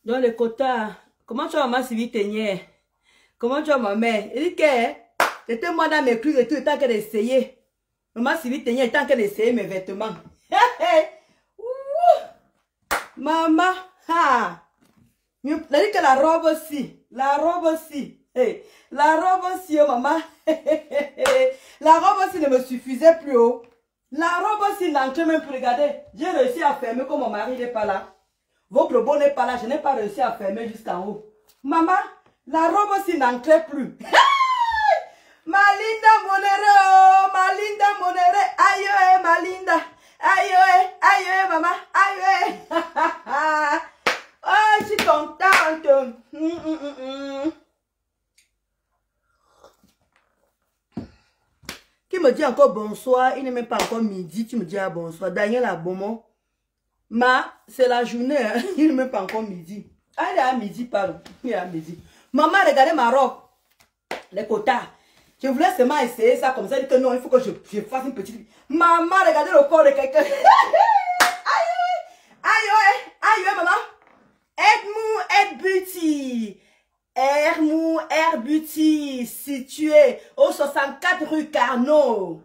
Dans le quota, comment tu as maman suivi Tenière? Comment tu as ma mère? Il dit que c'était moi dans mes clous et tout, il tant qu'elle essayait. Maman suivi Tenière, il tant qu'elle essayait mes vêtements. Maman, ha! Il dit que la robe aussi, la robe aussi. Hey, la robe aussi, oh maman. La robe aussi ne me suffisait plus haut. La robe aussi n'entrait même plus. Regardez, j'ai réussi à fermer comme mon mari n'est pas là. Votre beau n'est pas là, je n'ai pas réussi à fermer jusqu'en haut. Maman, la robe aussi n'entrait plus. Malinda Monero, Malinda Monere, aïe, Malinda. Aïe, maman, aïe. Oh, je suis contente. Qui me dit encore bonsoir, il n'est même pas encore midi, tu me dis bonsoir. Daniel Abomon, c'est la journée, hein? Il n'est même pas encore midi. Ah, il est à midi, pardon. Il est à midi. Maman, regardez ma robe, les quotas. Je voulais seulement essayer ça comme ça, dit que non, il faut que je fasse une petite... Maman, regardez le corps de quelqu'un. Aïe, maman. Aide Beauty. Air Beauty, situé au 64 rue Carnot,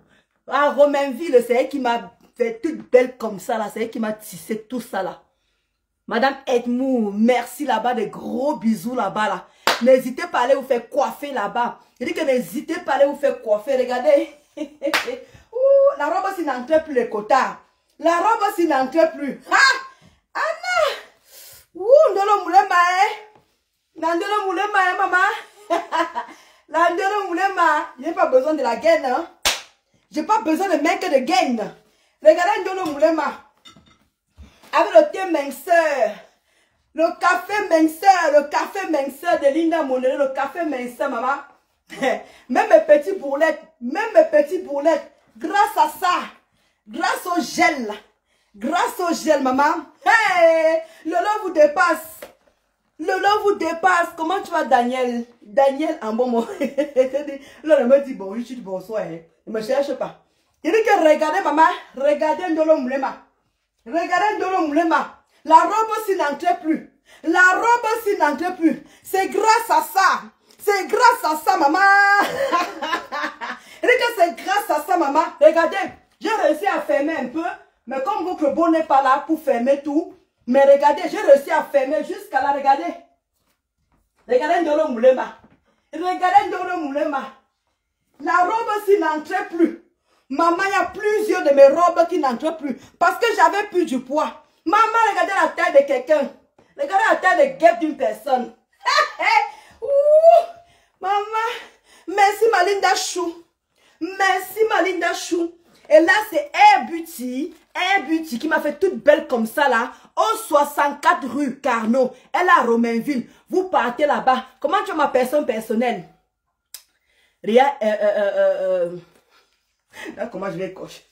à Romainville. C'est elle qui m'a fait toute belle comme ça là. C'est elle qui m'a tissé tout ça là. Madame Edmou, merci là-bas, des gros bisous là-bas là. N'hésitez pas à aller vous faire coiffer là-bas. Je dis que n'hésitez pas à aller vous faire coiffer. Regardez. Ouh, la robe aussi n'entrait plus les quotas. La robe aussi n'entrait plus. Ah! Anna! Ouh, ndolo moulema, Nandolo moulema, maman. Nandolo moulema. Je n'ai pas besoin de la gaine. Hein? Je n'ai pas besoin de mec de gaine. Regardez ndolo moulema. Avec le thé minceur. Le café minceur de Linda Monere, le café minceur, maman. Même mes petits bourlettes, grâce à ça, grâce au gel, maman. Hey, le lot vous dépasse. Le lot vous dépasse. Comment tu vas, Daniel? Daniel, en bon mot. Là, il me dit bonjour, je dis bonsoir. Ne me cherche pas. Il dit que regardez, maman, regardez Ndolo Moulema. Regardez Ndolo Moulema. La robe aussi n'entrait plus. La robe aussi n'entrait plus. C'est grâce à ça. C'est grâce à ça, maman. Et que c'est grâce à ça, maman. Regardez, j'ai réussi à fermer un peu. Mais comme votre beau n'est pas là pour fermer tout. Mais regardez, j'ai réussi à fermer jusqu'à là. Regardez. Regardez Ndolo Moulema. Regardez Ndolo Moulema. La robe aussi n'entrait plus. Maman, il y a plusieurs de mes robes qui n'entrent plus. Parce que j'avais plus du poids. Maman, regardez la taille de quelqu'un. Regardez la taille de guêpe d'une personne. Maman, merci ma Linda Chou. Merci ma Linda Chou. Et là, c'est Air Beauty qui m'a fait toute belle comme ça là. Au 64 rue Carnot. Elle est à Romainville. Vous partez là-bas. Comment tu as ma personne personnelle? Ria, là, comment je vais cocher?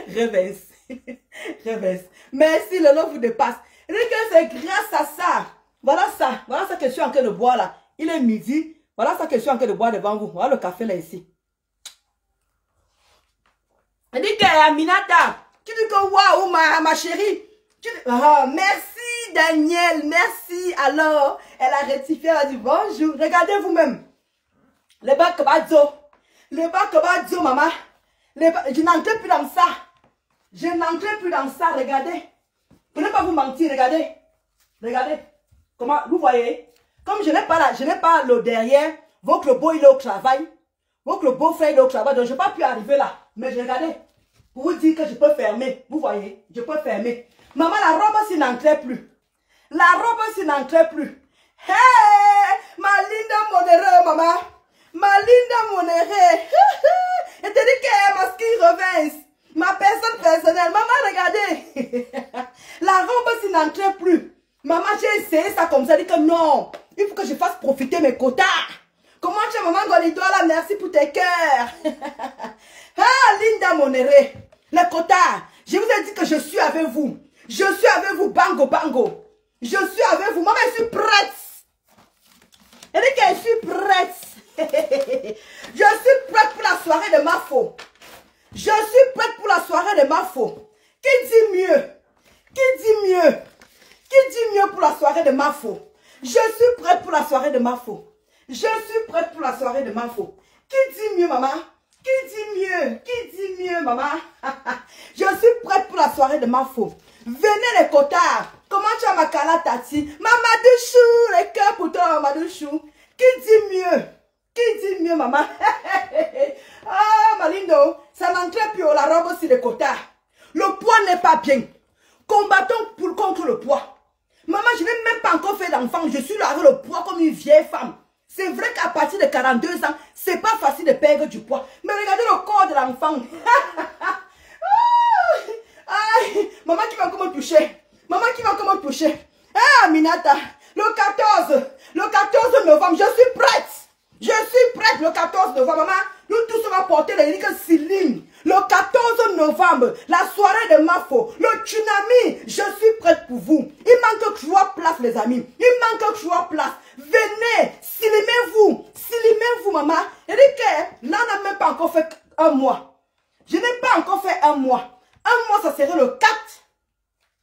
Reverse. Merci, le lot vous dépasse. Et que c'est grâce à ça. Voilà ça que je suis en train de boire là. Il est midi. Voilà ça que je suis en train de boire devant vous. Voilà le café là ici. Elle dit que Aminata, tu dis que waouh ma chérie. Merci Daniel, merci. Alors, elle a rectifié, elle a dit bonjour. Regardez vous-même. Le bac maman. Je n'entrais plus dans ça. Je n'entrais plus dans ça, regardez. Pour ne pas vous mentir, regardez. Regardez. Comment, vous voyez? Comme je n'ai pas le derrière, votre beau il est au travail. Votre beau-frère il est au travail, donc je n'ai pas pu arriver là. Mais regardez. Pour vous dire que je peux fermer. Vous voyez? Je peux fermer. Maman, la robe aussi n'entrait plus. La robe aussi n'entrait plus. Hey! Ma Linda Monere, maman. Ma Linda Monere. Et te dit que ma skin revince. Ma personne personnelle. Maman, regardez. La robe aussi n'entrait plus. Maman, j'ai essayé ça comme ça. Dit que non. Il faut que je fasse profiter mes quotas. Comment tu es, maman Golito? Là, merci pour tes cœurs. Ah, Linda Monere. Les quotas. Je vous ai dit que je suis avec vous. Je suis avec vous, bango, bango. Je suis avec vous. Maman, je suis prête. Elle dit que je suis prête. Je suis prête pour la soirée de ma faux. Je suis prête pour la soirée de ma faux. Qui dit mieux? Qui dit mieux? Qui dit mieux pour la soirée de Mafo. Je suis prête pour la soirée de Mafo. Je suis prête pour la soirée de Mafo. Qui dit mieux, maman? Qui dit mieux? Qui dit mieux, maman? Je suis prête pour la soirée de Mafo. Venez les cotards. Comment tu as ma Kala Tati? Mamadou Chou, les cœurs pour toi, Mamadou Chou. Qui dit mieux? Qui dit mieux, maman? Ah, Malindo, ça n'entrait plus la robe aussi de cotards. Le poids n'est pas bien. Combattons contre le poids. Maman, je n'ai même pas encore fait d'enfant. Je suis là avec le poids comme une vieille femme. C'est vrai qu'à partir de 42 ans, c'est pas facile de perdre du poids. Mais regardez le corps de l'enfant. Maman qui va comment toucher. Maman qui va comment toucher. Ah, Minata, le 14 novembre, je suis prête. Je suis prête le 14 novembre, maman. Nous tous on va porter les uniques Siline. Le 14 novembre, la soirée de Mafo, le tsunami, je suis prête pour vous. Il manque que 3 places, les amis. Il manque que 3 places. Venez, silimez-vous, maman. Et dit que là, on n'a même pas encore fait un mois. Je n'ai pas encore fait un mois. Un mois, ça serait le 4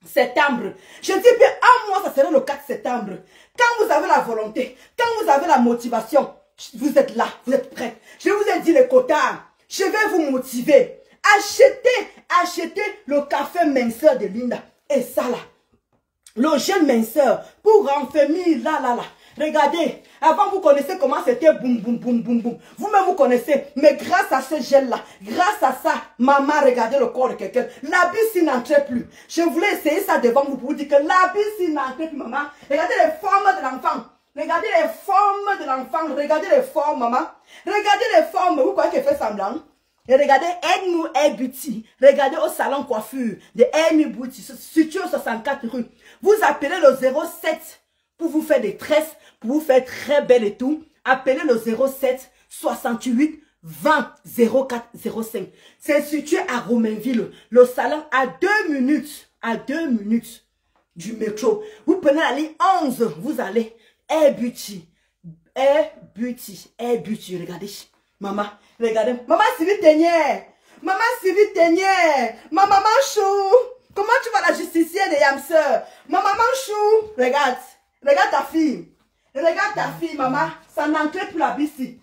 septembre. Je dis bien, un mois, ça serait le 4 septembre. Quand vous avez la volonté, quand vous avez la motivation, vous êtes là, vous êtes prêts. Je vous ai dit les quotas. Je vais vous motiver. Achetez le café minceur de Linda. Et ça là, le jeune minceur pour renfermer là. Regardez, avant vous connaissez comment c'était boum. Vous-même vous connaissez. Mais grâce à ce gel là, grâce à ça, maman, regardez le corps de quelqu'un. L'habit s'il n'entrait plus. Je voulais essayer ça devant vous pour vous dire que l'habit s'il n'entrait plus, maman. Regardez les formes de l'enfant. Regardez les formes de l'enfant. Regardez les formes, maman. Regardez les formes. Vous croyez qu'elle fait semblant? Et regardez Edmou Beauty. Regardez au salon coiffure de Edmou Beauty. Situé au 64 rue. Vous appelez le 07 pour vous faire des tresses, pour vous faire très belle et tout. Appelez le 07 68 20 04 05. C'est situé à Romainville. Le salon à 2 minutes. À 2 minutes du métro. Vous prenez la ligne 11. Vous allez Beauty. Beauty. Regardez. Maman, regardez. Maman Sylvie Ténière. Maman Sylvie Ténière. Ma maman Chou. Comment tu vas la justicière de Yamseur? Ma maman Chou. Regarde. Regarde ta fille. Regarde ta fille, maman. Ça n'entrait plus la bici.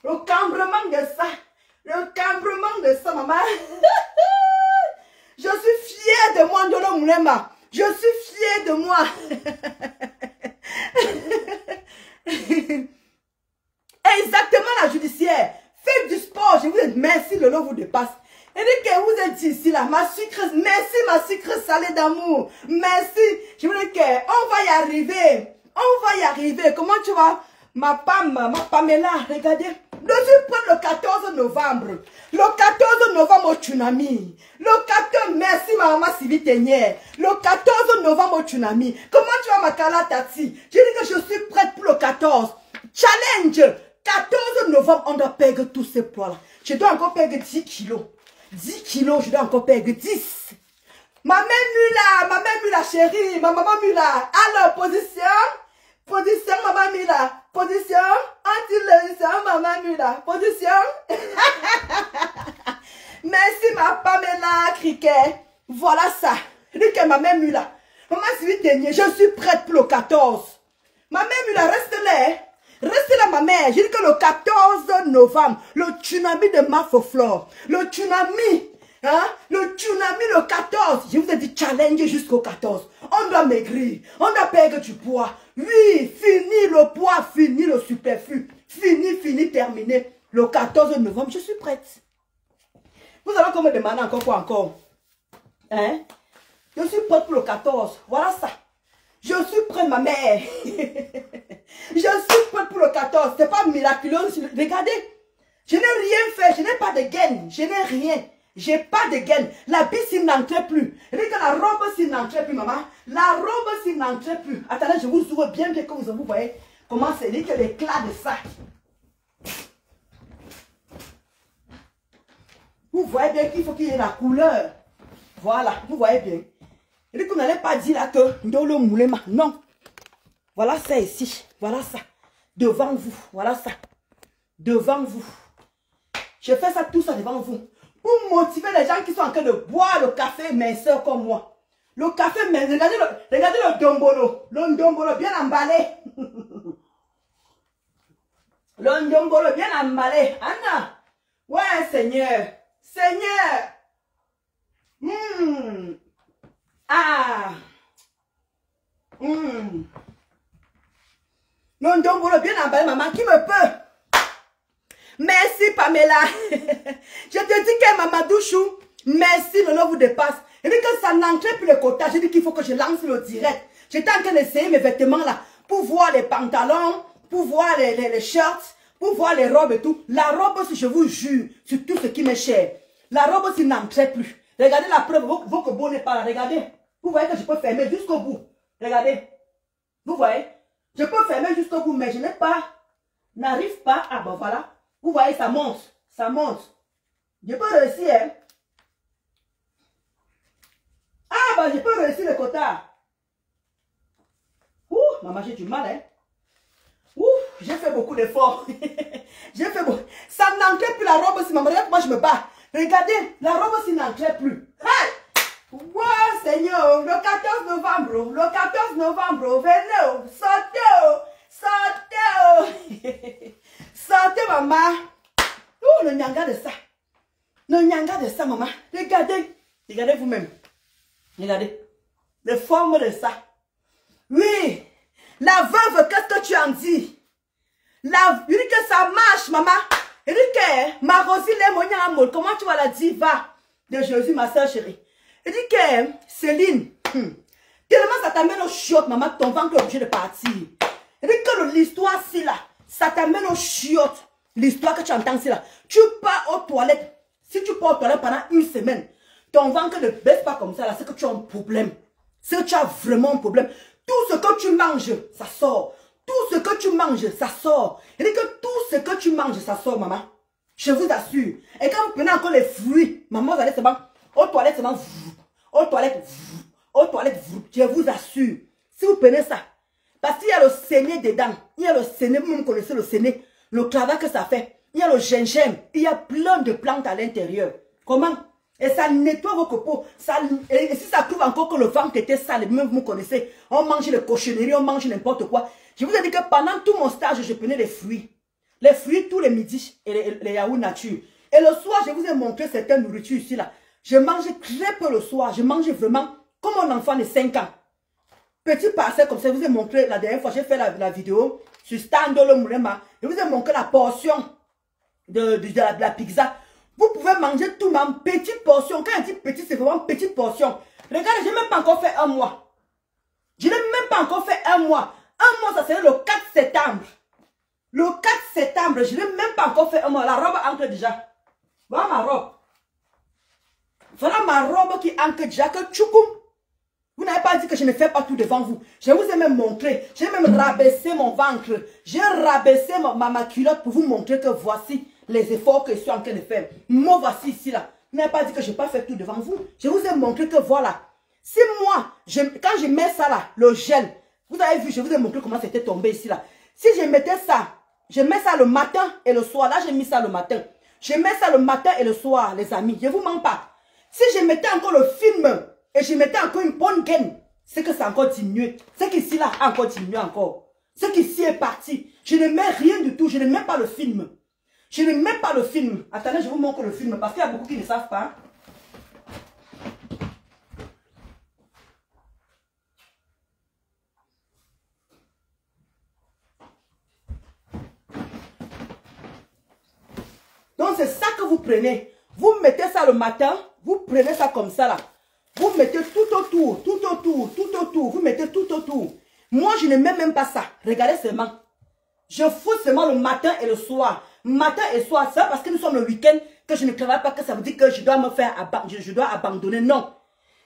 Le cambrement de ça. Le cambrement de ça, maman. Je suis fière de moi, Ndolo Moulema. Je suis fière de moi. Exactement la judiciaire. Faites du sport. Je vous dis merci, le lot vous dépasse. Et dès que vous êtes ici, là, ma sucre, merci ma sucre salée d'amour. Merci. Je vous dis qu'on va y arriver. On va y arriver. Comment tu vas? Ma Pamela, regardez. Je suis prête le 14 novembre. Le 14 novembre au tsunami. Le 14, merci ma maman Sylvie Ténière. Le 14 novembre au tsunami. Comment tu vas ma Kala Tati? Je dis que je suis prête pour le 14. Challenge. 14 novembre, on doit perdre tous ces poids-là. Je dois encore perdre 10 kilos. 10 kilos, je dois encore perdre 10. Ma mère Mula, chérie. Ma maman Mula. Alors, position. Position, maman Mula. Position. Anti-position, maman Mula. Position. Merci, ma Pamela Criquet. Voilà ça. Je dis que ma mère Mula. Maman Sylvie Ténière, je suis prête pour le 14. Ma mère Mula, reste là. Restez là, ma mère. J'ai dit que le 14 novembre, le tsunami de Mafoflore, le tsunami, le 14, je vous ai dit challenge jusqu'au 14. On doit maigrir, on doit perdre du poids. Oui, fini le poids, fini le superflu, fini, terminé. Le 14 novembre, je suis prête. Vous allez encore me demander encore quoi encore? Hein? Je suis prête pour le 14. Voilà ça. Je suis prête, ma mère. Je suis prête pour le 14. Ce n'est pas miraculeux. Regardez. Je n'ai rien fait. Je n'ai pas de gaine. Je n'ai rien. Je n'ai pas de gaine. La bille s'il n'entrait plus. Regardez la robe s'il n'entrait plus, maman. La robe s'il n'entrait plus. Attendez, je vous ouvre bien que vous voyez comment c'est dit que l'éclat de ça. Vous voyez bien qu'il faut qu'il y ait la couleur. Voilà, vous voyez bien. Et qu'on n'allait pas dire là que Ndolo Moulema. Non. Voilà ça ici. Voilà ça. Devant vous. Voilà ça. Devant vous. Je fais ça, tout ça devant vous. Pour motiver les gens qui sont en train de boire le café minceur comme moi. Le café, mais regardez le dombolo. Le dombolo bien emballé. Le dombolo bien emballé. Anna. Ouais, Seigneur. Seigneur. Ah. Le dombolo bien emballé, maman. Qui me peut? Merci, Pamela. Je te dis que Mamadou Chou, merci, le nom vous dépasse. Il dit que ça n'entrait plus le quota. J'ai dit qu'il faut que je lance le direct. J'étais en train d'essayer mes vêtements là, pour voir les pantalons, pour voir les shirts, pour voir les robes et tout. La robe, si je vous jure, sur tout ce qui m'est cher, la robe, si n'entrait plus. Regardez la preuve, vos combos n'est pas là. Regardez. Vous voyez que je peux fermer jusqu'au bout. Regardez. Vous voyez. Je peux fermer jusqu'au bout, mais je n'ai pas, n'arrive pas. Ah bon, voilà. Vous voyez, ça monte. Ça monte. Je peux réussir, hein. Ah, bah, je peux réussir le quota. Ouh, maman, j'ai du mal, hein. Ouh, j'ai fait beaucoup d'efforts. J'ai fait beaucoup. Ça n'entrait plus la robe si maman, regarde, moi, je me bats. Regardez, la robe si n'entrait plus. Hey! Wow, Seigneur, le 14 novembre, venez, sortez. Sortez, maman. Ouh, le nyanga de ça. Le nyanga de ça, maman. Regardez. Regardez vous-même. Regardez. Les formes de ça. Oui. La veuve, qu'est-ce que tu en dis? Il dit que ça marche, maman. Il dit que ma Rosie, comment tu vas la diva de Jésus, ma soeur chérie? Il dit que Céline, tellement ça t'amène au chiottes, maman, ton ventre est obligé de partir. Il dit que l'histoire, si là, ça t'amène au chiottes. L'histoire que tu entends, c'est là. Tu pars aux toilettes. Si tu pars aux toilettes pendant une semaine, ton ventre ne baisse pas comme ça, là, c'est que tu as un problème. C'est que tu as vraiment un problème. Tout ce que tu manges, ça sort. Tout ce que tu manges, ça sort. Il dit que tout ce que tu manges, ça sort, maman. Je vous assure. Et quand vous prenez encore les fruits, maman, vous allez seulement aux toilettes, seulement aux toilettes, je vous assure. Si vous prenez ça, parce qu'il y a le séné dedans, il y a le séné, vous connaissez le séné, le travail que ça fait. Il y a le gingembre, il y a plein de plantes à l'intérieur. Comment? Et ça nettoie vos copeaux. Et si ça trouve encore que le ventre était sale, même vous connaissez, on mange les cochonneries, on mange n'importe quoi. Je vous ai dit que pendant tout mon stage, je prenais les fruits. Les fruits tous les midis et les yaourts nature. Et le soir, je vous ai montré certaines nourritures ici là. Je mangeais très peu le soir. Je mangeais vraiment comme un enfant de 5 ans. Petit parcelle comme ça, je vous ai montré la dernière fois, j'ai fait la vidéo sur Standolo Moulema. Je vous ai montré la portion de la pizza. Vous pouvez manger tout, ma petite portion. Quand je dis petit, c'est vraiment petite portion. Regardez, je n'ai même pas encore fait un mois. Je n'ai même pas encore fait un mois. Un mois, ça serait le 4 septembre. Le 4 septembre, je n'ai même pas encore fait un mois. La robe entre déjà. Voilà ma robe. Voilà ma robe qui entre déjà que tchoukoum. Vous n'avez pas dit que je ne fais pas tout devant vous. Je vous ai même montré. J'ai même rabaissé mon ventre. J'ai rabaissé ma culotte pour vous montrer que voici les efforts que je suis en train de faire. Moi, voici ici là. Vous n'avez pas dit que je n'ai pas fait tout devant vous. Je vous ai montré que voilà. Si moi, quand je mets ça là, le gel, vous avez vu, je vous ai montré comment c'était tombé ici là. Si je mettais ça, je mets ça le matin et le soir. Là, j'ai mis ça le matin. Je mets ça le matin et le soir, les amis. Je ne vous mens pas. Si je mettais encore le film et je mettais encore une bonne gaine, c'est que c'est encore diminué. C'est qu'ici là, a encore diminué encore. C'est qu'ici est parti. Je ne mets rien du tout. Je ne mets pas le film. Je ne mets pas le film. Attendez, je vous montre le film parce qu'il y a beaucoup qui ne savent pas. Donc c'est ça que vous prenez. Vous mettez ça le matin, vous prenez ça comme ça là. Vous mettez tout autour, tout autour, tout autour. Vous mettez tout autour. Moi, je ne mets même pas ça. Regardez seulement. Je fous seulement le matin et le soir. Matin et soir, c'est parce que nous sommes le week-end que je ne travaille pas, que ça veut dire que je dois me faire je dois abandonner. Non.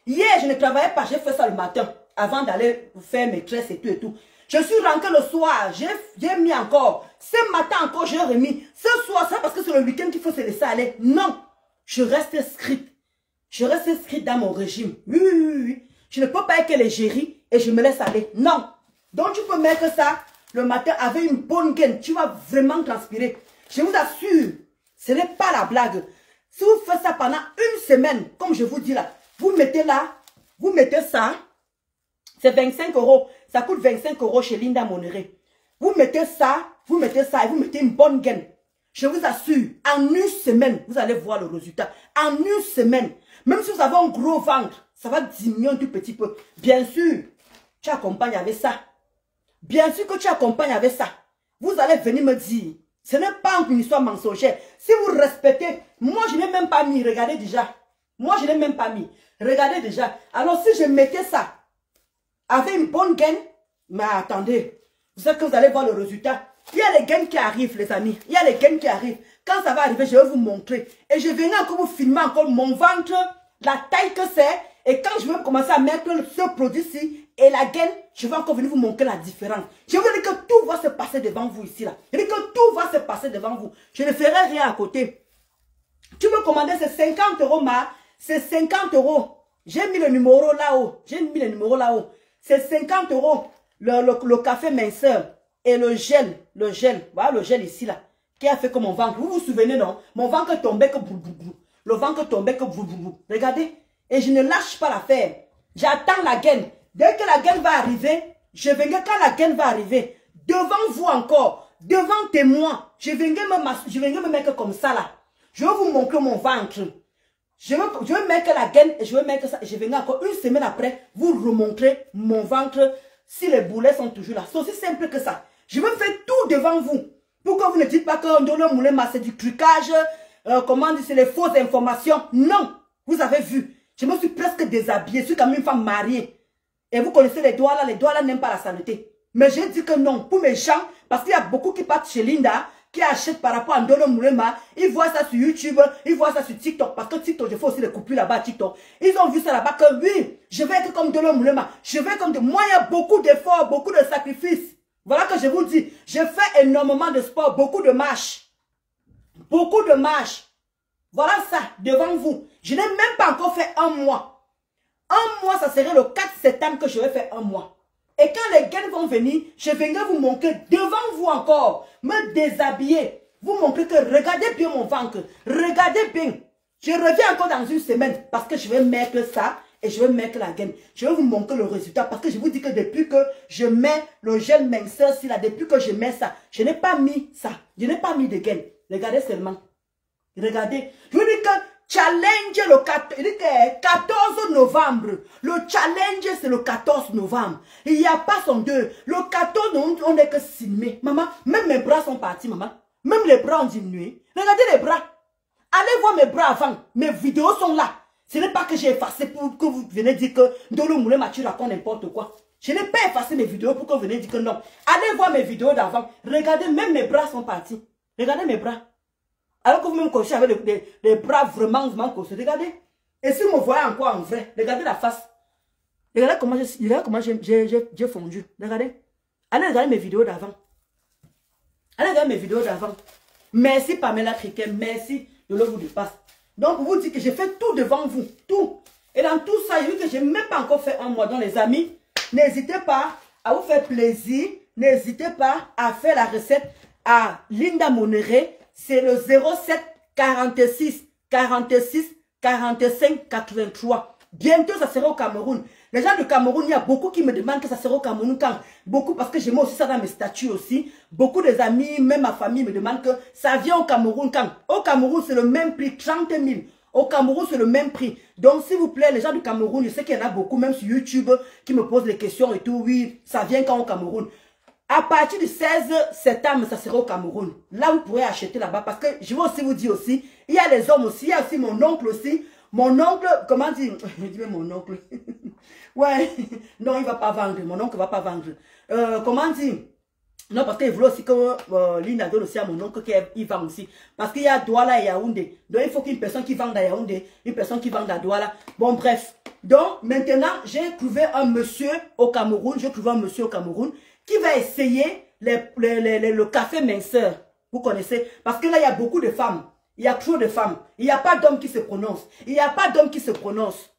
Hier, je ne travaillais pas, j'ai fait ça le matin avant d'aller faire mes tresses et tout et tout. Je suis rentré le soir, j'ai mis encore. Ce matin encore, j'ai remis. Ce soir, c'est parce que c'est le week-end qu'il faut se laisser aller. Non. Je reste inscrite. Je reste inscrite dans mon régime. Oui, oui, oui, oui. Je ne peux pas être que l'égérie et je me laisse aller. Non. Donc, tu peux mettre ça le matin avec une bonne gaine. Tu vas vraiment transpirer. Je vous assure, ce n'est pas la blague. Si vous faites ça pendant une semaine, comme je vous dis là, vous mettez là, Vous mettez ça, c'est 25 €. Ça coûte 25 € chez Linda Monere. Vous mettez ça et vous mettez une bonne gaine. Je vous assure, en une semaine, vous allez voir le résultat. En une semaine, même si vous avez un gros ventre, ça va diminuer un tout petit peu. Bien sûr, tu accompagnes avec ça. Bien sûr que tu accompagnes avec ça. Vous allez venir me dire, ce n'est pas une histoire mensongère. Si vous respectez, moi je n'ai même pas mis, regardez déjà. Moi je n'ai même pas mis. Regardez déjà. Alors si je mettais ça avec une bonne gaine, mais attendez, vous savez que vous allez voir le résultat. Il y a les gaines qui arrivent, les amis. Il y a les gaines qui arrivent. Quand ça va arriver, je vais vous montrer. Et je vais encore vous filmer encore mon ventre, la taille que c'est. Et quand je vais commencer à mettre ce produit-ci et la gaine, je vais encore venir vous montrer la différence. Je vous dis que tout va se passer devant vous ici, là. Je dis que tout va se passer devant vous. Je ne ferai rien à côté. Tu veux commander, c'est 50 €, ma. C'est 50 €. J'ai mis le numéro là-haut. J'ai mis le numéro là-haut. C'est 50 €. Le café minceur. Et le gel, voilà le gel ici là, qui a fait que mon ventre, vous vous souvenez non? Mon ventre tombait que boubou. Le ventre tombait que boubou. Regardez, et je ne lâche pas l'affaire. J'attends la gaine. Dès que la gaine va arriver, je vais, quand la gaine va arriver, devant vous encore, devant témoin, je vais me mettre comme ça là. Je vais vous montrer mon ventre. Je vais mettre la gaine et je vais mettre ça. Et je vais encore une semaine après, vous remontrer mon ventre si les boulets sont toujours là. C'est aussi simple que ça. Je vais faire tout devant vous. Pour que vous ne dites pas que Ndolo Moulema c'est du trucage, comment dire, c'est les fausses informations. Non, vous avez vu. Je me suis presque déshabillée. Je suis comme une femme mariée. Et vous connaissez les doigts là n'aiment pas la saleté. Mais j'ai dit que non, pour mes gens, parce qu'il y a beaucoup qui partent chez Linda, qui achètent par rapport à Ndolo Moulema, ils voient ça sur YouTube, ils voient ça sur TikTok, parce que TikTok, je fais aussi les coupures là-bas à TikTok. Ils ont vu ça là-bas que oui, je vais être comme Ndolo Moulema, je vais comme moi, il y a beaucoup d'efforts, beaucoup de sacrifices. Voilà que je vous dis, je fais énormément de sport, beaucoup de marches. Beaucoup de marches. Voilà ça, devant vous. Je n'ai même pas encore fait un mois. Un mois, ça serait le 4 septembre que je vais faire un mois. Et quand les gaines vont venir, je viendrai vous montrer devant vous encore, me déshabiller. Vous montrer que regardez bien mon ventre. Regardez bien. Je reviens encore dans une semaine parce que je vais mettre ça et je vais mettre la gaine. Je vais vous montrer le résultat parce que je vous dis que depuis que je mets le gel minceur, depuis que je mets ça, je n'ai pas mis ça. Je n'ai pas mis de gaine. Regardez seulement. Regardez. Je vous dis que challenge le 14 novembre. Le challenge, c'est le 14 novembre. Il n'y a pas son 2. Le 14, on n'est que 6 mai. Maman, même mes bras sont partis, maman. Même les bras ont diminué. Regardez les bras. Allez voir mes bras avant. Mes vidéos sont là. Ce n'est pas que j'ai effacé pour que vous venez dire que Ndolo Moulema tu racontes n'importe quoi. Je n'ai pas effacé mes vidéos pour que vous venez dire que non. Allez voir mes vidéos d'avant. Regardez, même mes bras sont partis. Regardez mes bras. Alors que vous me cochez avec les bras vraiment cochés. Regardez. Et si vous me voyez encore en vrai, regardez la face. Regardez comment j'ai fondu. Regardez. Allez regarder mes vidéos d'avant. Allez regarder mes vidéos d'avant. Merci Pamela Criquet. Merci. Je le vous dépasse. Donc, vous dites que j'ai fait tout devant vous. Tout. Et dans tout ça, j'ai vu que je n'ai même pas encore fait un mois. Donc, les amis, n'hésitez pas à vous faire plaisir. N'hésitez pas à faire la recette à Linda Monere. C'est le 07 46 46 45 83. Bientôt, ça sera au Cameroun. Les gens du Cameroun, il y a beaucoup qui me demandent que ça sera au Cameroun quand. Beaucoup, parce que j'ai mis aussi ça dans mes statuts aussi. Beaucoup des amis, même ma famille me demandent que ça vient au Cameroun quand. Au Cameroun, c'est le même prix, 30 000. Au Cameroun, c'est le même prix. Donc, s'il vous plaît, les gens du Cameroun, je sais qu'il y en a beaucoup, même sur YouTube, qui me posent des questions et tout. Oui, ça vient quand au Cameroun. À partir du 16 septembre, ça sera au Cameroun. Là, vous pourrez acheter là-bas. Parce que je vais aussi vous dire aussi, il y a les hommes aussi, il y a aussi mon oncle aussi. Mon oncle, comment dire? Je dis mon oncle. Ouais, non, il ne va pas vendre. Mon oncle ne va pas vendre. Comment dire? Non, parce qu'il voulait aussi que Linda donne aussi à mon oncle qu'il vend aussi. Parce qu'il y a Douala et Yaoundé. Donc, il faut qu'une personne qui vende à Yaoundé, une personne qui vende à Douala. Bon, bref. Donc, maintenant, j'ai trouvé un monsieur au Cameroun. J'ai trouvé un monsieur au Cameroun qui va essayer le café minceur. Vous connaissez? Parce que là, il y a beaucoup de femmes. Il y a trop de femmes. Il n'y a pas d'homme qui se prononce. Il n'y a pas d'homme qui se prononce.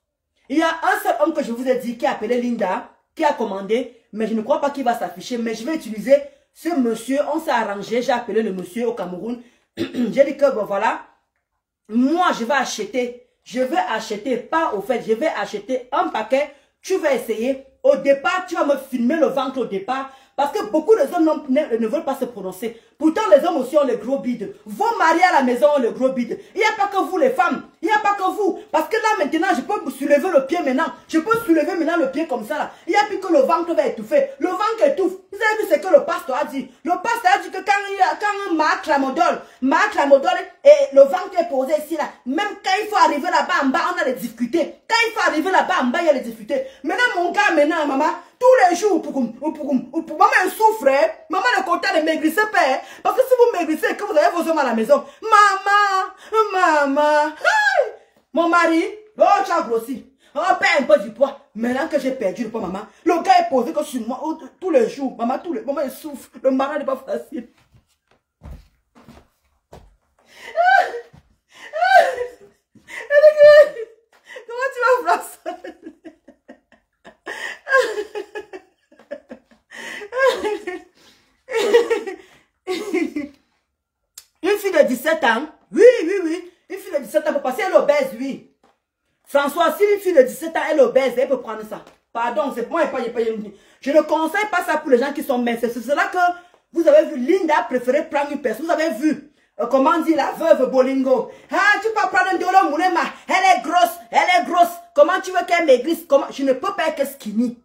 Il y a un seul homme que je vous ai dit qui a appelé Linda, qui a commandé, mais je ne crois pas qu'il va s'afficher. Mais je vais utiliser ce monsieur. On s'est arrangé. J'ai appelé le monsieur au Cameroun. J'ai dit que, bon, voilà, moi, je vais acheter je vais acheter, pas au fait, je vais acheter un paquet, tu vas essayer. Au départ, tu vas me filmer le ventre au départ. Parce que beaucoup de hommes ne veulent pas se prononcer. Pourtant, les hommes aussi ont le gros bide. Vos maris à la maison ont le gros bide. Il n'y a pas que vous les femmes. Il n'y a pas que vous. Parce que là maintenant, je peux soulever le pied maintenant. Je peux soulever maintenant le pied comme ça là. Il n'y a plus que le ventre va étouffer. Le ventre étouffe. Vous avez vu ce que le pasteur a dit. Le pasteur a dit que quand Marc Lamodol et le ventre est posé ici là. Même quand il faut arriver là-bas en bas, on a des difficultés. Quand il faut arriver là-bas en bas, il y a des difficultés. Maintenant, mon gars, maintenant, maman, tous les jours, maman elle souffre, hein? Maman le côté ne maigrissez pas, hein? Parce que si vous maigrissez et que vous avez vos hommes à la maison, maman, mon mari, oh tu as grossi, oh perds un peu du poids. Maintenant que j'ai perdu le poids, maman, le gars est posé que sur moi tous les jours, maman il souffre, le mari n'est pas facile. Comment tu vas voir ça? Une fille de 17 ans, oui, une fille de 17 ans peut passer, elle est obèse, oui. François, si une fille de 17 ans, elle est obèse, elle peut prendre ça. Pardon, c'est moi, je ne conseille pas ça pour les gens qui sont minces. C'est cela que vous avez vu, Linda a préféré prendre une personne. Vous avez vu, comment dit la veuve Bolingo. Ah, tu peux prendre un Dolo Moulema, elle est grosse. Comment tu veux qu'elle maigrisse? Comment? Je ne peux pas être skinny.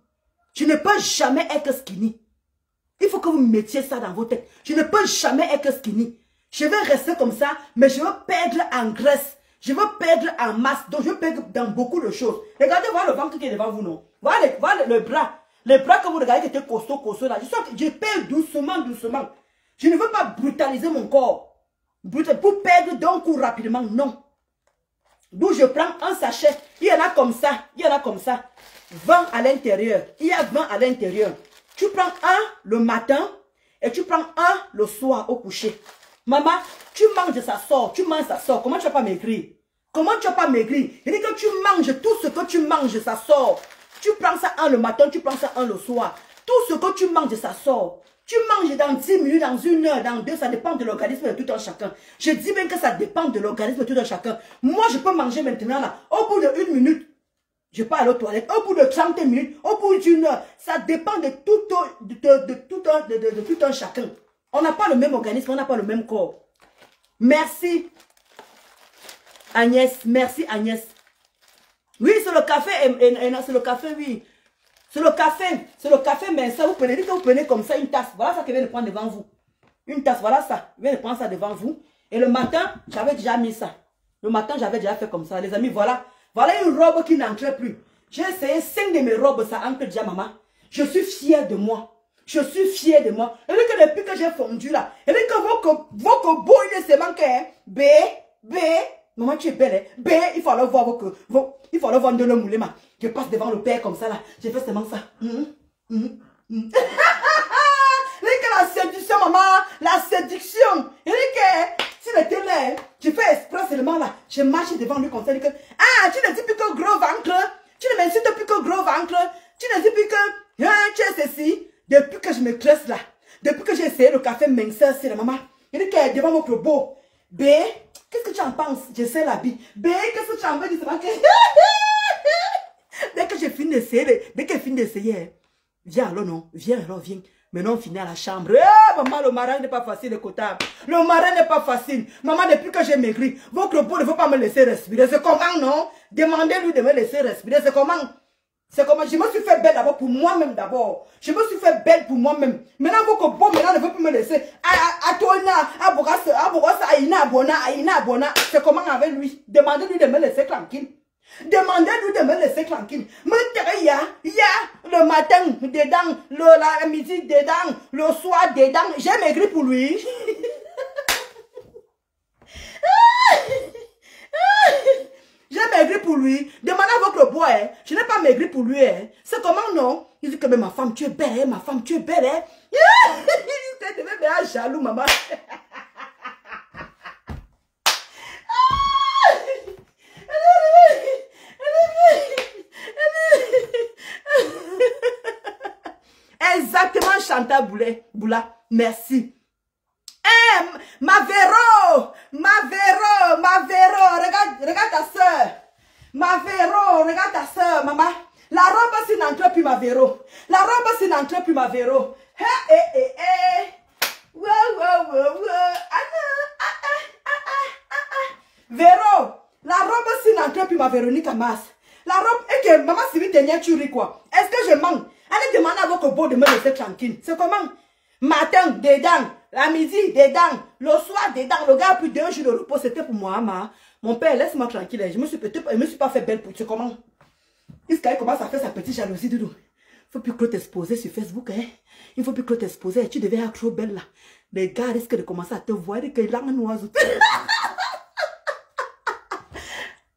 Je ne peux jamais être skinny. Il faut que vous mettiez ça dans vos têtes. Je ne peux jamais être skinny. Je vais rester comme ça, mais je veux perdre en graisse. Je veux perdre en masse. Donc, je veux perdre dans beaucoup de choses. Regardez, voilà le ventre qui est devant vous, non? Voilà le bras. Les bras que vous regardez qui étaient costaud là. Je perds doucement. Je ne veux pas brutaliser mon corps. Pour perdre d'un coup rapidement, non. D'où je prends un sachet. Il y en a comme ça. 20 à l'intérieur. Il y a 20 à l'intérieur. Tu prends un le matin et tu prends un le soir au coucher. Maman, tu manges, ça sort. Comment tu vas pas maigrir? Il dit que tu manges, tout ce que tu manges, ça sort. Tu prends ça un le matin, tu prends ça un le soir. Tout ce que tu manges, ça sort. Tu manges dans 10 minutes, dans 1 heure, dans 2, ça dépend de l'organisme de tout un chacun. Je dis bien que ça dépend de l'organisme de tout un chacun. Moi, je peux manger maintenant là, au bout de 1 minute. Je peux aller aux toilettes, au bout de 30 minutes, au bout d'1 heure. Ça dépend de tout un chacun. On n'a pas le même organisme, on n'a pas le même corps. Merci Agnès, Oui, c'est le café, c'est le café, oui. C'est le café, mais ça, vous prenez comme ça une tasse. Voilà ça que je viens de prendre devant vous. Une tasse, voilà ça. Je viens de prendre ça devant vous. Et le matin, j'avais déjà mis ça. Le matin, j'avais déjà fait comme ça. Les amis, voilà. Voilà une robe qui n'entrait plus. J'ai essayé 5 de mes robes, ça entre déjà, maman. Je suis fière de moi. Et dit que depuis que j'ai fondu là, et dit que vos beaux, il se manque, hein. B, maman, tu es belle, hein. B, il faut alors voir il faut alors voir de le moulé, ma. Je passe devant le père comme ça là. J'ai fait seulement ça. Il dit que la séduction, maman, la séduction. Il dit que si le était là, je fais exprès seulement là. Je marche devant lui comme ça. Il dit que, ah, tu ne dis plus que gros ventre. Tu ne m'insultes plus que gros ventre. Tu ne dis plus que, tu es ceci. Depuis que je me cresse là, depuis que j'ai essayé le café minceur, c'est la maman. Il dit qu'elle est devant mon beau. B, qu'est-ce que tu en penses? J'essaie la bille. B, qu'est-ce que tu en veux dire? Dès que j'ai fini d'essayer, viens alors non, viens. Maintenant on finit à la chambre. Maman, le marin n'est pas facile, le cotard. Le marin n'est pas facile. Maman, depuis que j'ai maigri, votre peau ne veut pas me laisser respirer. C'est comment, non? Demandez-lui de me laisser respirer. C'est comment? Je me suis fait belle d'abord pour moi-même d'abord. Je me suis fait belle pour moi-même. Maintenant, votre peau maintenant ne veut plus me laisser. C'est comment avec lui? Demandez-lui de me laisser tranquille. Le matin, dedans, la midi, dedans, le soir, dedans. J'ai maigri pour lui. J'ai maigri pour lui. Demandez à votre bois, hein. Je n'ai pas maigri pour lui. Hein. C'est comment, non? Il dit que mais ma femme, tu es belle, hein. Ma femme, tu es belle. Hein. Il devait être jaloux, maman. Exactement, Chantal Boula. Merci. Ma Véro, regarde ta soeur. Ma Véro, regarde ta soeur, maman. La robe, c'est n'entre plus, ma Véro. La robe, c'est n'entre plus, ma Véro. Wow, wow, wow, wow. Véro, la robe, c'est n'entre plus, ma Véronique Amas. La robe, et que maman, si vite dernière, tu ris quoi? Est-ce que je manque? Allez demander à votre beau de me laisser tranquille. C'est comment? Matin, dedans. La midi, dedans. Le soir, dedans. Le gars a pris 2 jours de repos. C'était pour moi, ma. Mon père, laisse-moi tranquille. Je me suis pas fait belle pour. Tu sais comment? Iscaï commence à faire sa petite jalousie, Doudou. Il ne faut plus que t'exposer sur Facebook, hein. Il ne faut plus que t'exposer. Tu devais être trop belle, là. Les gars risquent de commencer à te voir et que l'angle oiseau.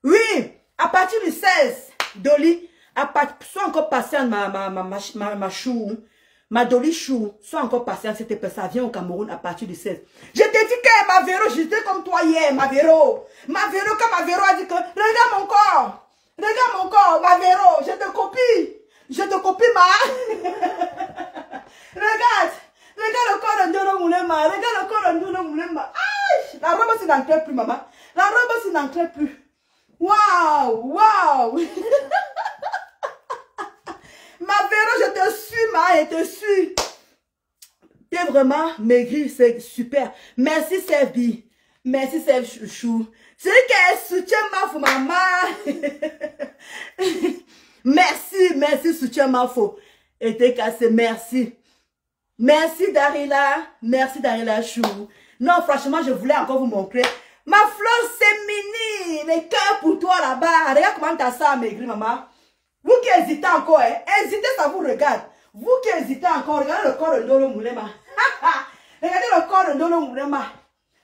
Oui, à partir du 16, Dolly, sois encore patiente, ma chou. Ma Dolly chou, sois encore patiente, ça vient au Cameroun à partir du 16. Je t'ai dit que ma Véro, j'étais comme toi hier, ma Véro. Ma Véro, quand ma Véro a dit que, regarde mon corps, ma Véro, je te copie, ma. Regarde le corps de Ndolo Moulema, regarde le corps de Ndolo Moulema. La robe, c'est n'entre plus, maman. La robe, c'est n'entre plus. Waouh, waouh. Ma Véro, je te suis, ma, je te suis. T'es vraiment maigri, c'est super. Merci, Serbi. Merci, Serbi Chouchou. C'est qu'elle soutient ma fou, maman. Merci, soutien ma fou. Et t'es cassé, merci. Merci, Darila Chou. Non, franchement, je voulais encore vous montrer. Ma fleur, c'est mini. Les cœurs pour toi là-bas. Regarde comment t'as ça, maigri, maman. Vous qui hésitez encore, hein, hésitez, ça vous regarde. Vous qui hésitez encore, regardez le corps de Ndolo Moulema. Regardez le corps de Ndolo Moulema.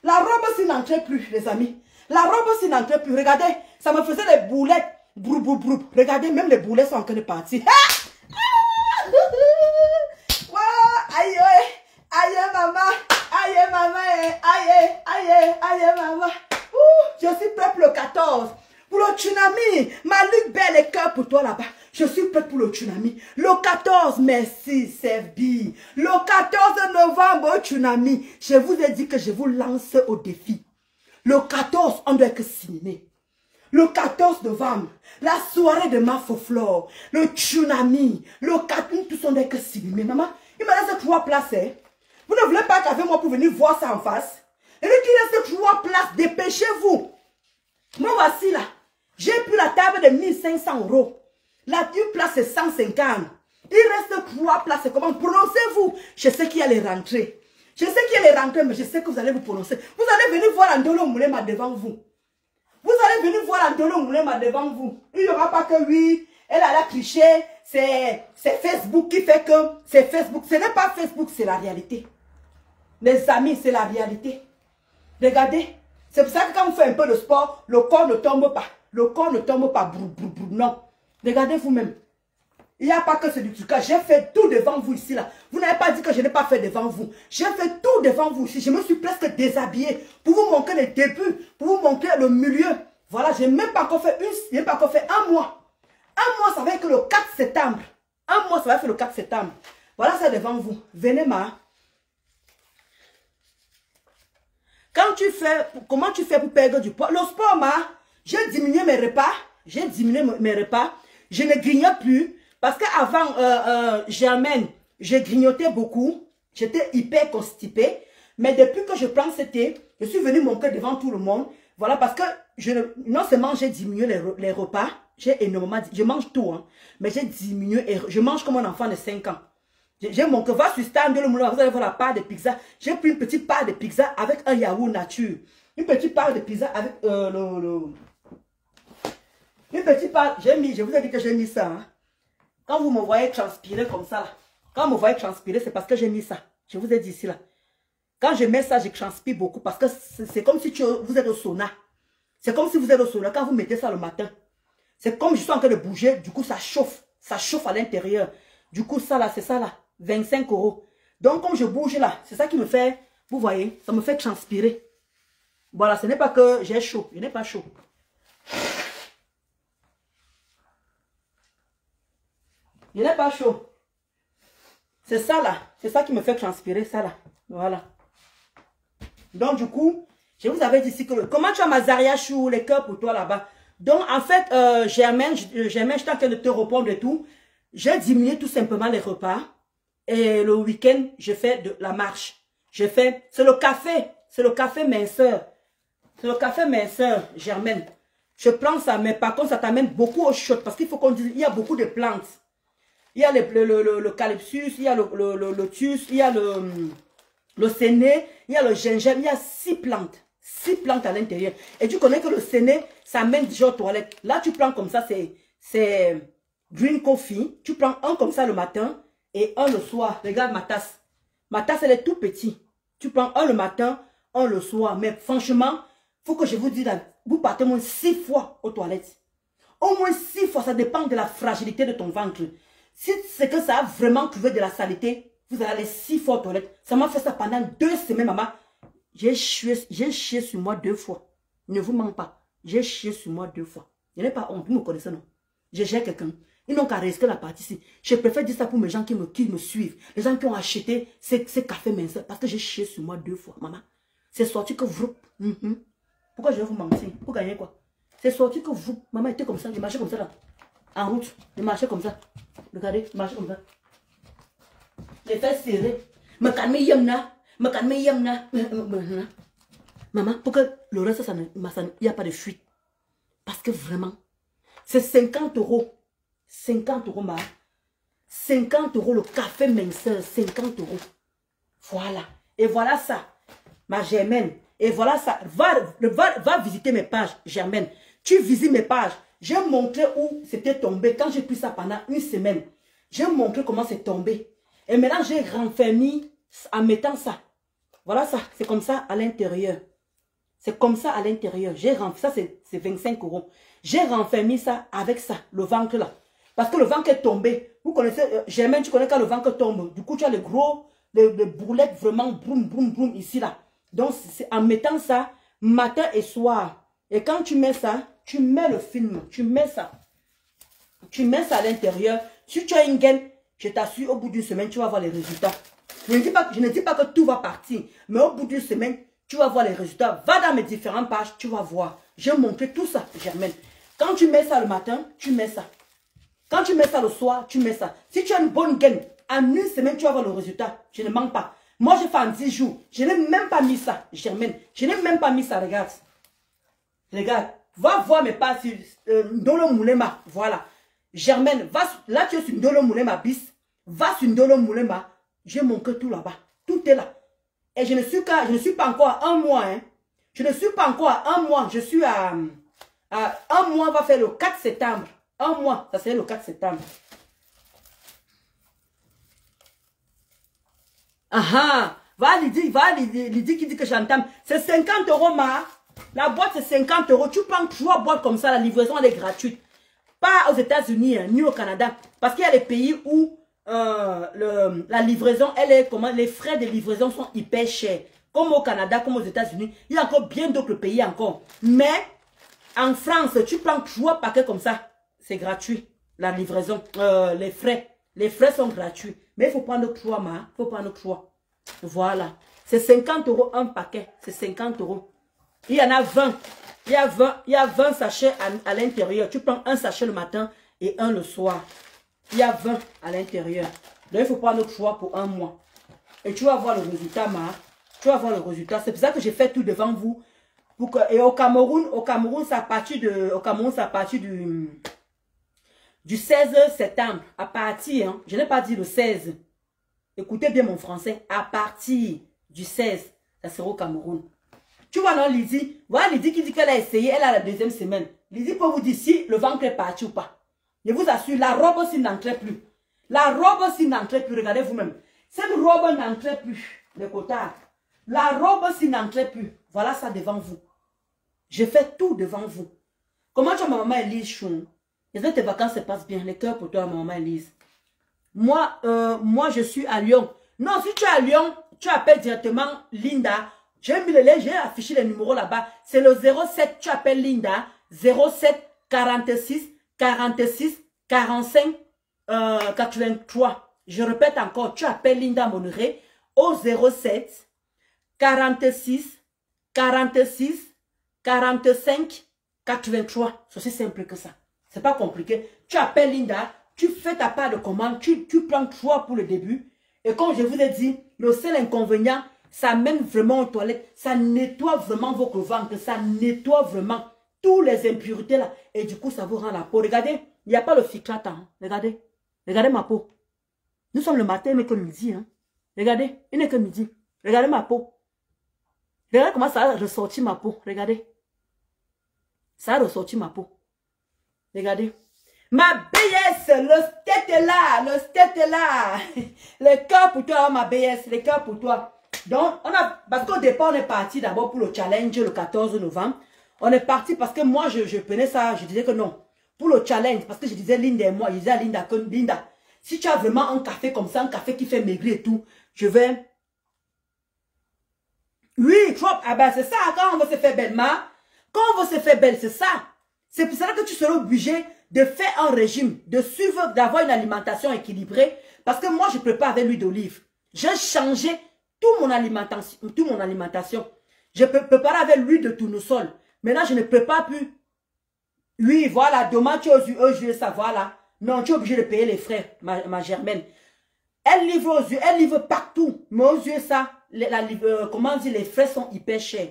La robe s'y n'entrait plus, les amis. La robe s'y n'entrait plus. Regardez, ça me faisait des boulettes. Brou, brou, brou. Regardez, même les boulettes sont en train de partir. Aïe, aïe, maman. Aïe, maman. Aïe, maman. Je suis prête pour le 14. Pour le tsunami, ma Luc Belle et cœur pour toi là-bas. Je suis prête pour le tsunami. Le 14, merci, Serbi. Le 14 novembre, au tsunami. Je vous ai dit que je vous lance au défi. Le 14, on doit être signé. Le 14 novembre, la soirée de ma flore. Le tsunami. Le 14, tous on doit être signé. Mais maman, il me reste 3 places. Hein. Vous ne voulez pas qu'avec moi pour venir voir ça en face? Et qu'il reste 3 places, dépêchez-vous. Moi voici là. J'ai pris la table de 1500 €. La une place c'est 150. Il reste 3 places. Comment prononcez-vous? Je sais qu'il y a les rentrées. Je sais qu'il y a les rentrées, mais je sais que vous allez vous prononcer. Vous allez venir voir Ndolo Moulema devant vous. Vous allez venir voir Ndolo Moulema devant vous. Il n'y aura pas que oui, elle a triché. C'est Facebook qui fait que c'est Facebook. Ce n'est pas Facebook, c'est la réalité. Les amis, c'est la réalité. Regardez. C'est pour ça que quand on fait un peu de sport, le corps ne tombe pas. Le corps ne tombe pas. Brou, brou, brou, non. Regardez vous-même. Il n'y a pas que ce du truc. J'ai fait tout devant vous ici. Là. Vous n'avez pas dit que je n'ai pas fait devant vous. J'ai fait tout devant vous ici. Je me suis presque déshabillée pour vous montrer le début, pour vous montrer le milieu. Voilà, je n'ai même pas encore fait un mois. Un mois, ça va être le 4 septembre. Un mois, ça va être le 4 septembre. Voilà, c'est devant vous. Venez, ma. Quand tu fais, comment tu fais pour perdre du poids? Le sport, ma, j'ai diminué mes repas. J'ai diminué mes repas. Je ne grignote plus. Parce qu'avant, Germaine, je grignotais beaucoup. J'étais hyper constipée. Mais depuis que je prends ce thé, je suis venue montrer devant tout le monde. Voilà, parce que non seulement j'ai diminué les repas, j'ai énormément, je mange tout, hein, mais j'ai diminué, et je mange comme un enfant de 5 ans. J'ai mon va sur stand, vous allez voir la part de pizza. J'ai pris une petite part de pizza avec un yaourt nature. Une petite part de pizza avec une petite part, j'ai mis, je vous ai dit que j'ai mis ça. Hein. Quand vous me voyez transpirer comme ça, là, quand vous me voyez transpirer, c'est parce que j'ai mis ça. Je vous ai dit ici, là. Quand je mets ça, je transpire beaucoup parce que c'est comme si vous êtes au sauna. C'est comme si vous êtes au sauna. Quand vous mettez ça le matin, c'est comme je suis en train de bouger, du coup ça chauffe. Ça chauffe à l'intérieur. Du coup, ça là, c'est ça là. 25 €. Donc, comme je bouge là, c'est ça qui me fait, vous voyez, ça me fait transpirer. Voilà, ce n'est pas que j'ai chaud. Je n'ai pas chaud. Je n'ai pas chaud. C'est ça là. C'est ça qui me fait transpirer, ça là. Voilà. Donc, du coup, je vous avais dit ici que... Comment tu as ma Zaria Chou, les cœurs pour toi là-bas? Donc, en fait, Germaine, je suis en train de te répondre et tout. J'ai diminué tout simplement les repas. Et le week-end, je fais de la marche. C'est le café minceur. C'est le café minceur, Germaine. Je prends ça, mais par contre, ça t'amène beaucoup au chaud. Parce qu'il faut qu'on dise, il y a beaucoup de plantes. Il y a le calypsus, il y a le lotus, il y a le séné, il y a le gingembre, il y a 6 plantes. 6 plantes à l'intérieur. Et tu connais que le séné, ça mène déjà aux toilettes. Là, tu prends comme ça, c'est green coffee. Tu prends un comme ça le matin et un le soir. Regarde ma tasse. Ma tasse, elle est tout petite. Tu prends un le matin, un le soir. Mais franchement, il faut que je vous dise, vous partez au moins 6 fois aux toilettes. Au moins 6 fois, ça dépend de la fragilité de ton ventre. Si c'est que ça a vraiment trouvé de la saleté, vous allez aller 6 fois aux toilettes. Ça m'a fait ça pendant 2 semaines, maman. J'ai chié sur moi 2 fois. Ne vous mens pas. J'ai chié sur moi 2 fois. Je n'ai pas honte, vous me connaissez, non? J'ai quelqu'un. Ils n'ont qu'à rester la partie ici. Je préfère dire ça pour mes gens qui me suivent. Les gens qui ont acheté ces cafés minces. Parce que j'ai chié sur moi 2 fois, maman. C'est sorti que vous... Pourquoi je vais vous mentir? Pour gagner quoi? C'est sorti que vous... Maman était comme ça. Je marchais comme ça là. En route. Je marchais comme ça. Regardez, je marchais comme ça. Les fesses serrées. Me calme yamna. Me calme yamna. Maman, pour que le reste, il n'y a pas de fuite. Parce que vraiment, c'est 50 €. 50 €, ma. 50 € le café minceur. 50 €. Voilà. Et voilà ça, ma Germaine. Et voilà ça. Va visiter mes pages, Germaine. Tu visites mes pages. J'ai montré où c'était tombé. Quand j'ai pris ça pendant 1 semaine, j'ai montré comment c'est tombé. Et maintenant, j'ai renfermé en mettant ça. Voilà ça. C'est comme ça à l'intérieur. C'est comme ça à l'intérieur. Ça, c'est 25 €. J'ai renfermé ça avec ça, le ventre là. Parce que le ventre est tombé. Vous connaissez, Germaine, tu connais quand le ventre tombe. Du coup, tu as les boulettes vraiment boum, boum, boum ici là. Donc, c'est en mettant ça matin et soir. Et quand tu mets ça, tu mets le film. Tu mets ça. Tu mets ça à l'intérieur. Si tu as une gaine, je t'assure, au bout d'une semaine, tu vas voir les résultats. Je ne dis pas que tout va partir. Mais au bout d'une semaine, tu vas voir les résultats. Va dans mes différentes pages, tu vas voir. J'ai montré tout ça, Germaine. Quand tu mets ça le matin, tu mets ça. Quand tu mets ça le soir, tu mets ça. Si tu as une bonne gaine, en 1 semaine, tu vas voir le résultat. Je ne manque pas. Moi, j'ai fait en 10 jours. Je n'ai même pas mis ça, Germaine. Je n'ai même pas mis ça, regarde. Regarde. Va voir mes pages sur Ndolo Moulema. Voilà. Germaine, là, tu es sur Ndolo Moulema bis. Va sur Ndolo Moulema. J'ai montré tout là-bas. Tout est là. Et je ne suis pas encore à 1 mois. Hein. Je ne suis pas encore à 1 mois. Je suis à 1 mois, va faire le 4 septembre. 1 mois, ça serait le 4 septembre. Ah, va Lydie qui dit que j'entame. C'est 50 €, ma. La boîte, c'est 50 €. Tu prends 3 boîtes comme ça, la livraison, elle est gratuite. Pas aux États-Unis, ni au Canada. Parce qu'il y a des pays où la livraison, elle est comment? Les frais de livraison sont hyper chers. Comme au Canada, comme aux États-Unis. Il y a encore bien d'autres pays encore. Mais en France, tu prends 3 paquets comme ça. C'est gratuit. La livraison, les frais. Les frais sont gratuits. Mais il faut prendre 3, ma. Il faut prendre 3. Voilà. C'est 50 € un paquet. C'est 50 €. Il y en a 20. Il y a 20 sachets à l'intérieur. Tu prends un sachet le matin et un le soir. Il y a 20 à l'intérieur. Donc, il faut prendre 3 pour 1 mois. Et tu vas voir le résultat, ma. Tu vas voir le résultat. C'est pour ça que j'ai fait tout devant vous. Et au Cameroun, c'est à partir du 16 septembre. À partir, hein, je n'ai pas dit le 16. Écoutez bien mon français. À partir du 16, ça sera au Cameroun. Tu vois, non, Lydie? Voilà Lydie qui dit qu'elle a essayé, elle a la 2e semaine. Lydie peut vous dire si le ventre est parti ou pas. Je vous assure, la robe aussi n'entrait plus. La robe aussi n'entrait plus. Regardez vous-même. Cette robe n'entrait plus. Les cotards. La robe aussi n'entrait plus. Voilà ça devant vous. Je fais tout devant vous. Comment tu as ma maman Elise Choum? Est-ce que tes vacances se passent bien? Les cœurs pour toi, ma maman Elise. Moi, je suis à Lyon. Non, si tu es à Lyon, tu appelles directement Linda. J'ai affiché les numéros là-bas. C'est le 07, tu appelles Linda. 07 46 46 45 83. Je répète encore, tu appelles Linda Monneré au 07 46 46 45 83. C'est aussi simple que ça. C'est pas compliqué. Tu appelles Linda, tu fais ta part de commande, tu prends 3 pour le début. Et comme je vous ai dit, le seul inconvénient, ça mène vraiment aux toilettes, ça nettoie vraiment votre ventre, ça nettoie vraiment toutes les impuretés là. Et du coup, ça vous rend la peau. Regardez, il n'y a pas le filtrate. Hein. Regardez, regardez ma peau. Nous sommes le matin, mais que midi. Hein. Regardez, il n'est que midi. Regardez ma peau. Regardez comment ça a ressorti ma peau. Regardez. Ça a ressorti ma peau. Regardez. Ma BS, le tête est là, le tête est là. Le cœur pour toi, ma BS, le cœur pour toi. Donc, parce qu'au départ, on est parti d'abord pour le challenge le 14 novembre. On est parti parce que moi, je prenais ça, je disais que non. Pour le challenge, parce que je disais Linda et moi, je disais à Linda que Linda, si tu as vraiment un café comme ça, un café qui fait maigrir et tout, je vais... Oui, trop, ah ben c'est ça, quand on veut se faire belle, quand on veut se faire belle, c'est ça. C'est pour ça que tu seras obligé de faire un régime, de suivre, d'avoir une alimentation équilibrée. Parce que moi, je prépare avec l'huile d'olive. J'ai changé toute mon alimentation. Je prépare avec l'huile de tournesol. Maintenant, je ne prépare plus. Oui, voilà, demain, tu oses jouer ça, voilà. Non, tu es obligé de payer les frais, ma Germaine. Elle livre aux yeux, elle livre partout. Mais aux yeux, ça, comment dire, les frais sont hyper chers.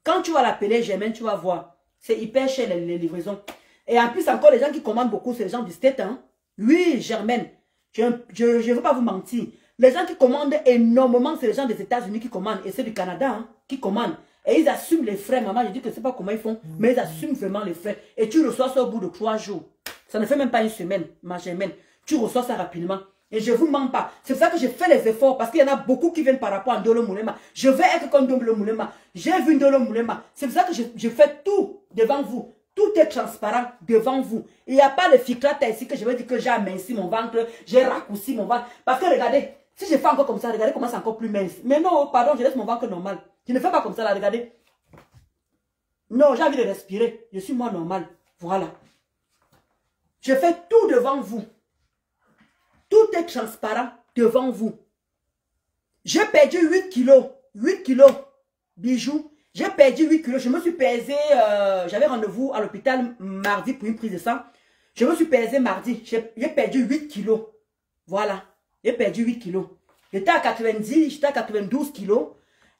Quand tu vas l'appeler Germaine, tu vas voir. C'est hyper cher les livraisons. Et en plus, encore, les gens qui commandent beaucoup, c'est les gens du State. Hein? Oui, Germaine, je ne veux pas vous mentir. Les gens qui commandent énormément, c'est les gens des États-Unis qui commandent. Et c'est du Canada hein, qui commandent. Et ils assument les frais. Maman, je dis que je ne sais pas comment ils font, mais ils assument vraiment les frais. Et tu reçois ça au bout de 3 jours. Ça ne fait même pas une semaine, ma Germaine. Tu reçois ça rapidement. Et je ne vous mens pas. C'est pour ça que je fais les efforts. Parce qu'il y en a beaucoup qui viennent par rapport à Ndolo Moulema. Je veux être comme Ndolo Moulema. J'ai vu Ndolo Moulema. C'est pour ça que je fais tout devant vous. Tout est transparent devant vous. Il n'y a pas le ficlata ici que je veux dire que j'ai aminci mon ventre. J'ai raccourci mon ventre. Parce que regardez, si je fais encore comme ça, regardez comment c'est encore plus mince. Mais non, pardon, je laisse mon ventre normal. Je ne fais pas comme ça là, regardez. Non, j'ai envie de respirer. Je suis moi normal. Voilà. Je fais tout devant vous. Tout est transparent devant vous. J'ai perdu 8 kilos. 8 kilos. Bijoux. J'ai perdu 8 kilos. Je me suis pesée. J'avais rendez-vous à l'hôpital mardi pour une prise de sang. Je me suis pesée mardi. J'ai perdu 8 kilos. Voilà. J'ai perdu 8 kilos. J'étais à 90, j'étais à 92 kilos.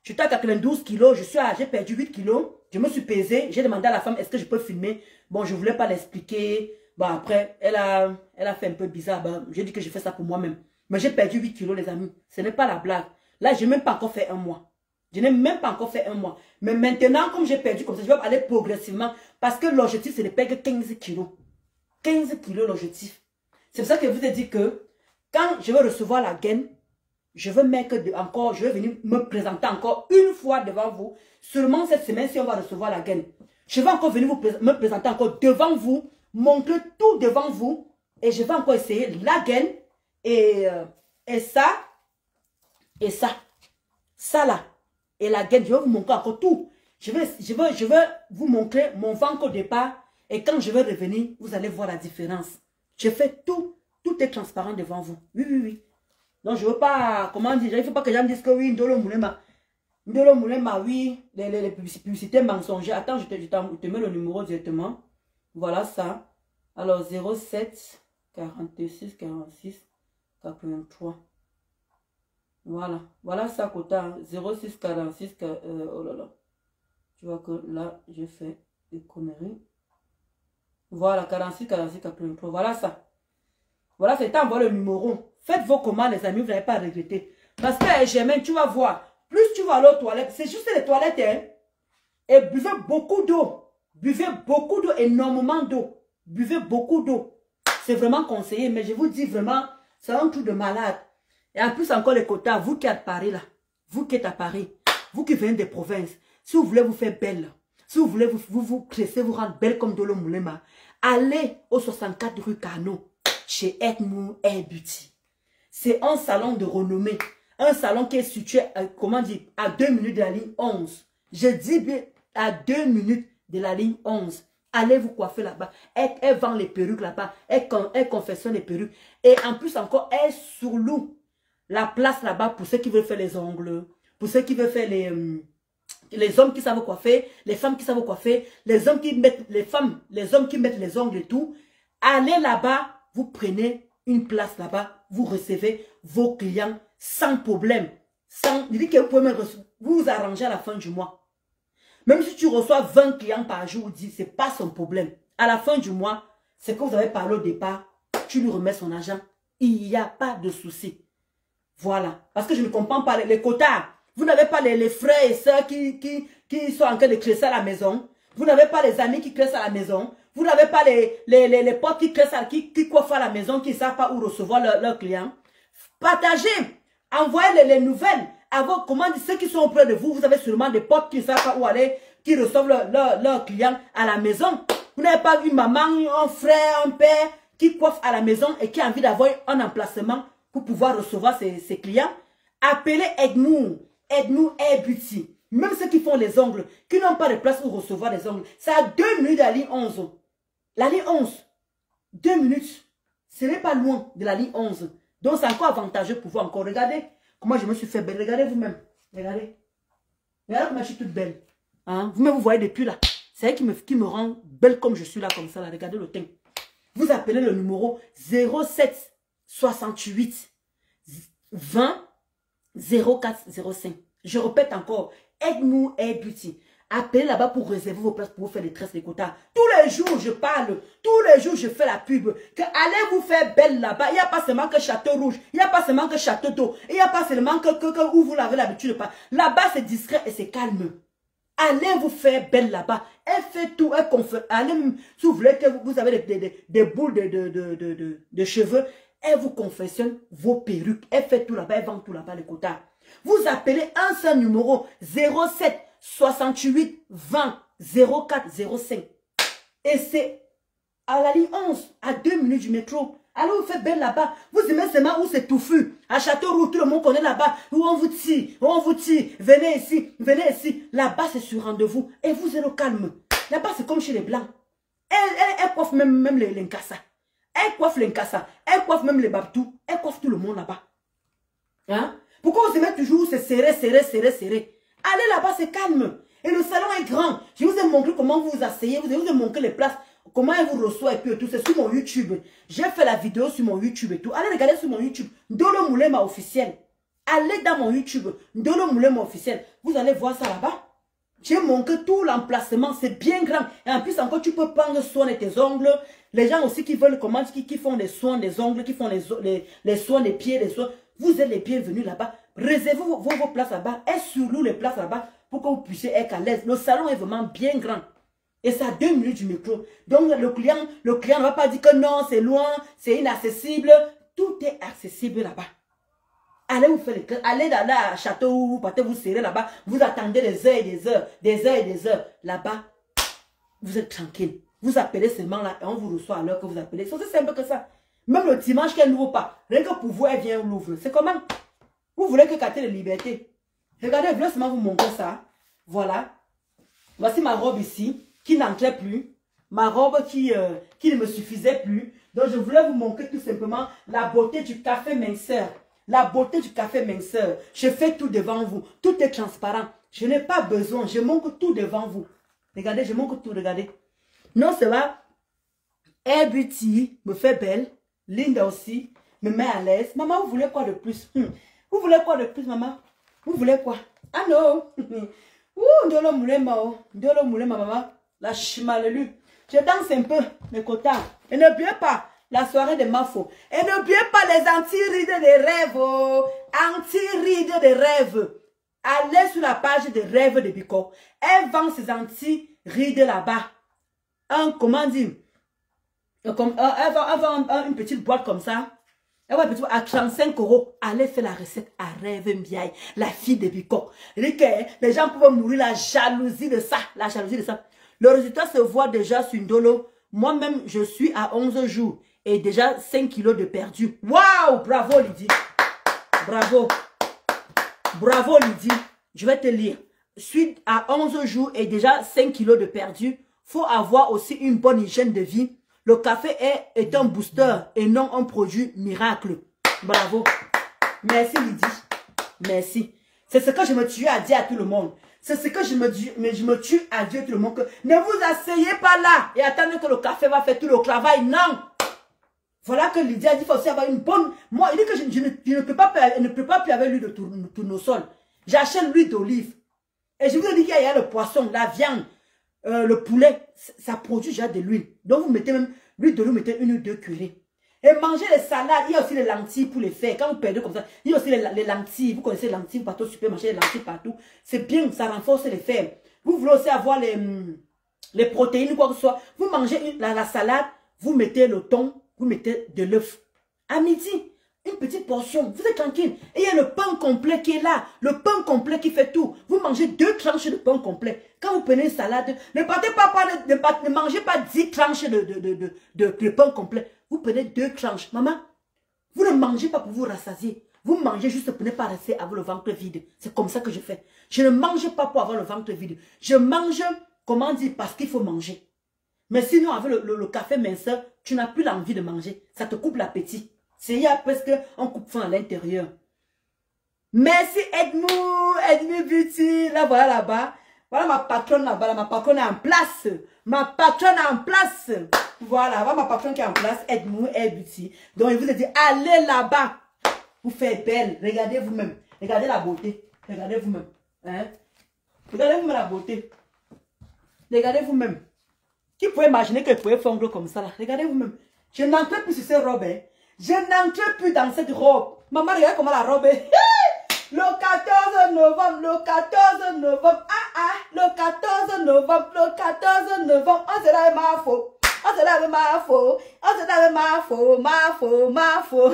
J'étais à 92 kilos. J'ai perdu 8 kilos. Je me suis pesée. J'ai demandé à la femme, est-ce que je peux filmer? Bon, je ne voulais pas l'expliquer. Bon, après, elle a fait un peu bizarre. Bon, j'ai dit que je fais ça pour moi-même. Mais j'ai perdu 8 kilos, les amis. Ce n'est pas la blague. Là, je n'ai même pas encore fait un mois. Je n'ai même pas encore fait un mois. Mais maintenant, comme j'ai perdu comme ça, je vais aller progressivement. Parce que l'objectif, c'est de perdre 15 kilos. 15 kilos, l'objectif. C'est pour ça que je vous ai dit que quand je vais recevoir la gaine, je vais venir me présenter encore une fois devant vous. Seulement cette semaine, si on va recevoir la gaine. Je vais encore venir me présenter encore devant vous. Montrer tout devant vous. Et je vais encore essayer la gaine. Et ça. Et ça. Ça là. Et la gaine, je vais vous montrer encore tout. Je vais vous montrer mon ventre au départ. Et quand je vais revenir, vous allez voir la différence. Je fais tout. Tout est transparent devant vous. Oui, oui, oui. Donc, je ne veux pas, comment dire, il ne faut pas que les gens me disent que oui, Ndolo Moulema. Ndolo Moulema, oui, les publicités mensongères. Attends, je te mets le numéro directement. Voilà ça. Alors, 07 46 46 83. Voilà. Voilà ça, Kota. 06 46. Oh là là. Tu vois que là, j'ai fait des conneries. Voilà, 46 46 83. Voilà ça. Voilà, c'est à envoyer le numéro. Faites vos commandes, les amis, vous n'allez pas regretter. Parce que, Germaine, tu vas voir. Plus tu vas aller aux toilettes, c'est juste les toilettes, hein. Et buvez beaucoup d'eau. Buvez beaucoup d'eau, énormément d'eau. Buvez beaucoup d'eau. C'est vraiment conseillé, mais je vous dis vraiment, c'est un truc de malade. Et en plus, encore les quotas, vous qui êtes à Paris, là. Vous qui êtes à Paris. Vous qui venez des provinces. Si vous voulez vous faire belle, si vous voulez vous cresser, vous rendre belle comme Ndolo Moulema, allez au 64 rue Carnot, chez Edmond Hair Beauty. C'est un salon de renommée. Un salon qui est situé, comment dire, à 2 minutes de la ligne 11. Je dis bien à 2 minutes de la ligne 11. Allez vous coiffer là-bas. Elle vend les perruques là-bas. Elle confectionne les perruques. Et en plus encore, elle surloue la place là-bas pour ceux qui veulent faire les ongles. Pour ceux qui veulent faire les hommes qui savent coiffer, les femmes qui savent coiffer, les hommes qui mettent les hommes qui mettent les ongles et tout. Allez là-bas, vous prenez une place là-bas, vous recevez vos clients sans problème. Il dit que vous pouvez vous arranger à la fin du mois. Même si tu reçois 20 clients par jour, ce n'est pas son problème. À la fin du mois, c'est que vous avez parlé au départ, tu lui remets son argent. Il n'y a pas de souci. Voilà. Parce que je ne comprends pas les quotas. Vous n'avez pas les frères et sœurs qui sont en train de classer à la maison. Vous n'avez pas les amis qui classent à la maison. Vous n'avez pas les potes qui coiffent à la maison, qui ne savent pas où recevoir leurs clients. Partagez. Envoyez les nouvelles. Comment dire, ceux qui sont auprès de vous, vous avez sûrement des potes qui ne savent pas où aller, qui reçoivent leurs clients à la maison. Vous n'avez pas une maman, un frère, un père qui coiffe à la maison et qui a envie d'avoir un emplacement pour pouvoir recevoir ses clients. Appelez Aide-nous. Aide-nous Air Beauty. Même ceux qui font les ongles, qui n'ont pas de place pour recevoir les ongles. C'est à 2 minutes de la ligne 11. La ligne 11. 2 minutes. Ce n'est pas loin de la ligne 11. Donc c'est encore avantageux pour vous encore. Regardez comment je me suis fait belle. Regardez vous-même. Regardez. Regardez comment je suis toute belle. Hein? Vous-même vous voyez depuis là. C'est elle qui me rend belle comme je suis là, comme ça. Là. Regardez le teint. Vous appelez le numéro 07 68 20 04 05. Je répète encore. Aide-nous Air Beauty. Appelez là-bas pour réserver vos places pour vous faire des tresses, des quotas. Tous les jours, je parle. Tous les jours, je fais la pub. Que allez vous faire belle là-bas. Il n'y a pas seulement que Château Rouge. Il n'y a pas seulement que Château d'eau. Il n'y a pas seulement que où vous l'avez l'habitude de pas. Là-bas, c'est discret et c'est calme. Allez vous faire belle là-bas. Elle fait tout. Elle confère. Allez, si vous voulez que vous avez des boules de cheveux, elle vous confectionne vos perruques. Elle fait tout là-bas. Elle vend tout là-bas, les quotas. Vous appelez un seul numéro 07 68 20 04 05. Et c'est à la ligne 11, à 2 minutes du métro. Alors vous faites belle là-bas. Vous aimez seulement où c'est touffu. À Châteauroux, tout le monde connaît là-bas. Où on vous tire, venez ici, venez ici. Là-bas, c'est sur rendez-vous. Et vous êtes au calme. Là-bas, c'est comme chez les Blancs. Elle coiffe même les Nkassa. Elle coiffe les Nkassa. Elle coiffe même les Babtou. Elle coiffe tout le monde là-bas. Hein? Pourquoi vous aimez toujours c'est serré? Allez là-bas, c'est calme. Et le salon est grand. Je vous ai montré comment vous vous asseyez. Je vous ai montré les places. Comment elle vous reçoit et puis tout. C'est sur mon YouTube. J'ai fait la vidéo sur mon YouTube et tout. Allez regarder sur mon YouTube. Ndolo Moulema officiel. Allez dans mon YouTube. Ndolo Moulema officiel. Vous allez voir ça là-bas. J'ai montré tout l'emplacement. C'est bien grand. Et en plus encore, tu peux prendre soin de tes ongles. Les gens aussi qui veulent comment, qui font les soins des ongles, qui font les soins des pieds, les soins. Vous êtes les bienvenus là-bas. Réservez vos places là-bas. Et surlouez les places là-bas pour que vous puissiez être à l'aise. Le salon est vraiment bien grand. Et c'est à 2 minutes du métro. Donc le client ne va pas dire que non, c'est loin, c'est inaccessible. Tout est accessible là-bas. Allez vous faire les classes. Allez dans la château où vous partez vous serrer là-bas. Vous attendez des heures et des heures. Des heures et des heures. Là-bas, vous êtes tranquille. Vous appelez seulement là et on vous reçoit à l'heure que vous appelez. C'est aussi simple que ça. Même le dimanche qu'elle n'ouvre pas. Rien que pour vous, elle vient l'ouvre. C'est comment? Vous voulez que quartier de liberté. Regardez, je voulais seulement vous montrer ça. Voilà. Voici ma robe ici, qui n'entrait plus. Ma robe qui ne me suffisait plus. Donc, je voulais vous montrer tout simplement la beauté du café minceur. La beauté du café minceur. Je fais tout devant vous. Tout est transparent. Je n'ai pas besoin. Je montre tout devant vous. Regardez, je montre tout. Regardez. Non, c'est vrai. Air Beauty me fait belle. Linda aussi me met à l'aise. Maman, vous voulez quoi de plus? Vous voulez quoi de plus, maman? Vous voulez quoi? Ah non! Ouh, Ndolo Moulema, maman. La chimalelu. Je danse un peu, mes quotas. Et n'oubliez pas la soirée de Mafo. Et n'oubliez pas les anti-rides des rêves. Oh. Anti-rides des rêves. Allez sur la page des rêves de Biko. Elle vend ses anti-rides là-bas. Comment dire? Elle vend une petite boîte comme ça. Elle va à 35 €. Allez faire la recette à Rêve Mbiaye, la fille de Biko. Les gens peuvent mourir la jalousie de ça. La jalousie de ça. Le résultat se voit déjà sur Ndolo. Moi-même, je suis à 11 jours. Et déjà 5 kilos de perdu. Waouh! Bravo, Lydie. Bravo. Bravo, Lydie. Je vais te lire. Suite à 11 jours et déjà 5 kilos de perdu. Faut avoir aussi une bonne hygiène de vie. Le café est un booster et non un produit miracle. Bravo. Merci Lydie. Merci. C'est ce que je me tue à dire à tout le monde. C'est ce que je me dis, mais je me tue à Dieu tout le monde que ne vous asseyez pas là et attendez que le café va faire tout le travail. Non. Voilà que Lydia dit qu'il faut aussi avoir une bonne... Moi, il dit que je ne peux pas plus avec l'huile de tournesol. J'achète l'huile d'olive. Et je vous ai dit qu'il y a le poisson, la viande, le poulet. Ça produit déjà de l'huile. Donc vous mettez même l'huile d'olive, vous mettez 1 ou 2 cuillerées. Et manger les salades, il y a aussi les lentilles pour les faire. Quand vous perdez comme ça, il y a aussi les lentilles. Vous connaissez les lentilles, vous partez au supermarché, les lentilles partout. C'est bien, ça renforce les fers. Vous voulez aussi avoir les protéines, quoi que ce soit. Vous mangez la salade, vous mettez le thon, vous mettez de l'œuf. À midi, une petite portion, vous êtes tranquille. Et il y a le pain complet qui est là. Le pain complet qui fait tout. Vous mangez 2 tranches de pain complet. Quand vous prenez une salade, ne mangez pas 10 tranches de pain complet. Vous prenez 2 tranches. Maman, vous ne mangez pas pour vous rassasier. Vous mangez juste pour ne pas rester avec le ventre vide. C'est comme ça que je fais. Je ne mange pas pour avoir le ventre vide. Je mange, comment dire, parce qu'il faut manger. Mais sinon, avec le café minceur, tu n'as plus l'envie de manger. Ça te coupe l'appétit. C'est il y a presque un coupe-faim à l'intérieur. Merci Edmou Beauty. Là, voilà là-bas. Voilà ma patronne là-bas. Ma patronne est en place. Ma patronne est en place. Voilà, voilà ma patronne qui est en place. Edmou Beauty. Donc, il vous a dit, allez là-bas. Vous faites belle. Regardez vous-même. Regardez la beauté. Regardez vous-même. Hein? Regardez vous-même la beauté. Regardez vous-même. Qui pouvait imaginer que je pouvais fondre comme ça là? Regardez vous-même. Je n'entre plus sur cette robe. Hein. Je n'entre plus dans cette robe. Maman, regardez comment la robe est. Le 14 novembre, le 14 novembre. Le 14 novembre, le 14 novembre. On se lave ma faux. On se lave ma faux. On se lave ma faux. Ma faux, ma faux.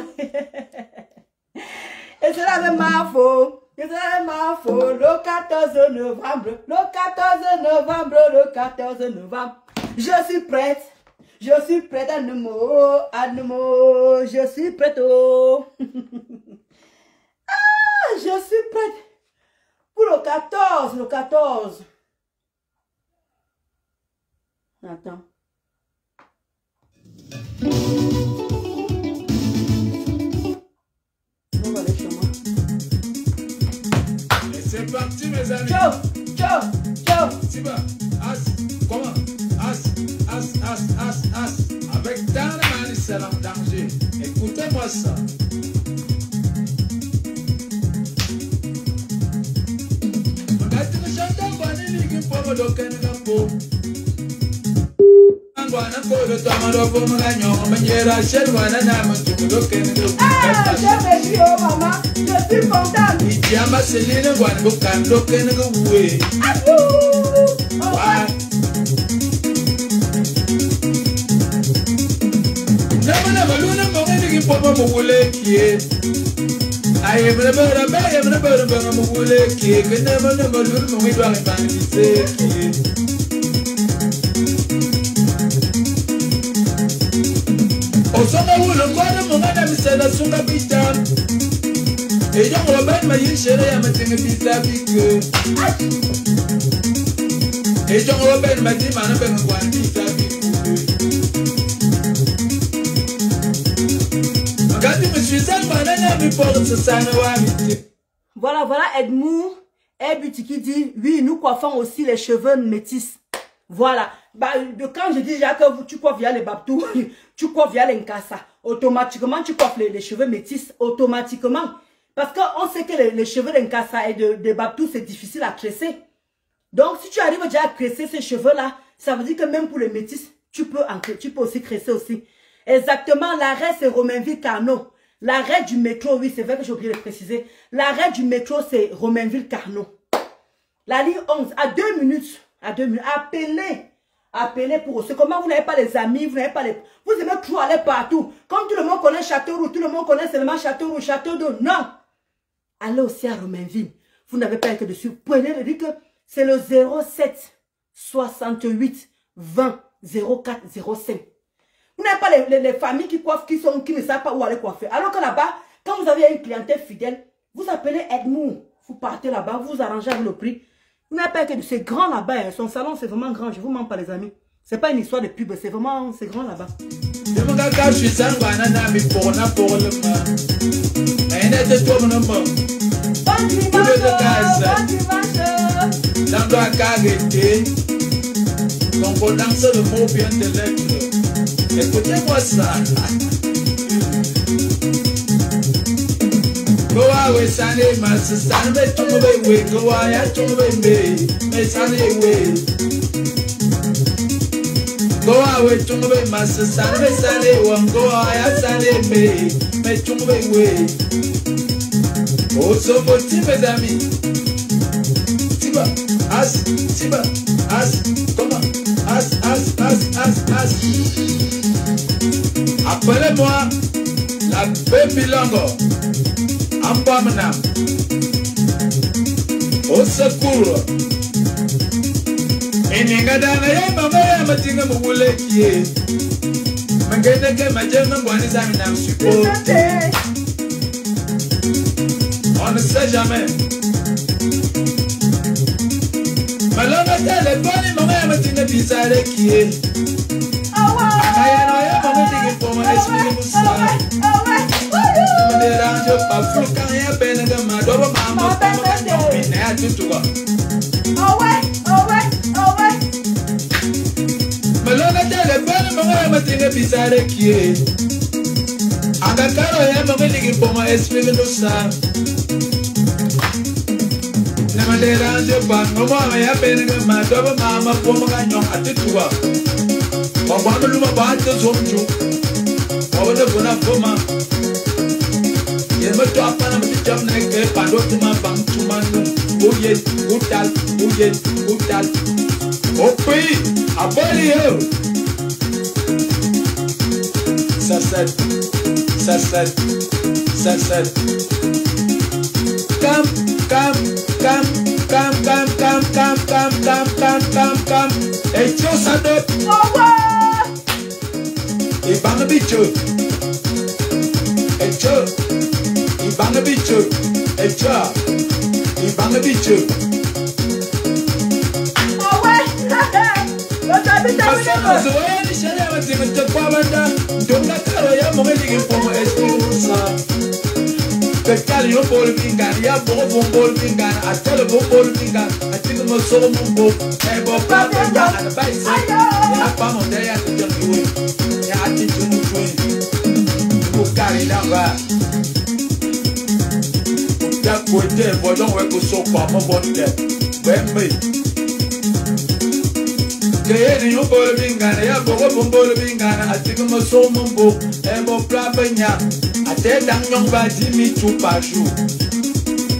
Et c'est là ma faux. Et c'est là ma faux. Le 14 novembre. Le 14 novembre. Le 14 novembre. Je suis prête. Je suis prête à Nemo. Je suis prête. Oh. Je suis prête. Pour le 14. Le 14. Attends. C'est parti mes amis. Ciao, ciao, ciao. Siba, as, comment? As. Avec Dan Mani, c'est en danger. Écoutez-moi ça. Magati me chanta bani ligi pomo do kenga po. Angwana ko do tamaro po maganyo, manyera shelwana na mantu do kenga. Ah, je suis oh maman, je suis contente. Idiamba seline ngwana ko kan do kenga uwe. Ah, Maluna mongeni popo mugule kie. Aye mena bera mugule kie. Kena maluna mongi dwa ngibangise kie. Osonga wulo kwana mongana misela sunga pita. Ejo ngoba mayishere ya matenge pita bike. Ejo ngoba madima na benga kwani pita bike. Voilà, voilà Edmou Beauty qui dit, oui, nous coiffons aussi les cheveux métis. Voilà. Bah, quand je dis déjà que tu coiffes via les babtou, tu coiffes via les nkassa, automatiquement tu coiffes les cheveux métis, automatiquement. Parce qu'on sait que les cheveux de nkassa et de babtou, c'est difficile à tresser. Donc, si tu arrives déjà à tresser ces cheveux-là, ça veut dire que même pour les métis, tu peux aussi tresser aussi. Exactement, l'arrêt c'est Romainville Carnot. L'arrêt du métro, oui, c'est vrai que j'ai oublié de préciser. L'arrêt du métro, c'est Romainville Carnot. La ligne 11, à 2 minutes. Appelez pour eux. Comment vous n'avez pas les amis, vous n'avez pas les... Vous aimez trop aller partout. Comme tout le monde connaît Châteauroux, tout le monde connaît seulement Châteauroux, Château d'eau. Non. Allez aussi à Romainville. Vous n'avez pas été dessus. Prenez le dit que c'est le 07 68 20 04 05. Vous n'avez pas les familles qui coiffent, qui ne savent pas où aller coiffer. Alors que là-bas, quand vous avez une clientèle fidèle, vous appelez Edmou. Vous partez là-bas, vous arrangez avec le prix. Vous n'avez pas été... C'est grand là-bas. Hein. Son salon, c'est vraiment grand. Je vous mens pas, les amis. C'est pas une histoire de pub. C'est vraiment... C'est grand là-bas. Bon dimanche. doit arrêter. Concordance de mots bien de lettres. Écoutez-moi ça. Go away, Sunday, Master Sunday, to away, go away, to away, may Sunday way. Go away, to away, Master Sunday, Sunday, one go away, Sunday, may to away. Also for Tiba, Dami. Tiba, as, come on, as. Appelez-moi la baby longo. Ambamana. Au secours. Eningadana ya mama ya matinga mugule kie. Mangene ke majema ngwani zami na support. On ne sait jamais. Malonga téléphone mama ya matinga bizarre kie. Akaya no ya mama tiki poma esprit musa. Ranjo pa fluka ya benga madoba mama mine atutuwa. Malona telefone mama ya matinga bizarre kie. Akakaro ya mama tiki poma esprit musa. Namade ranjo pa mama ya benga madoba mama poma kanyo atutuwa. Mama luma ba to zonjo. Mama bona poma. Me to apana me jam na ke pando tuma bang tuma no oye utal opi abali yo sasad come hey chosado ibanga bicho hey cho Ibanga bicho, echa. Ibanga bicho. Oh ouais. Parce que ni shale amatima takwabanda. Ndonga karo ya mongeli ngifomo esimusa. Tekali yo bol bingani ya bobo bol bingani atele bol bingani atiko mosoro mumbo. Ebo papa ya anabaisi. Ya pamo ya tujui. Ya atitu mutui. Bukari namba. Côté, voyons où est que son pas mon bon tête. Mais que you bol bingana ya bobo bol bingana atiko moso mumbo ebo plabanya ate dang nyong ba jimi tu pashu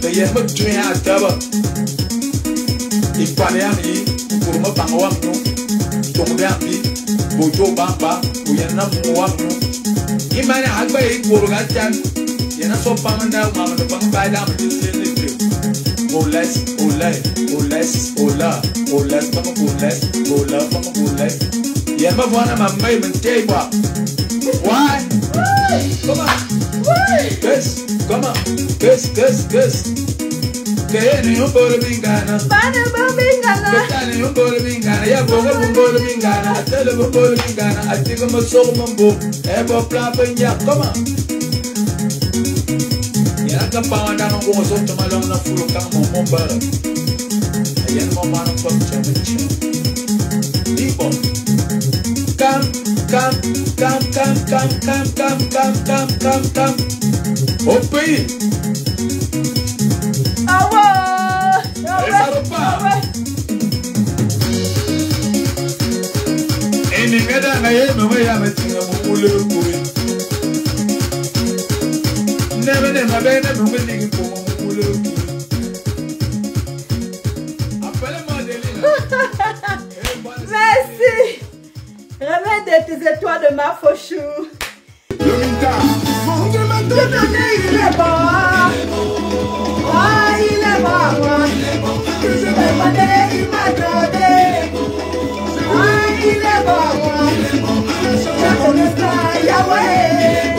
te ye mo tu ya taba ipane ya mi kuruma bangwa mu tong ya mi bojo bamba uyana mu wa mu imane agba ikuruga chan yana so pamanda mama no bang ba da mu tele Oles, mama oles. Yeah, my one of my main table. Why? Come on. Yes, come on. Yes. Que you bolo bingana. Bana bingana. Que you bolo bingana. Ya bolo bingana. Atele bolo bingana. Atigo mo so mambo. Ebo plapenya. Come on. Ka pawanda no go so to malong na fulo ka mo momba ayan mo man ko chama people come open awa eni ngada na ye mo ya matinga mo ulo ko never been a moving for Merci. Remets tes étoiles de ma fauchou. Le Minta. Il est bon. Ah, il est bon. Je vais pas donner, il m'a donné. Ah, il est bon. Je connais ça, Yahweh.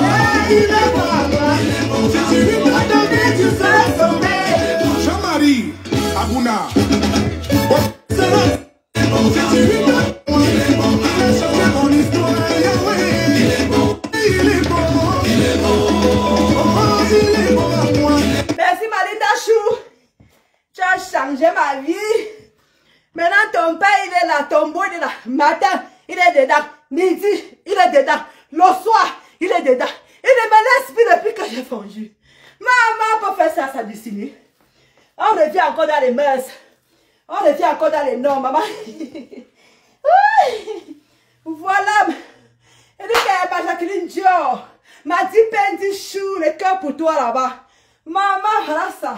Ah, il est bon. Si tu lui m'as donné, tu seras sauvé. Jean-Marie Abouna. Si tu lui m'as donné, changer mon histoire, Yahweh. Il est bon. changé ma vie. Maintenant, ton père, il est là, ton beau, il est là. Matin, il est dedans. Midi, il est dedans. Le soir, il est dedans. Il ne me laisse plus depuis que j'ai fondu. Maman peut faire ça, ça dessine. On revient encore dans les mœurs. On revient encore dans les normes, maman. Voilà. Elle dit qu'elle est Jacqueline Dior. M'a dit Pendi Chou, le cœur pour toi là-bas. Maman, voilà ça.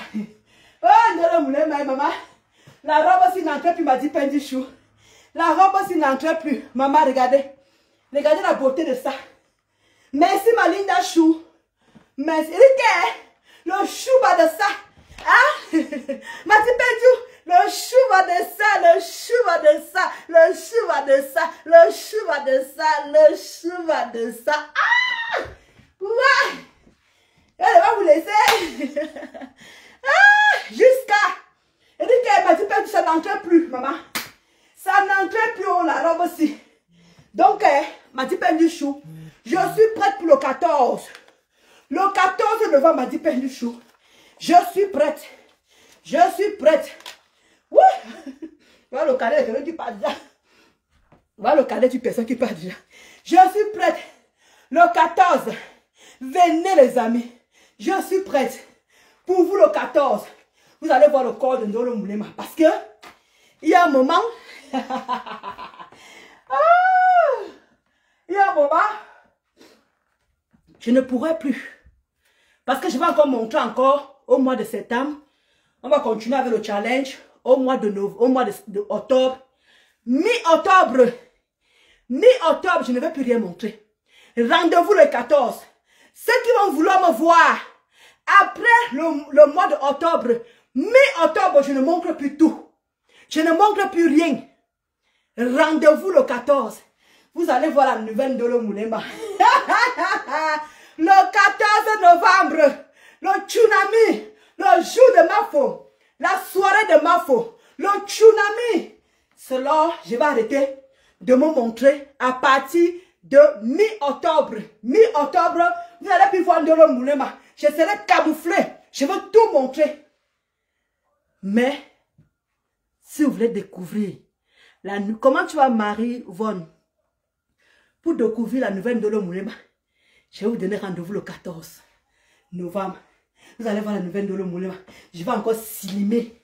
Oh, maman. La robe aussi n'entrait plus, m'a dit Pendi Chou. La robe aussi n'entrait plus. Maman, regardez. Regardez la beauté de ça. Merci, ma Linda Chou. Merci. Elle dit que le chou va de ça. Hein? M'a dit Pendi, le chou va de ça, le chou va de ça, le chou va de ça, le chou va de ça, le chou va de ça. Ah! Ouais! Elle va vous laisser. Ah! Jusqu'à. Elle dit qu'elle m'a dit que ça n'entrait plus, maman. Ça n'entrait plus, on la robe aussi. Donc, m'a dit Pendi Chou. Je suis prête pour le 14. Le 14 novembre, m'a dit Pendi Chou. Je suis prête. Je suis prête. Ouh! Voilà le cadet, quelqu'un qui part déjà. Voilà le cadet du personne qui part déjà. Je suis prête. Le 14. Venez les amis. Je suis prête. Pour vous le 14. Vous allez voir le corps de Ndolo Moulema. Parce que il y a un moment. Il y a un moment. Je ne pourrai plus. Parce que je vais encore montrer encore au mois de septembre. On va continuer avec le challenge au mois de octobre. Mi-octobre. Mi-octobre, je ne vais plus rien montrer. Rendez-vous le 14. Ceux qui vont vouloir me voir après le mois d'octobre, mi-octobre, je ne montre plus tout. Je ne montre plus rien. Rendez-vous le 14. Vous allez voir la nouvelle Ndolo Moulema. Le 14 novembre, le tsunami, le jour de Mafo, la soirée de Mafo, le tsunami. Cela, je vais arrêter de me montrer à partir de mi-octobre. Mi-octobre, vous allez plus voir Ndolo Moulema. Je serai camouflé. Je veux tout montrer. Mais, si vous voulez découvrir comment tu vas marier Von pour découvrir la nouvelle Ndolo Moulema, je vais vous donner rendez-vous le 14 novembre. Vous allez voir la nouvelle Ndolo Moulema. Je vais encore slimer.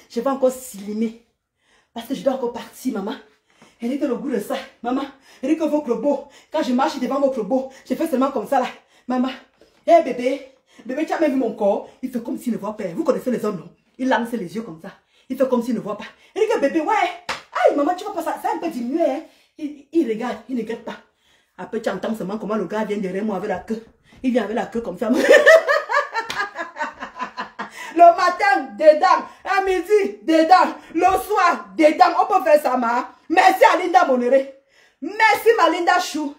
Je vais encore slimer. Parce que je dois encore partir, maman. Elle dit que le goût de ça, maman. Elle dit que votre beau, quand je marche devant votre beau, je fais seulement comme ça là. Maman, hé bébé, bébé, tu as même vu mon corps. Il fait comme s'il ne voit pas. Vous connaissez les hommes, non? Il lance les yeux comme ça. Il fait comme s'il ne voit pas. Elle dit que bébé, ouais. Aïe, maman, tu vois pas ça. Ça a un peu diminué, hein. Il regarde, il ne regarde pas. Après, tu entends seulement comment le gars vient derrière moi avec la queue. Il vient avec la queue comme ça. Le matin, dedans. À midi, dedans. Le soir, dedans. On peut faire ça, ma. Merci à Linda Monéré. Merci, ma Linda Chou.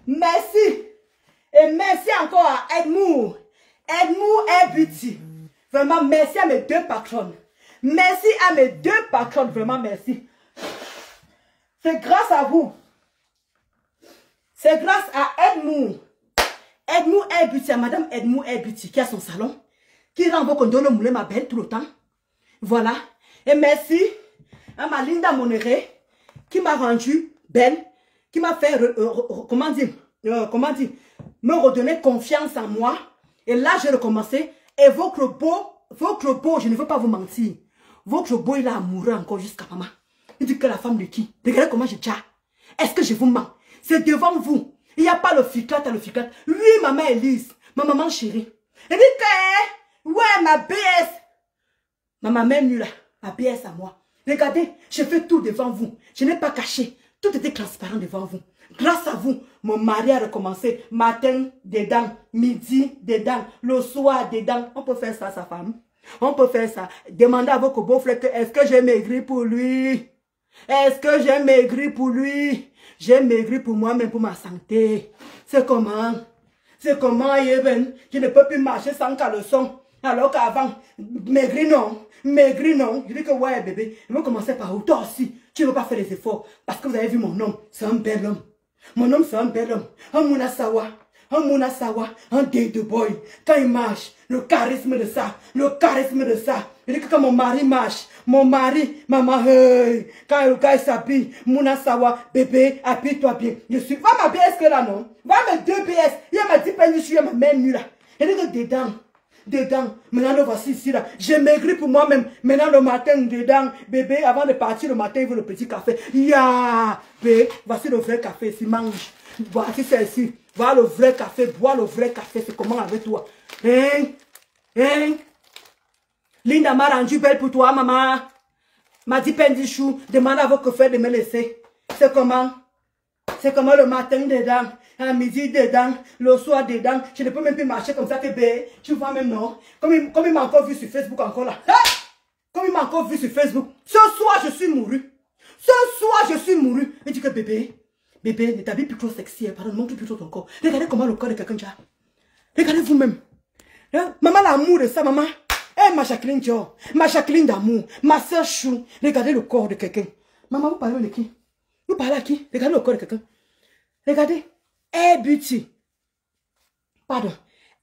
Merci. Et merci encore à Edmour. Edmour et Beauty. Vraiment, merci à mes deux patronnes. Merci à mes deux patronnes. Vraiment, merci. C'est grâce à vous. C'est grâce à Edmour. Edmour et Beauty, à madame Edmour et Beauty, qui a son salon, qui rend vos Ndolo Moulema belle tout le temps. Voilà. Et merci à ma Linda Monéré, qui m'a rendu belle, qui m'a fait, comment dire, me redonner confiance en moi. Et là, j'ai recommencé. Et votre beau, je ne veux pas vous mentir. Votre beau, il est amoureux encore jusqu'à maman. Il dit que la femme de qui? Regardez comment je tire. Est-ce que je vous mens? C'est devant vous. Il n'y a pas le ficlate à le ficlate. Lui, maman Elise, ma maman chérie. Elle dit que, ouais, ma BS. Ma maman nue là, ma BS à moi. Regardez, je fais tout devant vous. Je n'ai pas caché. Tout était transparent devant vous. Grâce à vous, mon mari a recommencé. Matin, dedans. Midi, dedans. Le soir, dedans. On peut faire ça à sa femme. On peut faire ça. Demandez à votre beau-frère que est-ce que j'ai maigri pour lui? Est-ce que j'ai maigri pour lui? J'ai maigri pour moi, mais pour ma santé. C'est comment? C'est comment, Eben? Je ne peux plus marcher sans caleçon. Alors qu'avant, maigri non. Maigri non. Je dis que ouais, bébé. Je vais commencer par où? Toi aussi. Tu ne veux pas faire les efforts. Parce que vous avez vu mon homme. C'est un bel homme. Mon homme, c'est un bel homme. Un Munasawa. Un Munasawa. Un day de boy. Quand il marche, le charisme de ça. Le charisme de ça. Il dit que quand mon mari marche, mon mari, maman, hey, quand le gars s'habille, Mouna Sawa, bébé, habille-toi bien. Je suis, va ma BS que là, non? Va mes 2 BS. Il m'a dit, je suis ma même nuit là. Il dit que dedans, maintenant le voici ici là. J'ai maigri pour moi-même. Maintenant le matin, dedans, bébé, avant de partir le matin, il veut le petit café. Ya, bébé, voici le vrai café, ici, mange. Voici celle-ci. Bois le vrai café, bois le vrai café. C'est comment avec toi? Hein? Linda m'a rendu belle pour toi, maman. M'a dit Pendichou, demande à votre frère de me laisser. C'est comment? C'est comment le matin dedans, à midi dedans, le soir dedans. Je ne peux même plus marcher comme ça que bé. Tu vois même non? Comme il m'a encore vu sur Facebook encore là. Comme il m'a encore vu sur Facebook. Ce soir, je suis mouru. Ce soir, je suis mouru. Il dit que bébé, ne t'habille plus trop sexy. Pardon, montre plus trop ton corps. Regardez comment le corps de quelqu'un déjà. Regardez vous-même. Maman, l'amour de ça, maman. Ma Jacqueline Dior, ma Jacqueline d'amour, ma soeur Chou, regardez le corps de quelqu'un. Maman, vous parlez de qui? Vous parlez à qui? Regardez le corps de quelqu'un. Regardez. Air Beauty. Pardon.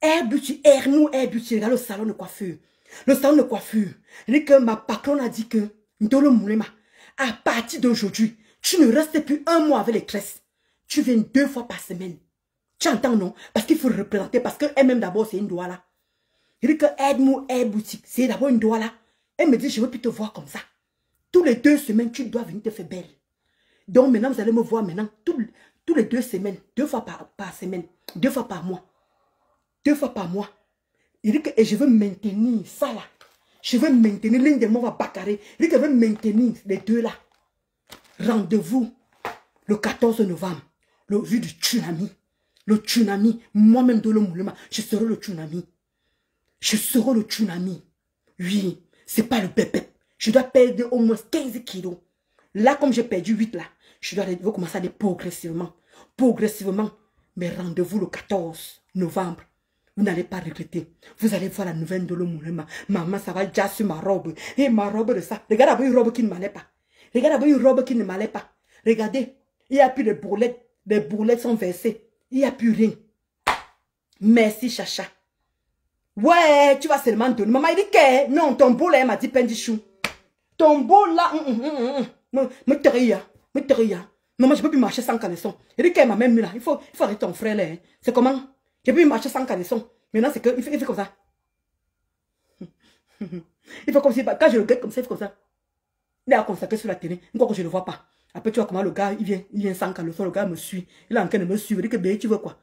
Air Beauty, Air Beauty. Regardez le salon de coiffure. Le salon de coiffure. Que ma patronne a dit que, Ndolo Moulema, à partir d'aujourd'hui, tu ne restes plus 1 mois avec les tresses. Tu viens 2 fois par semaine. Tu entends, non? Parce qu'il faut représenter, parce qu'elle-même d'abord, c'est une doigt là. Il dit que aide-moi, aide boutique. C'est d'abord une doigt là. Elle me dit, je ne veux plus te voir comme ça. Tous les 2 semaines, tu dois venir te faire belle. Donc maintenant, vous allez me voir maintenant. Tous les 2 semaines. 2 fois par semaine. 2 fois par mois. 2 fois par mois. Il dit que et je veux maintenir ça là. Je veux maintenir. L'une de moi va bacarrer. Il dit que je veux maintenir les 2 là. Rendez-vous le 14 novembre. Le jour du tsunami. Le tsunami. Moi-même de l'Omoulema. Je serai le tsunami. Je serai le tsunami. Oui, c'est pas le bébé. Je dois perdre au moins 15 kilos. Là, comme j'ai perdu 8 là, je dois commencer à aller progressivement. Progressivement. Mais rendez-vous le 14 novembre. Vous n'allez pas regretter. Vous allez voir la nouvelle de l'Omoulema. Maman, ça va déjà sur ma robe. Et ma robe de ça. Regarde d'abord une robe qui ne m'allait pas. Regarde d'abord une robe qui ne m'allait pas. Regardez. Il n'y a plus de bourrelettes. Les bourrelettes sont versées. Il n'y a plus rien. Merci, Chacha. Ouais, tu vas seulement donner. Maman, il dit que non, ton beau là, elle m'a dit Pendichou. Ton beau là, me teria. Maman, je peux plus marcher sans caleçon. Il dit qu'elle m'a même mis là. Il faut arrêter ton frère là. Hein. C'est comment? Je peux plus marcher sans caleçon. Maintenant, c'est que, il fait comme ça. Il faut comme si, quand je le guette comme ça, il fait comme ça. Il est consacré sur la télé. Une fois que je ne le vois pas. Après, tu vois comment le gars, il vient sans caleçon. Le gars me suit. Il est en train de me suivre. Il dit que, ben, tu veux quoi?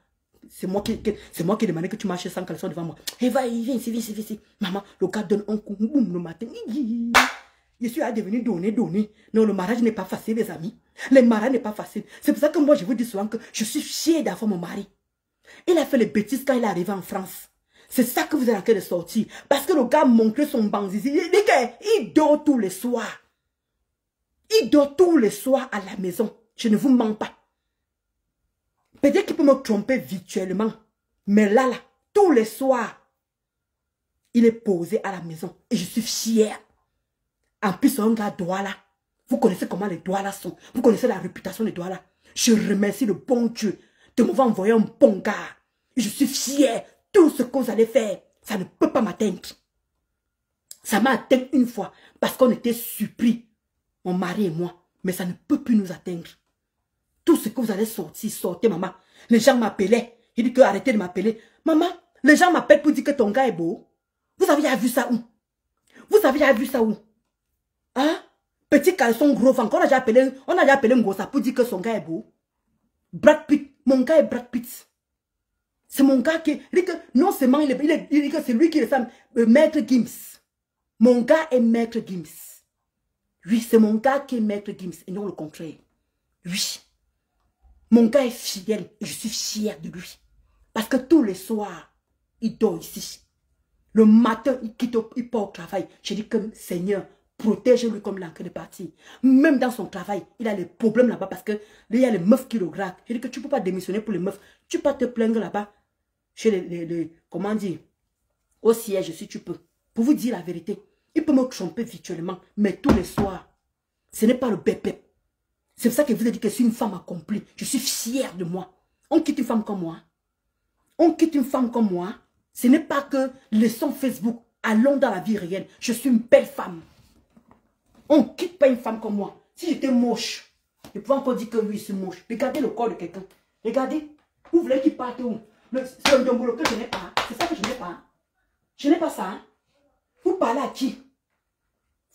C'est moi qui ai demandé que tu marches sans caleçon devant moi. Et va, viens ici. Maman, le gars donne un coup, boum, le matin. Je suis à devenir donner. Non, le mariage n'est pas facile, les amis. Le mariage n'est pas facile. C'est pour ça que moi, je vous dis souvent que je suis fière d'avoir mon mari. Il a fait les bêtises quand il est arrivé en France. C'est ça que vous êtes en train de sortir. Parce que le gars montre son banzizi. Il dit qu'il dort tous les soirs. Il dort tous les soirs à la maison. Je ne vous mens pas. Peut-être qu'il peut me tromper virtuellement. Mais là, tous les soirs, il est posé à la maison. Et je suis fière. En plus, un gars Douala. Vous connaissez comment les Douala sont. Vous connaissez la réputation des Douala. Je remercie le bon Dieu de m'avoir envoyé un bon gars. Et je suis fière. Tout ce que vous allez faire, ça ne peut pas m'atteindre. Ça m'a atteint une fois parce qu'on était surpris, mon mari et moi. Mais ça ne peut plus nous atteindre. Tout ce que vous allez sortir, sortez, maman. Les gens m'appelaient. Il dit que arrêtez de m'appeler. Maman, les gens m'appellent pour dire que ton gars est beau. Vous avez déjà vu ça où? Vous avez déjà vu ça où? Hein? Petit caleçon gros ventre. On a déjà appelé Ngosa pour dire que son gars est beau. Brad Pitt. Mon gars est Brad Pitt. C'est mon gars qui... Il dit que non seulement il dit que c'est lui qui est Maître Gims. Mon gars est Maître Gims. Oui, c'est mon gars qui est Maître Gims et non le contraire. Oui. Mon gars est fidèle et je suis fière de lui. Parce que tous les soirs, il dort ici. Le matin, il part au travail. Je dis que Seigneur, protège-lui comme l'encre de partir. Même dans son travail, il a les problèmes là-bas parce que il y a les meufs qui le grattent. Je dis que tu ne peux pas démissionner pour les meufs. Tu peux pas te plaindre là-bas. Chez les comment dire, au siège si tu peux. Pour vous dire la vérité, il peut me tromper virtuellement, mais tous les soirs, ce n'est pas le bébé. C'est pour ça que vous avez dit que je suis une femme accomplie. Je suis fière de moi. On quitte une femme comme moi. On quitte une femme comme moi. Ce n'est pas que le son Facebook. Allons dans la vie réelle. Je suis une belle femme. On ne quitte pas une femme comme moi. Si j'étais moche, je pouvais encore dire que oui, je suis moche. Regardez le corps de quelqu'un. Regardez. Vous voulez qu'il parte où? C'est un dombolo que je n'ai pas. C'est ça que je n'ai pas. Je n'ai pas ça. Hein? Vous parlez à qui?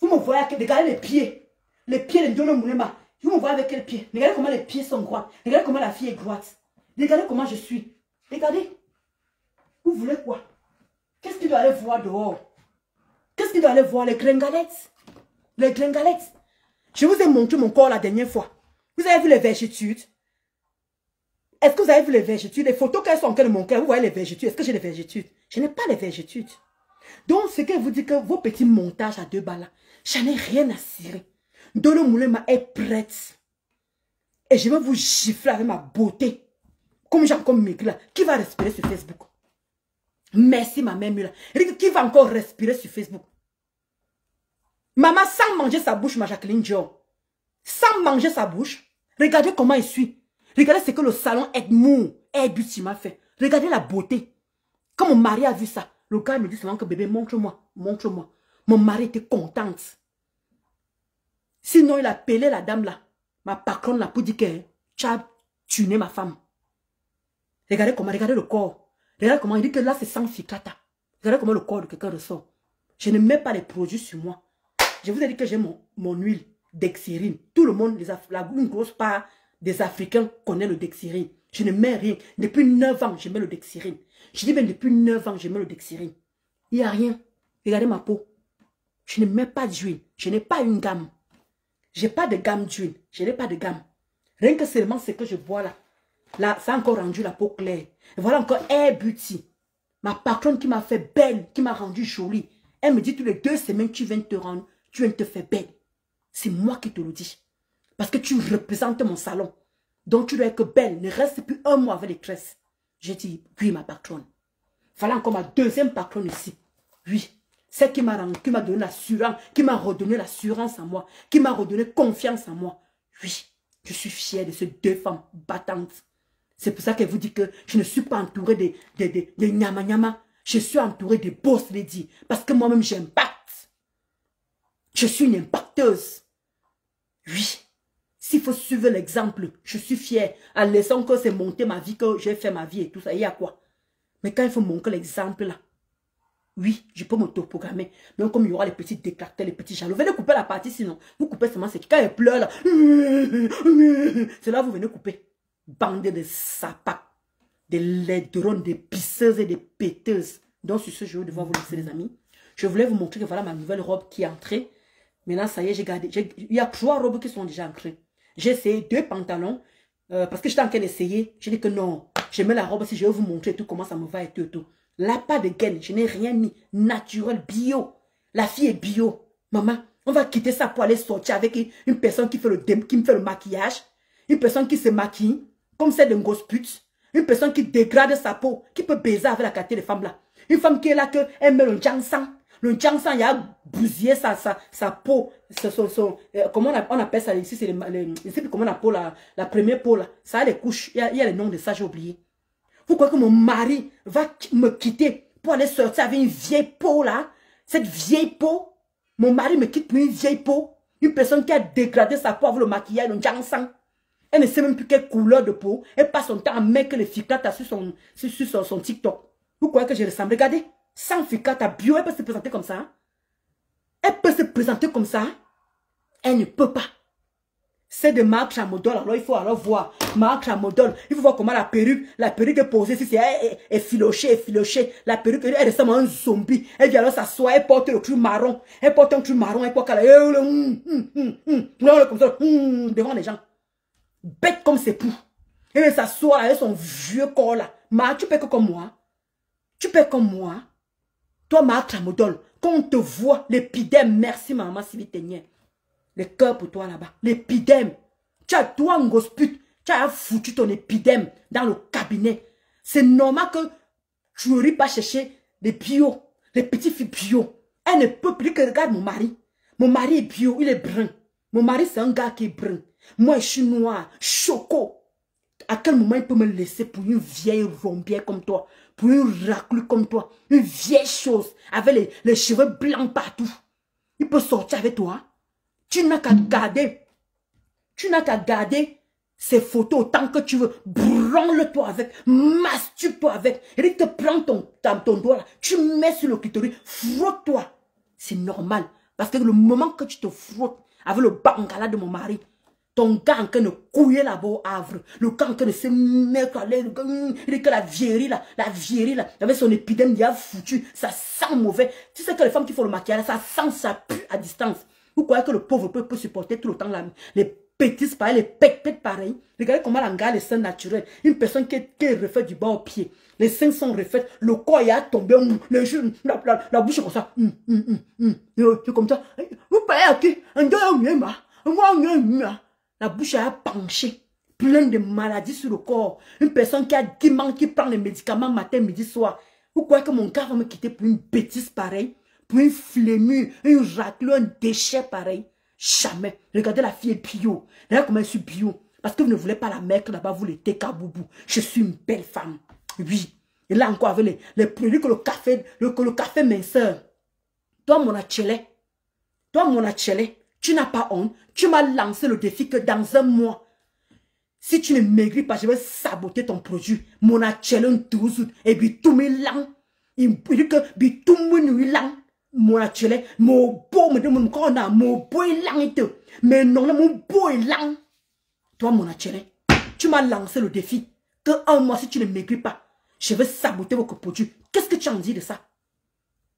Vous me voyez, regardez les pieds. Les pieds de Ndolo Moulema. Vous me voyez avec quel pied? Regardez comment les pieds sont droits. Regardez comment la fille est droite. Regardez comment je suis. Regardez. Vous voulez quoi? Qu'est-ce qu'il doit aller voir dehors? Qu'est-ce qu'il doit aller voir? Les gringalettes. Les gringalettes. Je vous ai montré mon corps la dernière fois. Vous avez vu les vergitudes? Est-ce que vous avez vu les vergitudes? Les photos qu'elles sont de mon cœur, vous voyez les vergitudes. Est-ce que j'ai les vergitudes? Je n'ai pas les vergitudes. Donc, ce que vous dit que vos petits montages à 2 balles là, j'en ai rien à cirer. Ndolo Moulema est prête. Et je vais vous gifler avec ma beauté. Comme Jean-Comme Migla. Qui va respirer sur Facebook? Merci ma mère Mula. Qui va encore respirer sur Facebook? Maman, sans manger sa bouche, ma Jacqueline Dior. Sans manger sa bouche. Regardez comment il suit. Regardez ce que le salon Edmond m'a fait. Regardez la beauté. Quand mon mari a vu ça, le gars me dit souvent que bébé, montre-moi, montre-moi. Mon mari était contente. Sinon, il a appelé la dame là, ma patronne là, pour dire que tu as tué ma femme. Regardez comment, regardez le corps. Regardez comment, il dit que là c'est sans ficata. Regardez comment le corps de quelqu'un ressort. Je ne mets pas les produits sur moi. Je vous ai dit que j'ai mon huile d'exirine. Tout le monde, une grosse part des Africains connaît le dexirine. Je ne mets rien. Depuis 9 ans, je mets le dexirine. Je dis même depuis 9 ans, je mets le dexirine. Il n'y a rien. Regardez ma peau. Je ne mets pas d'huile. Je n'ai pas une gamme. Je n'ai pas de gamme d'huile. Je n'ai pas de gamme. Rien que seulement ce que je bois là. Là, ça a encore rendu la peau claire. Et voilà encore Air Beauty. Ma patronne qui m'a fait belle, qui m'a rendu jolie. Elle me dit tous les 2 semaines, tu viens te faire belle. C'est moi qui te le dis. Parce que tu représentes mon salon. Donc tu dois être belle. Ne reste plus 1 mois avec les tresses. J'ai dit, oui, ma patronne. Voilà encore ma 2e patronne ici. Oui. Celle qui m'a donné l'assurance, qui m'a redonné l'assurance en moi, qui m'a redonné confiance en moi. Oui, je suis fière de ces 2 femmes battantes. C'est pour ça qu'elle vous dit que je ne suis pas entourée de nyama-nyama. Je suis entourée de boss lady. Parce que moi-même, j'impacte. Je suis une impacteuse. Oui. S'il faut suivre l'exemple, je suis fière. En laissant que c'est monter ma vie, que j'ai fait ma vie et tout ça, il y a quoi? Mais quand il faut montrer l'exemple là, oui, je peux m'autoprogrammer. Mais comme il y aura les petits déclartés, les petits jaloux, venez couper la partie sinon. Vous coupez seulement, c'est quand elle pleure là. C'est là vous venez couper. Bande de sapas, de laidrons, des pisseuses et des péteuses. Donc sur ce, je vais devoir vous laisser les amis. Je voulais vous montrer que voilà ma nouvelle robe qui est entrée. Maintenant, ça y est, j'ai gardé. Il y a 3 robes qui sont déjà entrées. J'ai essayé 2 pantalons. Parce que j'étais en train d'essayer. J'ai dit que non. Je mets la robe si je vais vous montrer tout comment ça me va et tout. Là, pas de gaine. Je n'ai rien mis. Naturel, bio. La fille est bio. Maman, on va quitter ça pour aller sortir avec une personne qui me fait le maquillage. Une personne qui se maquille. Comme celle d'une grosse pute. Une personne qui dégrade sa peau. Qui peut baiser avec la qualité des femmes là. Une femme qui est là, elle met le jiangsang. Le jiangsang, il a bousillé sa peau. Comment on appelle ça ici? Je ne sais plus comment la peau, la première peau là. Ça a les couches. Il y a les noms de ça, j'ai oublié. Vous croyez que mon mari va me quitter pour aller sortir avec une vieille peau là? Cette vieille peau? Mon mari me quitte pour une vieille peau? Une personne qui a dégradé sa peau avec le maquillage, le jiangsang. Elle ne sait même plus quelle couleur de peau. Elle passe son temps à mettre les ficata sur son TikTok. Vous croyez que je ressemble? Regardez. Sans ficata bio, elle peut se présenter comme ça. Elle peut se présenter comme ça. Elle ne peut pas. C'est de Marc Chamodol. Alors il faut alors voir Marc Chamodol. Il faut voir comment la perruque est posée. Si c'est effilochée. La perruque, elle ressemble à un zombie. Elle vient alors s'asseoir. Elle porte le truc marron. Elle porte un truc marron. Elle porte comme ça. Devant les gens. Bête comme ses poux. Elle s'assoit avec son vieux corps là. Marc, tu peux que comme moi. Tu peux comme moi. Toi, Marc Chamodol, quand on te voit, l'épidème, merci maman Sylvie Ténier. Le cœur pour toi là-bas. L'épidème. Tu as toi, un gosse pute, tu as foutu ton épidème dans le cabinet. C'est normal que tu n'aurais pas cherché les bio, les petits filles bio. Elle ne peut plus que regarde mon mari. Mon mari est bio, il est brun. Mon mari, c'est un gars qui est brun. Moi, je suis noir, choco. À quel moment il peut me laisser pour une vieille rombière comme toi, pour une raclure comme toi, une vieille chose, avec les cheveux blancs partout. Il peut sortir avec toi. Tu n'as qu'à garder. Tu n'as qu'à garder ces photos autant que tu veux. Branle-toi avec, masturbe-toi avec. Et il te prend ton doigt là, tu mets sur le clitoris, frotte-toi. C'est normal. Parce que le moment que tu te frottes avec le bangala de mon mari, ton gars en train de couiller là-bas au Havre, le gars en train de se mettre à l'aise, il dit que la vieillerie là, avec son épidémie, il a foutu, ça sent mauvais. Tu sais que les femmes qui font le maquillage, ça sent, ça pue à distance. Vous croyez que le pauvre peut supporter tout le temps là, les bêtises pareilles, les pètes pareilles. Regardez comment elle engage les seins naturels. Une personne qui est refaite du bas au pied. Les seins sont refaits, le corps il a tombé, les cheveux, la bouche comme ça. C'est comme ça. Vous parlez à qui? La bouche a penché. Plein de maladies sur le corps. Une personne qui a 10 manques, qui prend les médicaments matin, midi, soir. Vous croyez que mon gars va me quitter pour une bêtise pareille? Pour une flémure, une raclure, un déchet pareil? Jamais. Regardez la fille est bio. Regardez comment je suis bio. Parce que vous ne voulez pas la mettre là-bas, vous les técaboubou. Je suis une belle femme. Oui. Et là encore avec les produits que le café minceur. Toi mon achélé, tu n'as pas honte. Tu m'as lancé le défi que dans un mois, si tu ne maigris pas, je vais saboter ton produit. Mon achélé, un 12 août. Et puis tout me lang. Il dit que tout me lang. Mon achélé, mon beau, mon corona, mon beau est lang. Mais non, mon beau est lang. Toi mon achélé, tu m'as lancé le défi que un mois, si tu ne maigris pas, je vais saboter votre produit. Qu'est-ce que tu en dis de ça?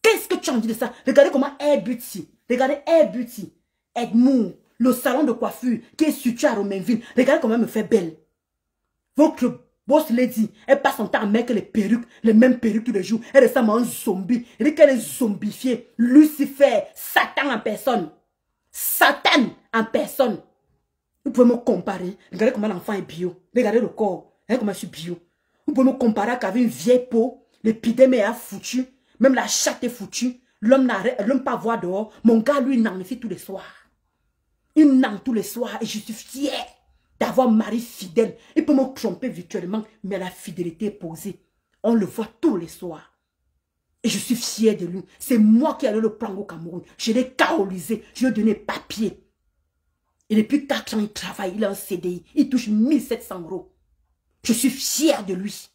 Qu'est-ce que tu en dis de ça? Regardez comment Air Beauty. Regardez Air Beauty. Edmond, le salon de coiffure qui est situé à Romainville. Regardez comment elle me fait belle. Votre boss lady, elle passe son temps à mettre les perruques, les mêmes perruques tous les jours. Elle ressemble à un zombie. Elle dit qu'elle est zombifiée. Lucifer, Satan en personne. Satan en personne. Vous pouvez me comparer. Regardez comment l'enfant est bio. Regardez le corps. Regardez comment je suis bio. Vous pouvez me comparer avec une vieille peau. L'épidémie est foutue. Même la chatte est foutue. L'homme pas voir dehors. Mon gars, lui, il n'en fait tous les soirs. Il n'en tous les soirs. Et je suis fière d'avoir un mari fidèle. Il peut me tromper virtuellement, mais la fidélité est posée. On le voit tous les soirs. Et je suis fière de lui. C'est moi qui allais le prendre au Cameroun. Je l'ai carolisé. Je lui ai donné papier. Et depuis 4 ans, il travaille. Il a un CDI. Il touche 1700 €. Je suis fière de lui.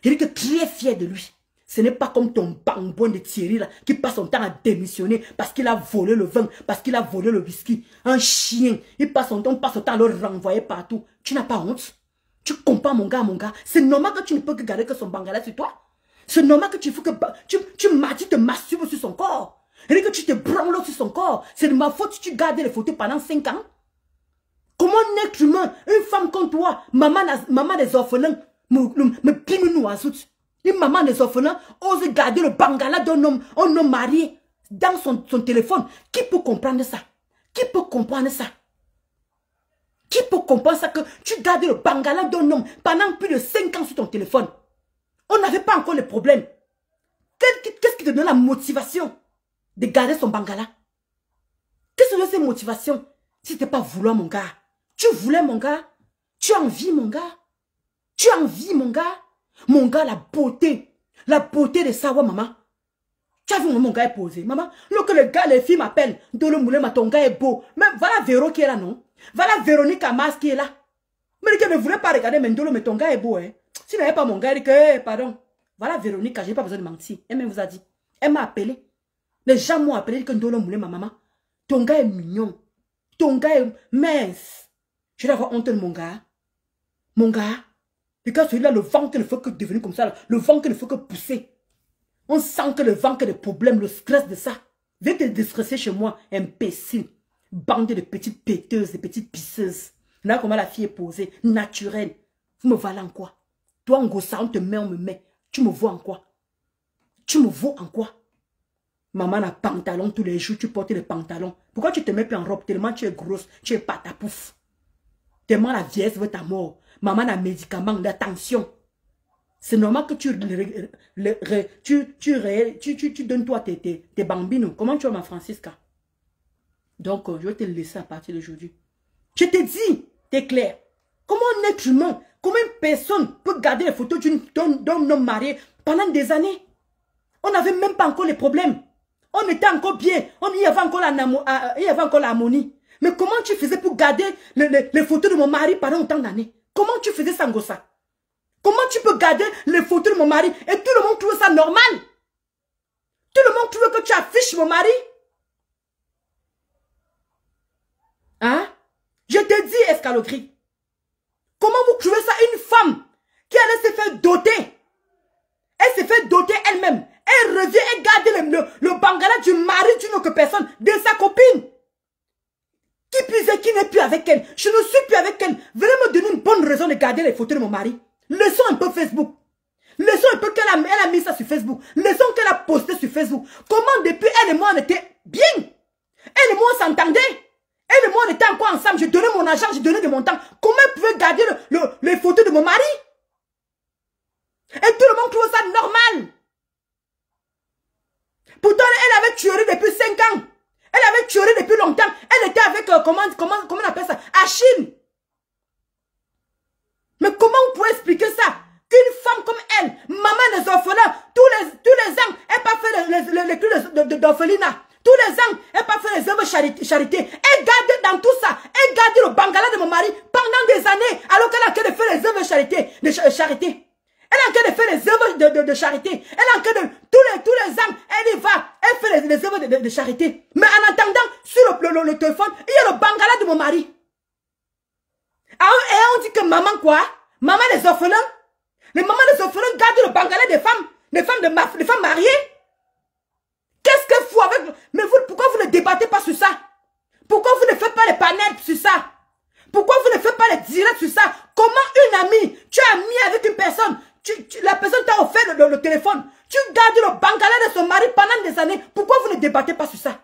Je dis que très fière de lui. Ce n'est pas comme ton bambouin de Thierry là, qui passe son temps à démissionner parce qu'il a volé le vin, parce qu'il a volé le whisky. Un chien, il passe son temps à le renvoyer partout. Tu n'as pas honte? Tu comprends mon gars, C'est normal que tu ne peux que garder que son bangala sur toi. C'est normal que tu te masturbes sur son corps. Et que tu te branles sur son corps. C'est de ma faute si tu gardes les photos pendant 5 ans. Comment un être humain, une femme comme toi, maman des orphelins, me pime nous en soute. Une maman des orphelins ose garder le bangala d'un homme marié dans son téléphone. Qui peut comprendre ça? Qui peut comprendre ça? Qui peut comprendre ça que tu gardes le bangala d'un homme pendant plus de 5 ans sur ton téléphone? On n'avait pas encore le problème. Qu'est-ce qui te donne la motivation de garder son bangala? Qu'est-ce que c'est cette motivation? Si tu n'es pas vouloir mon gars. Tu voulais mon gars? Tu as envie mon gars? Tu as envie mon gars? Mon gars, la beauté de savoir, maman. Tu as vu mon gars est posé, maman. Lorsque les filles m'appellent, Dolo Moulema, ton gars est beau. Même voilà Véro qui est là, non? Voilà Véronique Amas qui est là. Mais elle ne voulait pas regarder, mais Dolo, mais ton gars est beau, hein. Si n'avait pas mon gars, elle dit que, pardon. Voilà Véronique, je n'ai pas besoin de mentir. Elle même vous a dit. Elle m'a appelé. Les gens m'ont appelé, que Dolo Moulema, maman. Ton gars est mignon. Ton gars est mince. Je vais avoir honte de mon gars. Mon gars. Regarde celui-là, le ventre ne fait que devenir comme ça. Là. Le ventre ne fait que pousser. On sent que le ventre a des problèmes, le stress de ça. Viens te déstresser chez moi, imbécile. Bande de petites péteuses, de petites pisseuses. Là, comment la fille est posée, naturelle. Vous me valez en quoi? Toi, en gros, ça, on te met, on me met. Tu me vois en quoi? Tu me vois en quoi? Maman a pantalon tous les jours, tu portes les pantalons. Pourquoi tu te mets plus en robe? Tellement tu es grosse, tu es patapouf. Tellement la vieillesse veut ta mort. Maman a médicaments, la tension. C'est normal que tu donnes toi tes bambinos. Comment tu vas, ma Francisca? Donc, je vais te laisser à partir d'aujourd'hui. Je te dis, t'es clair. Comment un être humain, comment une personne peut garder les photos d'un homme marié pendant des années? On n'avait même pas encore les problèmes. On était encore bien. Il y avait encore l'harmonie. Mais comment tu faisais pour garder les photos de mon mari pendant autant d'années? Comment tu faisais ça, Ngossa? Comment tu peux garder les photos de mon mari et tout le monde trouve ça normal? Tout le monde trouve que tu affiches mon mari? Hein? Je te dis, escaloquerie. Comment vous trouvez ça une femme qui allait se faire doter? Elle se fait doter elle-même. Elle revient et garde le bangala du mari d'une autre personne, de sa copine. Qui n'est plus avec elle. Je ne suis plus avec elle. Venez me donner une bonne raison de garder les photos de mon mari. Laissons un peu Facebook. Laissons un peu qu'elle a mis ça sur Facebook. Laissons qu'elle a posté sur Facebook. Comment depuis elle et moi on était bien. Elle et moi on s'entendait. Elle et moi on était encore ensemble. Je donnais mon argent, je donnais de mon temps. Comment elle pouvait garder les photos de mon mari? Et tout le monde trouve ça normal. Pourtant elle avait tué depuis 5 ans. Elle avait tué depuis longtemps. Elle était avec, comment on appelle ça? Achille. Mais comment vous pouvez expliquer ça? Qu'une femme comme elle, maman des orphelins, tous les ans, elle n'a pas fait les clés d'orphelinat. Tous les ans, elle n'a pas fait les œuvres charité. Elle garde dans tout ça. Elle garde le bangala de mon mari pendant des années, alors qu'elle a en train de faire les œuvres charité. Elle est en train de faire les œuvres de charité. Elle est en train de, tous les ans, elle y va. Elle fait les œuvres de charité. Mais en attendant, sur le téléphone, il y a le bangala de mon mari. Et on dit que maman quoi? Maman des orphelins? Les mamans des orphelins gardent le bangala des femmes mariées? Qu'est-ce qu'elle fout avec... Mais vous, pourquoi vous ne débattez pas sur ça? Pourquoi vous ne faites pas les panels sur ça? Pourquoi vous ne faites pas les directs sur ça? Comment une amie, tu es amie avec une personne, la personne t'a offert le téléphone, tu gardes le bangala de son mari pendant des années, pourquoi vous ne débattez pas sur ça?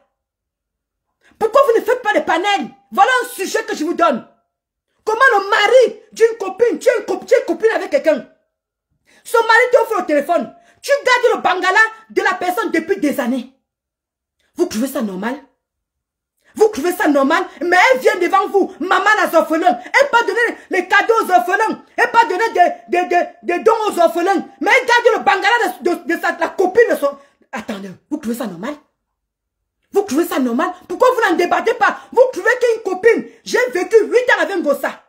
Pourquoi vous ne faites pas les panels? Voilà un sujet que je vous donne. Comment le mari d'une copine, tu es copine avec quelqu'un, son mari t'offre le téléphone, tu gardes le bangala de la personne depuis des années. Vous trouvez ça normal? Vous trouvez ça normal? Mais elle vient devant vous, maman les orphelins. Elle pas donner les cadeaux aux orphelins. Elle pas donner des dons aux orphelins. Mais elle garde le bangala de la copine de son... Attendez, vous trouvez ça normal? Vous trouvez ça normal? Pourquoi vous n'en débattez pas? Vous trouvez qu'une copine, j'ai vécu 8 ans avec Ngossa.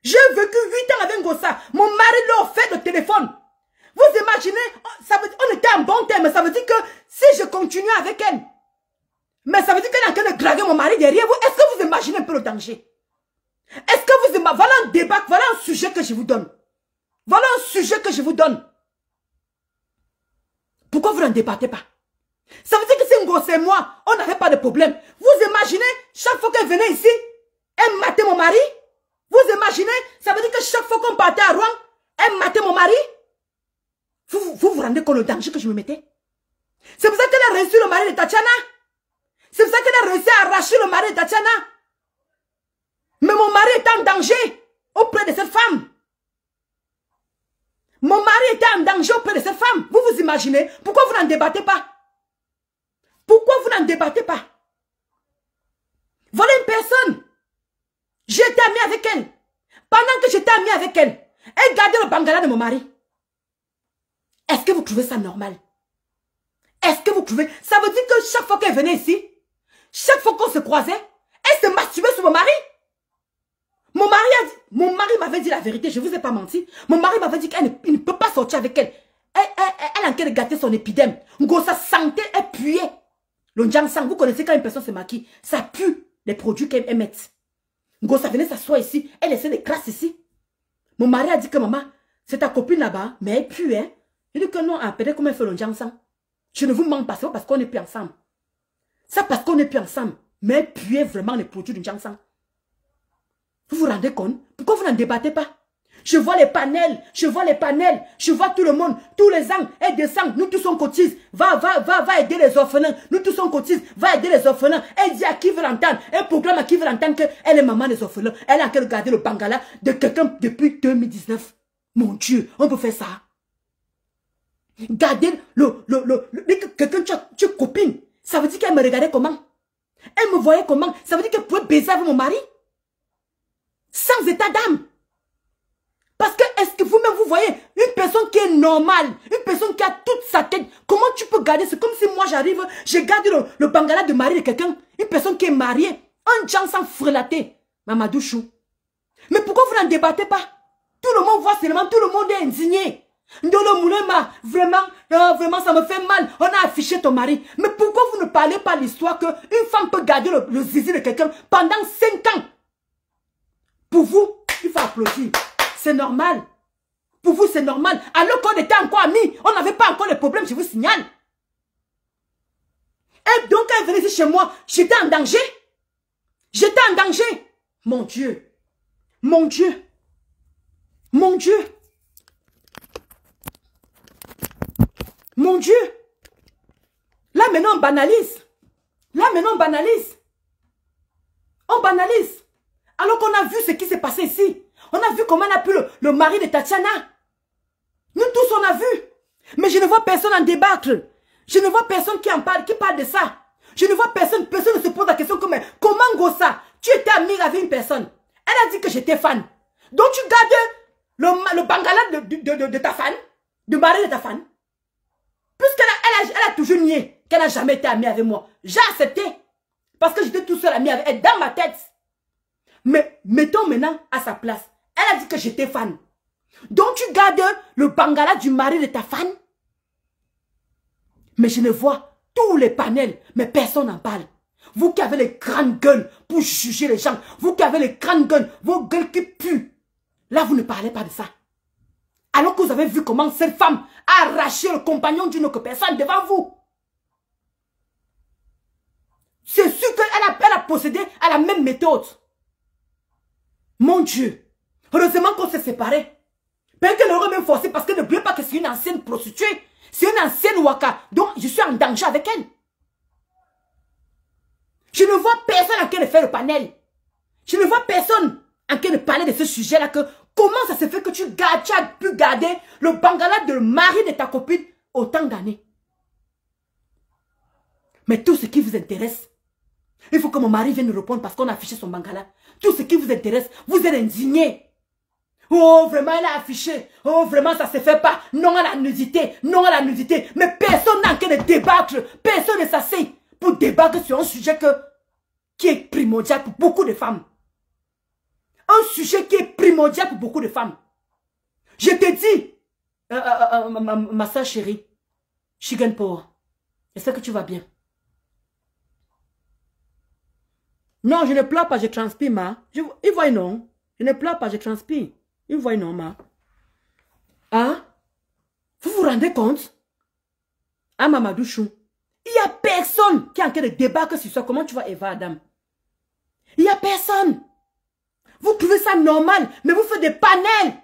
J'ai vécu 8 ans avec Ngossa. Mon mari lui a offert le téléphone. Vous imaginez, on était en bon terme, ça veut dire que si je continue avec elle, mais ça veut dire qu'elle est en train de draguer mon mari derrière vous. Est-ce que vous imaginez un peu le danger? Est-ce que vous imaginez? Voilà un débat, voilà un sujet que je vous donne. Voilà un sujet que je vous donne. Pourquoi vous n'en débattez pas? Ça veut dire que si Ngossa et moi, on n'avait pas de problème. Vous imaginez, chaque fois qu'elle venait ici, elle matait mon mari? Vous imaginez, ça veut dire que chaque fois qu'on partait à Rouen, elle matait mon mari? Vous vous rendez compte le danger que je me mettais? C'est pour ça qu'elle a reçu le mari de Tatiana. C'est pour ça qu'elle a réussi à arracher le mari de Tatiana. Mais mon mari était en danger auprès de cette femme. Mon mari était en danger auprès de cette femme. Vous vous imaginez? Pourquoi vous n'en débattez pas? Pourquoi vous n'en débattez pas? Voilà une personne. J'étais amie avec elle. Pendant que j'étais amie avec elle, elle gardait le bangala de mon mari. Est-ce que vous trouvez ça normal? Est-ce que vous trouvez... Ça veut dire que chaque fois qu'elle venait ici, chaque fois qu'on se croisait, elle se masturbait sur mon mari. Mon mari m'avait dit la vérité, je ne vous ai pas menti. Mon mari m'avait dit qu'il ne peut pas sortir avec elle. Elle a en train de gâter son épidème. Ngossa sentait, elle puait. Le Njangsang, vous connaissez quand une personne se maquille, ça pue les produits qu'elle émet. Ngossa venait s'asseoir ici, elle laissait des crasses ici. Mon mari a dit que maman, c'est ta copine là-bas, mais elle pue, hein. Il dit que non, peut-être comment elle fait le Njangsang. Je ne vous mens pas, c'est parce qu'on n'est plus ensemble. C'est parce qu'on n'est plus ensemble. Mais elle puait vraiment les produits du Njangsang. Vous vous rendez compte? Pourquoi vous n'en débattez pas? Je vois les panels, je vois tout le monde, tous les ans, elle descend, nous tous on cotise, va aider les orphelins, nous tous on cotise, va aider les orphelins, elle dit à qui veut l'entendre, elle proclame à qui veut l'entendre qu'elle est maman des orphelins, elle a en train de garder le bangala de quelqu'un depuis 2019. Mon Dieu, on peut faire ça. Garder quelqu'un, tu es copine, ça veut dire qu'elle me regardait comment? Elle me voyait comment? Ça veut dire qu'elle pouvait baiser avec mon mari? Sans état d'âme. Parce que est-ce que vous-même vous voyez une personne qui est normale, une personne qui a toute sa tête, comment tu peux garder? C'est comme si moi j'arrive, je garde le bangala de mari de quelqu'un, une personne qui est mariée, un gens sans frelater, Mamadou Chou. Mais pourquoi vous n'en débattez pas? Tout le monde voit seulement, tout le monde est indigné. Ndolo Moulema, vraiment ça me fait mal, on a affiché ton mari. Mais pourquoi vous ne parlez pas l'histoire qu'une femme peut garder le zizi de quelqu'un pendant 5 ans? Pour vous, il faut applaudir. C'est normal. Pour vous, c'est normal. Alors qu'on était encore amis, on n'avait pas encore de problème, je vous signale. Et donc, quand elle venait ici chez moi, j'étais en danger. J'étais en danger. Mon Dieu. Mon Dieu. Mon Dieu. Mon Dieu. Là, maintenant, on banalise. Là, maintenant, on banalise. On banalise. Alors qu'on a vu ce qui s'est passé ici. On a vu comment on a pu le mari de Tatiana. Nous tous, on a vu. Mais je ne vois personne en débattre. Je ne vois personne qui en parle, qui parle de ça. Je ne vois personne, personne ne se pose la question comme comment Gossa, tu étais amie avec une personne. Elle a dit que j'étais fan. Donc tu gardes le bangala de ta fan, du mari de ta fan. Puisqu'elle a toujours nié qu'elle n'a jamais été amie avec moi. J'ai accepté. Parce que j'étais tout seul amie avec elle dans ma tête. Mais mettons maintenant à sa place. Elle a dit que j'étais fan. Donc tu gardes le bangala du mari de ta fan. Mais je ne vois tous les panels, mais personne n'en parle. Vous qui avez les grandes gueules pour juger les gens, vous qui avez les grandes gueules, vos gueules qui puent. Là, vous ne parlez pas de ça. Alors que vous avez vu comment cette femme a arraché le compagnon d'une autre personne devant vous. C'est sûr qu'elle a procédé à la même méthode. Mon Dieu. Heureusement qu'on s'est séparés. Peut-être qu'elle aurait même forcé parce que n'oubliez pas que c'est une ancienne prostituée. C'est une ancienne waka. Donc, je suis en danger avec elle. Je ne vois personne en train de faire le panel. Je ne vois personne en train de parler de ce sujet-là. Comment ça se fait que tu as pu garder le bangala de mari de ta copine autant d'années? Mais tout ce qui vous intéresse, il faut que mon mari vienne nous répondre parce qu'on a affiché son bangala. Tout ce qui vous intéresse, vous êtes indignés. Oh, vraiment, elle a affiché. Oh, vraiment, ça ne se fait pas. Non à la nudité. Non à la nudité. Mais personne n'a qu'à débattre. Personne ne s'assied pour débattre sur un sujet qui est primordial pour beaucoup de femmes. Un sujet qui est primordial pour beaucoup de femmes. Je te dis, ma soeur chérie, Chicken Power, j'espère que tu vas bien. Non, je ne pleure pas, je transpire, ma. Il voit non. Je ne pleure pas, je transpire. Il voit non, ma. Hein? Vous vous rendez compte? Ah, Mamadou Chou. Il n'y a personne qui est en train de débattre sur ça. Comment tu vois Eva Adam? Il n'y a personne. Vous trouvez ça normal, mais vous faites des panels.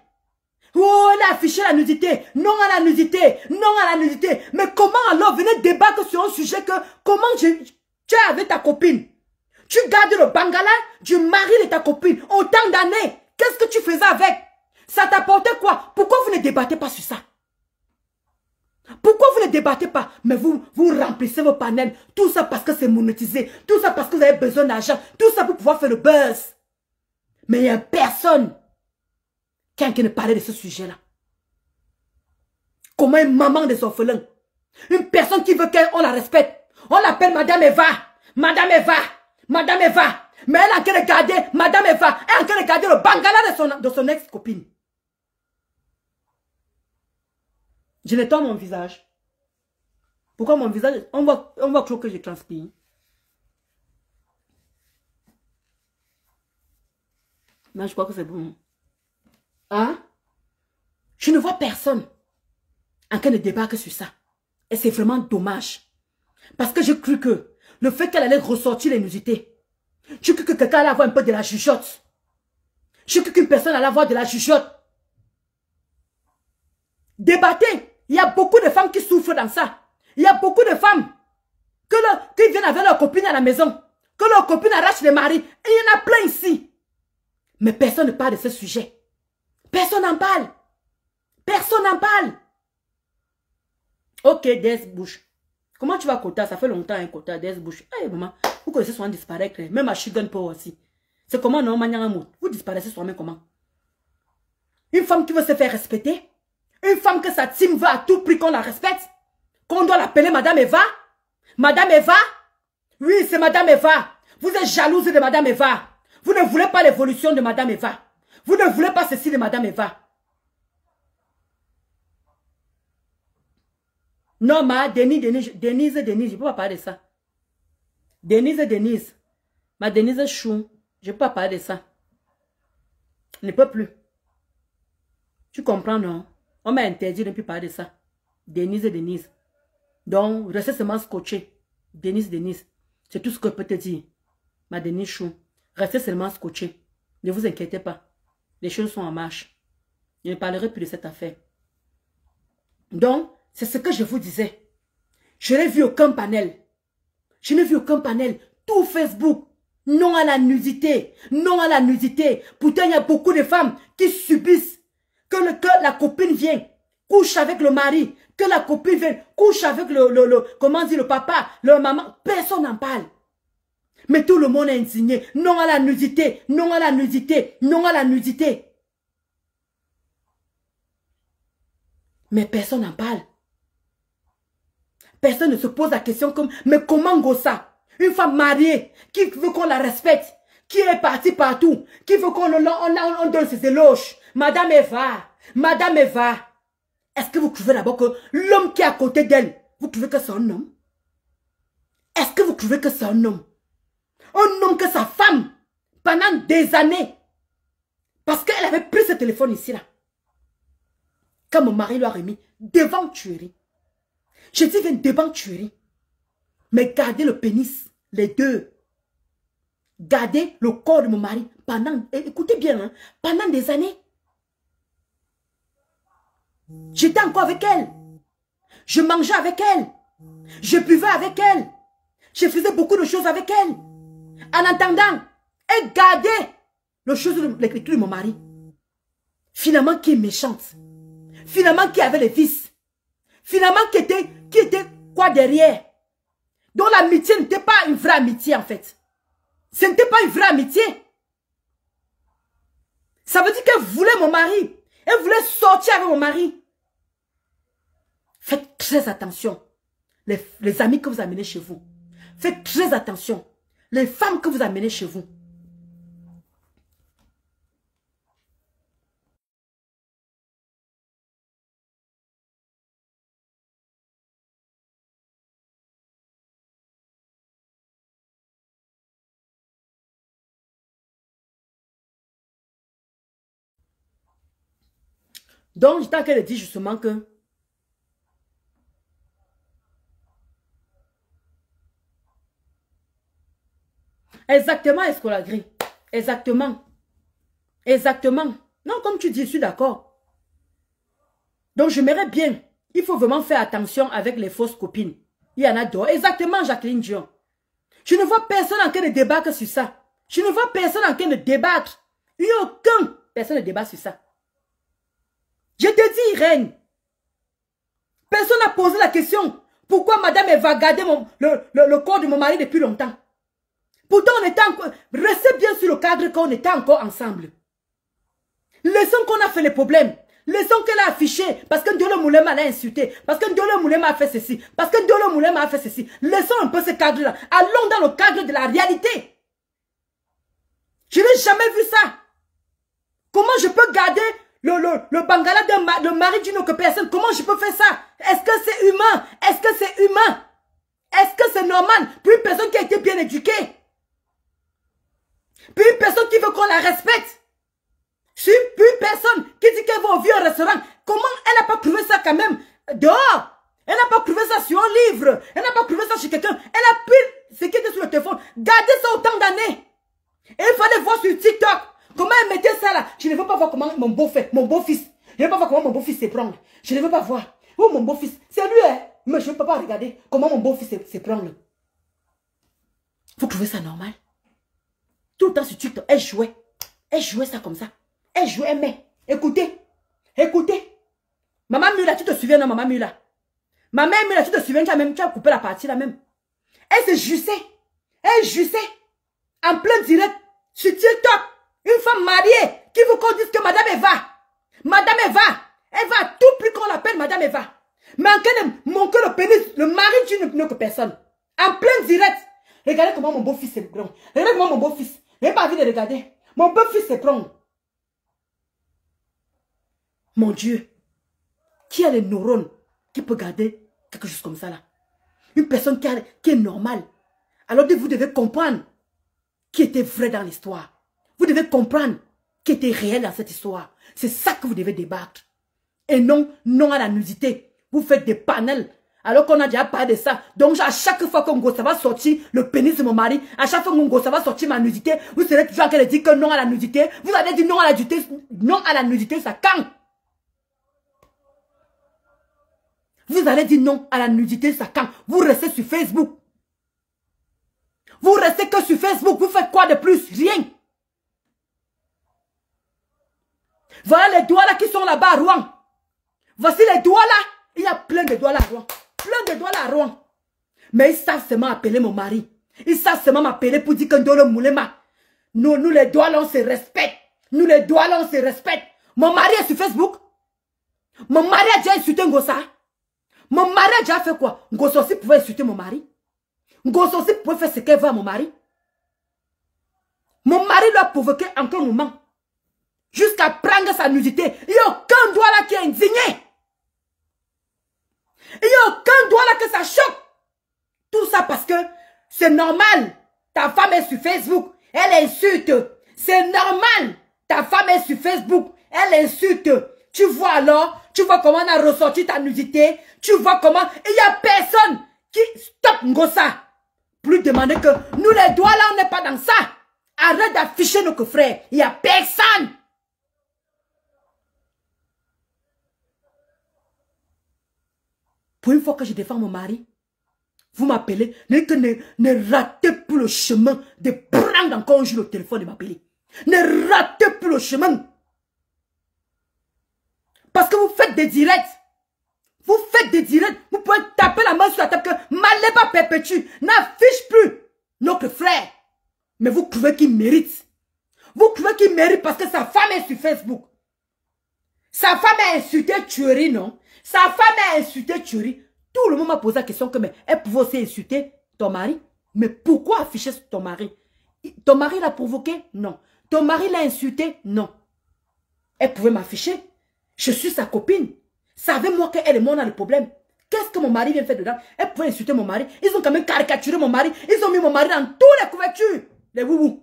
Oh, elle a affiché la nudité. Non à la nudité. Non à la nudité. Mais comment alors venez débattre sur un sujet que... Comment tu es avec ta copine? Tu gardes le bangala du mari de ta copine autant d'années. Qu'est-ce que tu faisais avec? Ça t'apportait quoi? Pourquoi vous ne débattez pas sur ça? Pourquoi vous ne débattez pas? Mais vous remplissez vos panels. Tout ça parce que c'est monétisé. Tout ça parce que vous avez besoin d'argent. Tout ça pour pouvoir faire le buzz. Mais il n'y a personne qui a parlé de ce sujet-là. Comment une maman des orphelins, une personne qui veut qu'on la respecte, on l'appelle Madame Eva. Madame Eva. Madame Eva. Mais elle a en train de garder, Madame Eva, elle est en train de garder le bangala de son ex-copine. Je nettoie mon visage. Pourquoi mon visage? On voit que je transpire. Non, je crois que c'est bon. Hein? Je ne vois personne en train de débattre sur ça. Et c'est vraiment dommage. Parce que j'ai cru que le fait qu'elle allait ressortir les nudités, j'ai cru que quelqu'un allait avoir un peu de la chuchote. J'ai cru qu'une personne allait avoir de la chuchote. Débattez. Il y a beaucoup de femmes qui souffrent dans ça. Il y a beaucoup de femmes qui viennent avec leur copine à la maison. Que leur copine arrache les maris. Et il y en a plein ici. Mais personne ne parle de ce sujet. Personne n'en parle. Personne n'en parle. Ok, Des Bush. Comment tu vas Kota? Ça fait longtemps, hein, Kota, Des Bush. Hey, maman, vous connaissez souvent disparaître. Même à Chicken Power aussi. C'est comment, non, Manyang Amout? Vous disparaissez soi-même comment? Une femme qui veut se faire respecter. Une femme que sa team veut à tout prix qu'on la respecte. Qu'on doit l'appeler Madame Eva. Madame Eva. Oui, c'est Madame Eva. Vous êtes jalouse de Madame Eva. Vous ne voulez pas l'évolution de Madame Eva. Vous ne voulez pas ceci de Madame Eva. Non, Denise, je ne peux pas parler de ça. Denise. Ma Denise Chou, je ne peux pas parler de ça. Je ne peux plus. Tu comprends, non? On m'a interdit de ne plus parler de ça. Denise. Donc, restez seulement scotché. Denise. C'est tout ce que je peux te dire. Ma Denise Chou, restez seulement scotché. Ne vous inquiétez pas. Les choses sont en marche. Je ne parlerai plus de cette affaire. Donc, c'est ce que je vous disais. Je n'ai vu aucun panel. Je n'ai vu aucun panel. Tout Facebook. Non à la nudité. Non à la nudité. Pourtant, il y a beaucoup de femmes qui subissent que la copine vienne, couche avec le mari, que la copine vienne, couche avec le papa, le maman. Personne n'en parle. Mais tout le monde est indigné. Non à la nudité. Non à la nudité. Non à la nudité. Mais personne n'en parle. Personne ne se pose la question comme, mais comment Gossa, une femme mariée, qui veut qu'on la respecte, qui est partie partout, qui veut qu'on donne ses éloges. Madame Eva, est-ce que vous trouvez d'abord que l'homme qui est à côté d'elle, vous trouvez que c'est un homme? Est-ce que vous trouvez que c'est un homme? Un homme que sa femme, pendant des années, parce qu'elle avait pris ce téléphone ici là, quand mon mari lui a remis, devant tuerie. Je dis viens devant tuerie. Mais gardez le pénis, les deux. Gardez le corps de mon mari pendant, écoutez bien, hein, pendant des années. J'étais encore avec elle. Je mangeais avec elle. Je buvais avec elle. Je faisais beaucoup de choses avec elle. En attendant, elle gardait le chose de l'écriture de mon mari. Finalement, qui est méchante. Finalement, qui avait les vices. Finalement, qui était quoi derrière. Donc l'amitié n'était pas une vraie amitié en fait. Ce n'était pas une vraie amitié. Ça veut dire qu'elle voulait mon mari. Elle voulait sortir avec mon mari. Faites très attention. Les amis que vous amenez chez vous. Faites très attention. Les femmes que vous amenez chez vous. Donc, j'étais en train de dire justement que exactement, escroquerie. Exactement. Non, comme tu dis, je suis d'accord. Donc, j'aimerais bien. Il faut vraiment faire attention avec les fausses copines. Il y en a d'autres. Exactement, Jacqueline Dion. Je ne vois personne en train de débattre sur ça. Je ne vois personne en train de débattre. Il n'y a aucun personne ne débat sur ça. Je te dis, Irène, personne n'a posé la question. Pourquoi madame va garder le corps de mon mari depuis longtemps? Pourtant, on était encore... Restez bien sur le cadre qu'on était encore ensemble. Laissons qu'on a fait les problèmes. Laissons qu'elle a affiché. Parce que Ndolo Moulema l'a insulté. Parce que Ndolo Moulema a fait ceci. Parce que Ndolo Moulema a fait ceci. Laissons un peu ce cadre-là. Allons dans le cadre de la réalité. Je n'ai jamais vu ça. Comment je peux garder le bangala de mari d'une autre personne? Comment je peux faire ça? Est-ce que c'est humain? Est-ce que c'est humain? Est-ce que c'est normal? Puis une personne qui a été bien éduquée. Puis une personne qui veut qu'on la respecte. Puis une personne qui dit qu'elle va au vieux restaurant. Comment elle n'a pas trouvé ça quand même dehors? Elle n'a pas trouvé ça sur un livre. Elle n'a pas trouvé ça chez quelqu'un. Elle a pris ce qui était sur le téléphone. Gardez ça autant d'années. Et il fallait voir sur TikTok. Comment elle mettait ça là? Je ne veux pas voir comment mon beau-fils. Je ne veux pas voir comment mon beau-fils s'éprend. Je ne veux pas voir. Oh mon beau-fils. C'est lui, hein? Mais je ne peux pas regarder comment mon beau-fils s'éprend. Vous trouvez ça normal? Tout le temps sur TikTok, elle jouait. Elle jouait ça comme ça. Elle jouait, mais écoutez. Maman Mula, tu te souviens, non, Maman Mula? Maman Mula, tu te souviens, tu as coupé la partie là même. Elle se jussait. Elle jussait. En plein direct. Sur TikTok. Une femme mariée qui veut qu'on dise que madame Eva. Madame Eva, elle va à tout prix qu'on l'appelle Madame Eva. Mais en cas de manquer le pénis, le mari tue ne que personne. En plein direct. Regardez comment mon beau-fils est grand. Regardez comment mon beau-fils. Je n'ai pas envie de regarder. Mon beau-fils est grand. Mon Dieu. Qui a les neurones qui peut garder quelque chose comme ça là? Une personne qui est normale. Alors vous devez comprendre qui était vrai dans l'histoire. Vous devez comprendre qui était réel dans cette histoire. C'est ça que vous devez débattre. Et non, non à la nudité. Vous faites des panels. Alors qu'on a déjà parlé de ça. Donc à chaque fois que ça va sortir le pénis de mon mari, à chaque fois que ça va sortir ma nudité, vous serez toujours en train de dire que non à la nudité. Vous allez dire non à la nudité. Non à la nudité, ça quand? Vous allez dire non à la nudité, ça quand? Vous restez sur Facebook. Vous restez que sur Facebook. Vous faites quoi de plus? Rien. Voilà les doigts là qui sont là-bas à Rouen. Voici les doigts là. Il y a plein de doigts là à Rouen. Plein de doigts là à Rouen. Mais ils savent seulement appeler mon mari. Ils savent seulement m'appeler pour dire que Ndolo Moulema. Nous les doigts là on se respecte. Nous les doigts là on se respecte. Mon mari est sur Facebook. Mon mari a déjà insulté Ngossa. Mon mari a déjà fait quoi? Ngossa aussi pouvait insulter mon mari. Ngossa aussi pouvait faire ce qu'elle veut à mon mari. Mon mari l'a provoqué en quel moment? Jusqu'à prendre sa nudité. Il n'y a aucun doigt là qui est indigné. Il n'y a aucun doigt là que ça choque. Tout ça parce que c'est normal. Ta femme est sur Facebook. Elle insulte. C'est normal. Ta femme est sur Facebook. Elle insulte. Tu vois alors, tu vois comment on a ressorti ta nudité. Tu vois comment il n'y a personne qui stoppe Ngossa. Plus demander que nous les doigts là, on n'est pas dans ça. Arrête d'afficher nos frères. Il n'y a personne. Pour une fois que je défends mon mari, vous m'appelez, ne ratez plus le chemin de prendre encore un jour le téléphone et m'appeler. Ne ratez plus le chemin. Parce que vous faites des directs. Vous faites des directs. Vous pouvez taper la main sur la table que Maléba Perpétue n'affiche plus notre frère. Mais vous trouvez qu'il mérite. Vous trouvez qu'il mérite parce que sa femme est sur Facebook. Sa femme a insulté Thuery, non? Sa femme a insulté Thuery. Tout le monde m'a posé la question que mais elle pouvait aussi insulter ton mari. Mais pourquoi afficher ton mari? Ton mari l'a provoqué? Non. Ton mari l'a insulté? Non. Elle pouvait m'afficher. Je suis sa copine. Savez-moi qu'elle et moi on a le problème. Qu'est-ce que mon mari vient faire dedans? Elle pouvait insulter mon mari. Ils ont quand même caricaturé mon mari. Ils ont mis mon mari dans toutes les couvertures. Les woubous.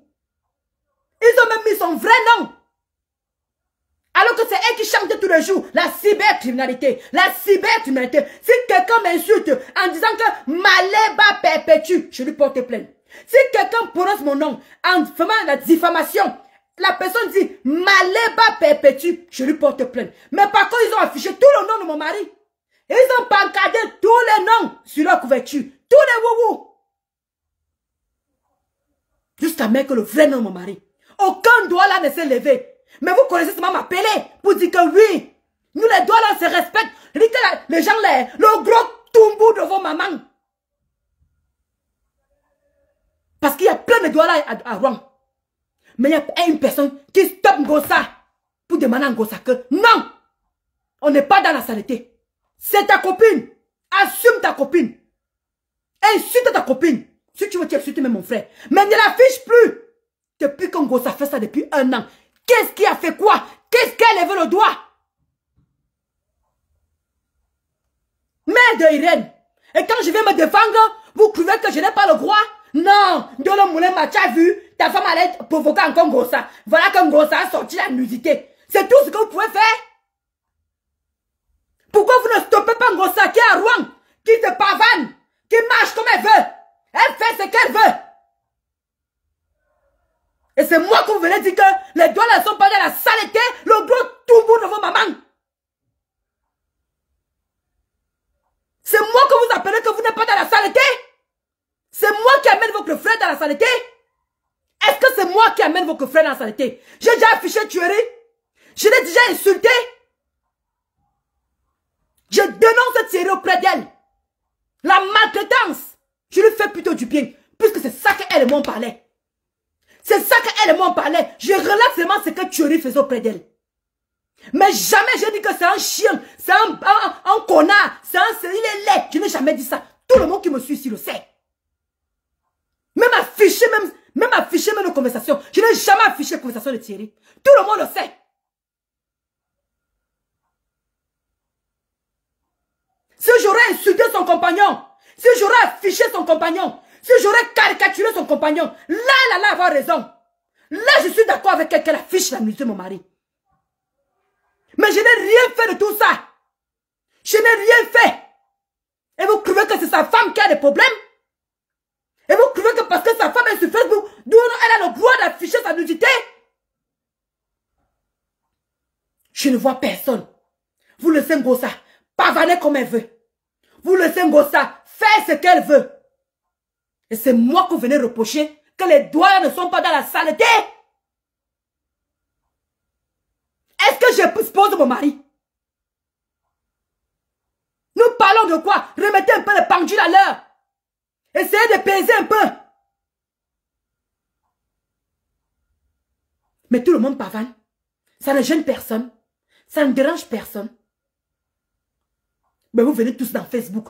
Ils ont même mis son vrai nom. Alors que c'est elle qui chante tous les jours. La cybercriminalité. La cybercriminalité. Si quelqu'un m'insulte en disant que Maléba Perpétue, je lui porte plainte. Si quelqu'un prononce mon nom en faisant la diffamation, la personne dit Maléba Perpétue, je lui porte plainte. Mais par contre, ils ont affiché tout le nom de mon mari. Ils ont pancardé tous les noms sur leur couverture. Tous les woubous. Jusqu'à mettre le vrai nom de mon mari. Aucun doigt là ne s'est levé. Mais vous connaissez seulement m'appeler pour dire que oui, nous les doigts là se respectent. Je dis que les gens, le gros tombou de vos mamans. Parce qu'il y a plein de doigts là à Rouen. Mais il y a une personne qui stoppe Ngossa pour demander à Ngossa que non, on n'est pas dans la saleté. C'est ta copine. Assume ta copine. Insulte ta copine. Si tu veux t'insulter même mon frère. Mais ne l'affiche plus. Depuis que Ngossa fait ça depuis 1 an. Qu'est-ce qui a fait quoi? Qu'est-ce qu'elle a levé le doigt? Mère de Irène. Et quand je vais me défendre, vous trouvez que je n'ai pas le droit? Non. Ndolo Moulema, tu as vu? Ta femme allait provoquer encore Ngossa. Voilà que Ngossa a sorti la nudité. C'est tout ce que vous pouvez faire? Pourquoi vous ne stoppez pas Ngossa qui est à Rouen? Qui te pavane? Qui marche comme elle veut? Elle fait ce qu'elle veut. Et c'est moi que vous venez dire que les doigts ne sont pas dans la saleté, le gros toumou de vos mamans. C'est moi que vous appelez que vous n'êtes pas dans la saleté. C'est moi qui amène votre frère dans la saleté. Est-ce que c'est moi qui amène votre frère dans la saleté? J'ai déjà affiché Thuery. Je l'ai déjà insulté. Je dénonce Thierry auprès d'elle. La maltraitance. Je lui fais plutôt du bien. Puisque c'est ça qu'elle et moi on parlait. C'est ça qu'elle et moi on parlait. Je relate seulement ce que Thuery faisait auprès d'elle. Mais jamais j'ai dit que c'est un chien, c'est un connard, il est laid. Je n'ai jamais dit ça. Tout le monde qui me suit ici le sait. Même affiché mes conversations. Je n'ai jamais affiché la conversation de Thierry. Tout le monde le sait. Si j'aurais insulté son compagnon, si j'aurais affiché son compagnon, si j'aurais caricaturé son compagnon, là, elle allait avoir raison. Là, je suis d'accord avec elle qu'elle affiche la nudité de mon mari. Mais je n'ai rien fait de tout ça. Je n'ai rien fait. Et vous trouvez que c'est sa femme qui a des problèmes? Et vous trouvez que parce que sa femme est sur Facebook, d'où elle a le droit d'afficher sa nudité? Je ne vois personne. Vous laissez Ngossa pavaner comme elle veut. Vous laissez Ngossa faire ce qu'elle veut. Et c'est moi que vous venez reprocher que les doigts ne sont pas dans la saleté. Est-ce que j'expose mon mari? Nous parlons de quoi? Remettez un peu le pendule à l'heure. Essayez de peser un peu. Mais tout le monde pavane. Ça ne gêne personne. Ça ne dérange personne. Mais vous venez tous dans Facebook.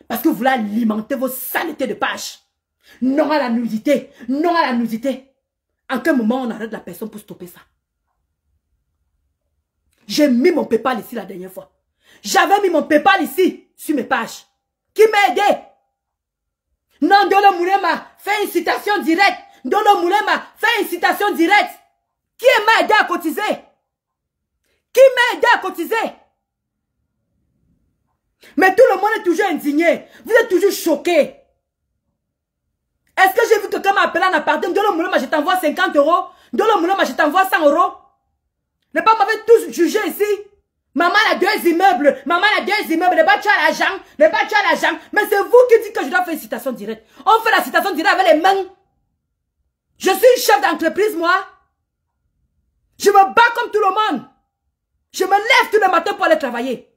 Parce que vous voulez alimenter vos saletés de page. Non à la nudité. Non à la nudité. En quel moment on arrête la personne pour stopper ça? J'ai mis mon PayPal ici la dernière fois. J'avais mis mon PayPal ici, sur mes pages. Qui m'a aidé? Non, Ndolo Moulema, fais une citation directe. Ndolo Moulema, fais une citation directe. Qui m'a aidé à cotiser? Qui m'a aidé à cotiser? Mais tout le monde est toujours indigné. Vous êtes toujours choqués. Est-ce que j'ai vu quelqu'un m'appeler en appartement? Ndolo Moulema, je t'envoie 50 €. Ndolo Moulema, je t'envoie 100 €. Les parents m'avaient tous jugé ici. Maman a 2 immeubles. Maman a 2 immeubles. Les bâtiments à l'argent. Les bâtiments à l'argent. Mais c'est vous qui dites que je dois faire une citation directe. On fait la citation directe avec les mains. Je suis une chef d'entreprise, moi. Je me bats comme tout le monde. Je me lève tous les matins pour aller travailler.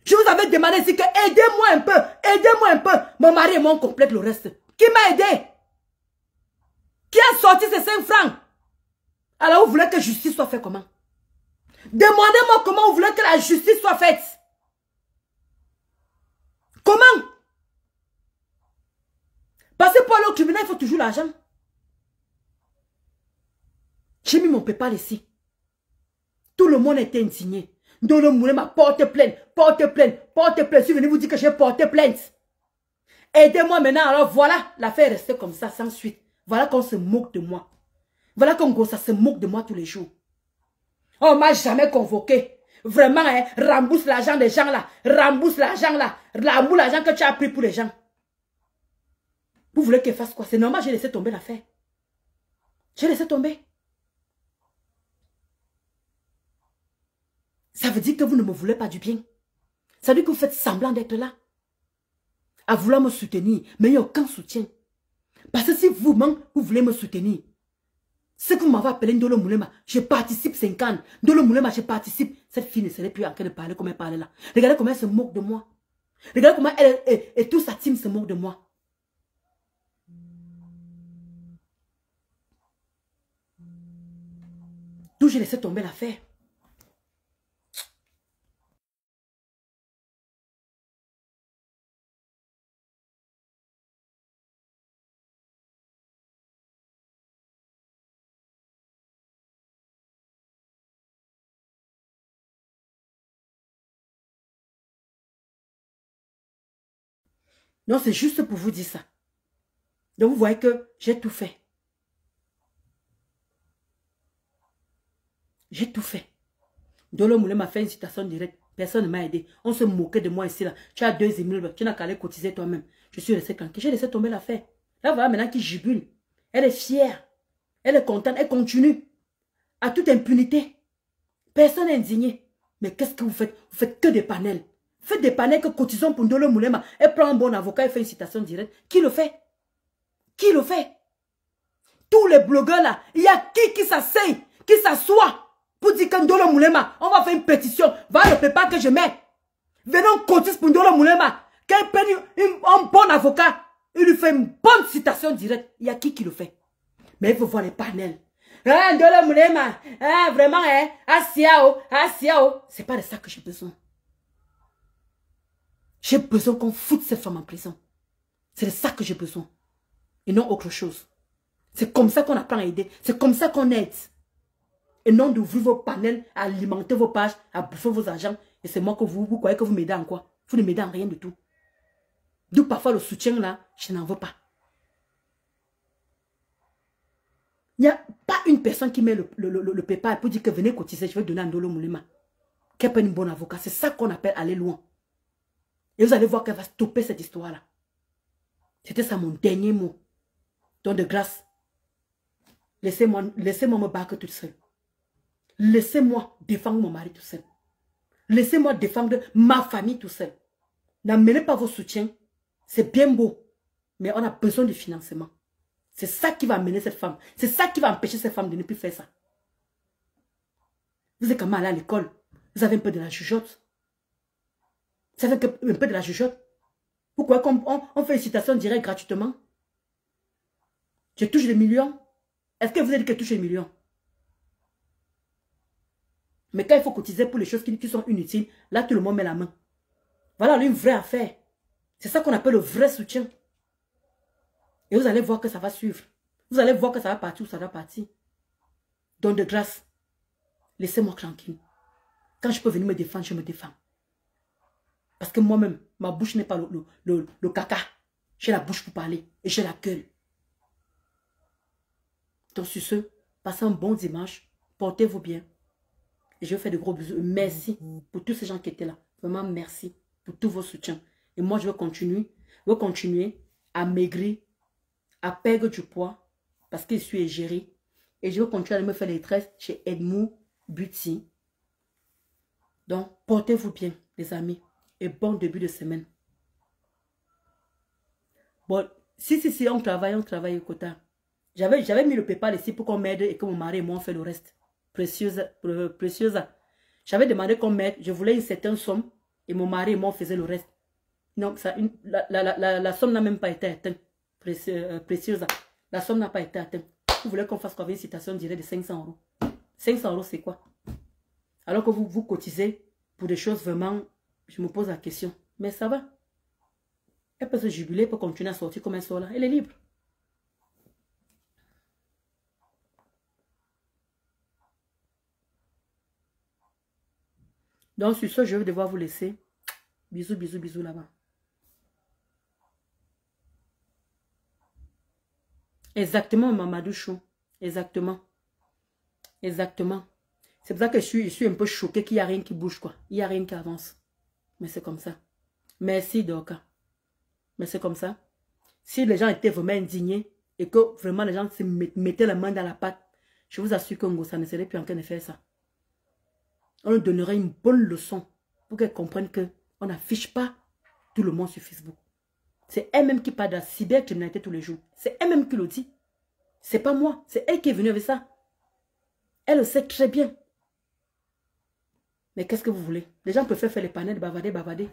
Je vous avais demandé ici que aidez-moi un peu. Aidez-moi un peu. Mon mari et moi on complète le reste. Qui m'a aidé? Qui a sorti ces 5 francs? Alors vous voulez que justice soit faite comment? Demandez-moi comment vous voulez que la justice soit faite. Comment? Parce que pour aller au tribunal, il faut toujours l'argent. J'ai mis mon PayPal ici. Tout le monde était indigné. Ndolo Moulema, porte plainte, porte plainte, porte plainte. Si vous venez vous dire que j'ai porté plainte. Aidez-moi maintenant. Alors voilà, l'affaire est restée comme ça, sans suite. Voilà qu'on se moque de moi. Voilà qu'on se moque de moi tous les jours. On m'a jamais convoqué. Vraiment, hein, rembourse l'argent des gens là. Rembourse l'argent là. Rembourse l'argent que tu as pris pour les gens. Vous voulez qu'elle fasse quoi? C'est normal, j'ai laissé tomber l'affaire. J'ai laissé tomber. Ça veut dire que vous ne me voulez pas du bien. Ça veut dire que vous faites semblant d'être là. À vouloir me soutenir. Mais il n'y a aucun soutien. Parce que si vous-même, vous voulez me soutenir, ce que vous m'avez appelé Ndolo Moulema, je participe 50. Ndolo Moulema, je participe. Cette fille ne serait plus en train de parler comme elle parlait là. Regardez comment elle se moque de moi. Regardez comment elle et toute sa team se moque de moi. D'où j'ai laissé tomber l'affaire. Non, c'est juste pour vous dire ça. Donc vous voyez que j'ai tout fait. J'ai tout fait. Ndolo Moulema m'a fait une citation directe. Personne ne m'a aidé. On se moquait de moi ici là. Tu as 2 immeubles. Tu n'as qu'à aller cotiser toi-même. Je suis resté tranquille. J'ai laissé tomber l'affaire. Là voilà maintenant qui jubile. Elle est fière. Elle est contente. Elle continue. À toute impunité. Personne n'est indigné. Mais qu'est-ce que vous faites? Vous faites que des panels. Faites des panels que cotisons pour Ndolo Moulema. Elle prend un bon avocat et fait une citation directe. Qui le fait? Qui le fait? Tous les blogueurs là, il y a qui s'asseye, qui s'assoit pour dire que Ndolo Moulema, on va faire une pétition. Va le PayPal que je mets. Venons cotiser pour Ndolo Moulema. Qu'elle prenne un bon avocat. Il lui fait une bonne citation directe. Il y a qui le fait? Mais il faut voir les panels. Ah, Ndolo Moulema. Ah, vraiment, hein. Asiao, Asiao. C'est pas de ça que j'ai besoin. J'ai besoin qu'on foute ces femmes en prison. C'est de ça que j'ai besoin. Et non autre chose. C'est comme ça qu'on apprend à aider. C'est comme ça qu'on aide. Et non d'ouvrir vos panels, à alimenter vos pages, à bouffer vos agents. Et c'est moi que vous croyez que vous m'aidez en quoi? Vous ne m'aidez en rien du tout. D'où parfois le soutien là, je n'en veux pas. Il n'y a pas une personne qui met le PayPal pour dire que venez cotiser, je vais donner à Ndolo Moulema. Qu'elle prenne une bonne avocat. C'est ça qu'on appelle aller loin. Et vous allez voir qu'elle va stopper cette histoire-là. C'était ça mon dernier mot. Donc de grâce, laissez-moi me battre toute seule. Laissez-moi défendre mon mari tout seul. Laissez-moi défendre ma famille tout seul. N'amenez pas vos soutiens. C'est bien beau. Mais on a besoin de financement. C'est ça qui va amener cette femme. C'est ça qui va empêcher cette femme de ne plus faire ça. Vous êtes quand même allé à l'école. Vous avez un peu de la jugeote. Vous avez un peu de la jugeote. Pourquoi on fait une citation directe gratuitement? Je touche des millions. Est-ce que vous avez dit que je touche des millions? Mais quand il faut cotiser pour les choses qui sont inutiles, là tout le monde met la main. Voilà une vraie affaire. C'est ça qu'on appelle le vrai soutien. Et vous allez voir que ça va suivre. Vous allez voir que ça va partir ou ça va partir. Donc de grâce, laissez-moi tranquille. Quand je peux venir me défendre, je me défends. Parce que moi-même, ma bouche n'est pas le caca. J'ai la bouche pour parler et j'ai la gueule. Donc sur ce, passez un bon dimanche. Portez-vous bien. Et je vous fais de gros bisous. Merci pour tous ces gens qui étaient là. Vraiment merci pour tous vos soutiens. Et moi, je vais continuer à maigrir, à perdre du poids parce que je suis égérie. Et je vais continuer à me faire des tresses chez Edmou Beauty. Donc, portez-vous bien, les amis. Et bon début de semaine. Bon, si, on travaille au quota. J'avais mis le PayPal ici pour qu'on m'aide et que mon mari et moi on fait le reste. Précieuse. J'avais demandé qu'on m'aide. Je voulais une certaine somme et mon mari et moi on faisait le reste. Non, la somme n'a même pas été atteinte. Précieuse. La somme n'a pas été atteinte. Vous voulez qu'on fasse quoi avec une citation directe de 500 €? 500 € c'est quoi? Alors que vous cotisez pour des choses vraiment, je me pose la question. Mais ça va. Elle peut se jubiler pour continuer à sortir comme elle sort là. Elle est libre. Donc sur ce, je vais devoir vous laisser. Bisous, bisous, bisous là-bas. Exactement, Mamadou Chou. Exactement. Exactement. C'est pour ça que je suis un peu choquée qu'il n'y a rien qui bouge, quoi. Il n'y a rien qui avance. Mais c'est comme ça. Merci, Doka. Mais c'est comme ça. Si les gens étaient vraiment indignés et que vraiment les gens se mettaient la main dans la pâte, je vous assure que Ngosa ne serait plus en train de faire ça. On lui donnerait une bonne leçon pour qu'elle comprenne qu'on n'affiche pas tout le monde sur Facebook. C'est elle-même qui parle de la cybercriminalité tous les jours. C'est elle-même qui le dit. C'est pas moi. C'est elle qui est venue avec ça. Elle le sait très bien. Mais qu'est-ce que vous voulez? Les gens préfèrent faire les panels, bavarder.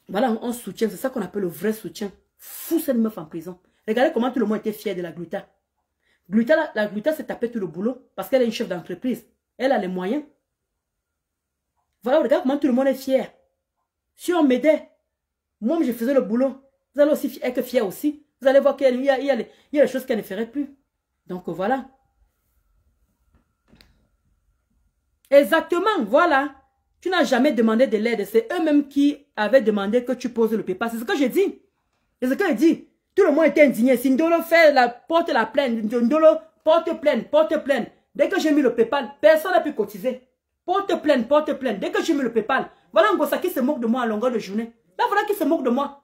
Voilà, on soutient. C'est ça qu'on appelle le vrai soutien. Fous cette meuf en prison. Regardez comment tout le monde était fier de la Gluta. La Gluta s'est tapé tout le boulot parce qu'elle est une chef d'entreprise. Elle a les moyens. Voilà, regarde comment tout le monde est fier. Si on m'aidait, moi je faisais le boulot. Vous allez aussi être fier aussi. Vous allez voir qu'il y a des choses qu'elle ne ferait plus. Donc voilà. Exactement, voilà. Tu n'as jamais demandé de l'aide. C'est eux-mêmes qui avaient demandé que tu poses le PayPal. C'est ce que j'ai dit. C'est ce que j'ai dit. Tout le monde était indigné. Si Ndolo porte la plainte, Ndolo porte plainte. Dès que j'ai mis le PayPal, personne n'a pu cotiser. Porte plainte. Dès que j'ai mis le PayPal, voilà Ngosa qui se moque de moi à longueur de journée. Là, voilà qui se moque de moi.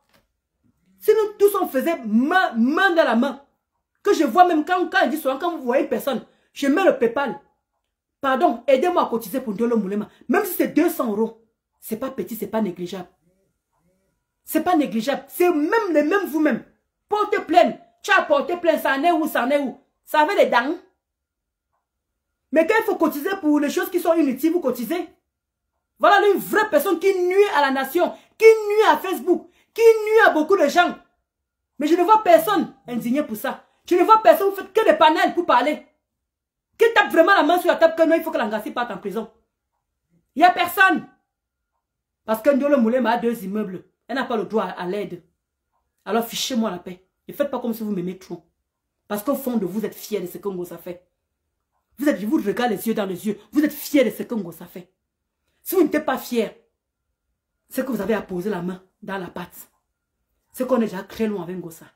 Si nous tous on faisait main dans la main, que je vois même quand il dit souvent, quand vous voyez personne, je mets le PayPal. Pardon, aidez-moi à cotiser pour Ndolo Moulema. Même si c'est 200 €, c'est pas petit, c'est pas négligeable. C'est pas négligeable. C'est même les mêmes vous-même. Porte plainte. Tu as porté plainte, ça en est où? Ça avait des dents. Mais quand il faut cotiser pour les choses qui sont inutiles, vous cotisez. Voilà une vraie personne qui nuit à la nation, qui nuit à Facebook, qui nuit à beaucoup de gens. Mais je ne vois personne indigné pour ça. Tu ne vois personne, vous faites que des panels pour parler. Qui tape vraiment la main sur la table que non, il faut que l'Angassi parte en prison. Il n'y a personne. Parce que Ndiolo Moulema a 2 immeubles. Elle n'a pas le droit à l'aide. Alors fichez-moi la paix. Ne faites pas comme si vous m'aimez trop. Parce qu'au fond de vous, êtes fiers de ce que Ngossa fait. Vous regardez les yeux dans les yeux. Vous êtes fiers de ce que Ngossa fait. Si vous n'êtes pas fiers, c'est que vous avez à poser la main dans la pâte. C'est qu'on est déjà très loin avec Ngossa.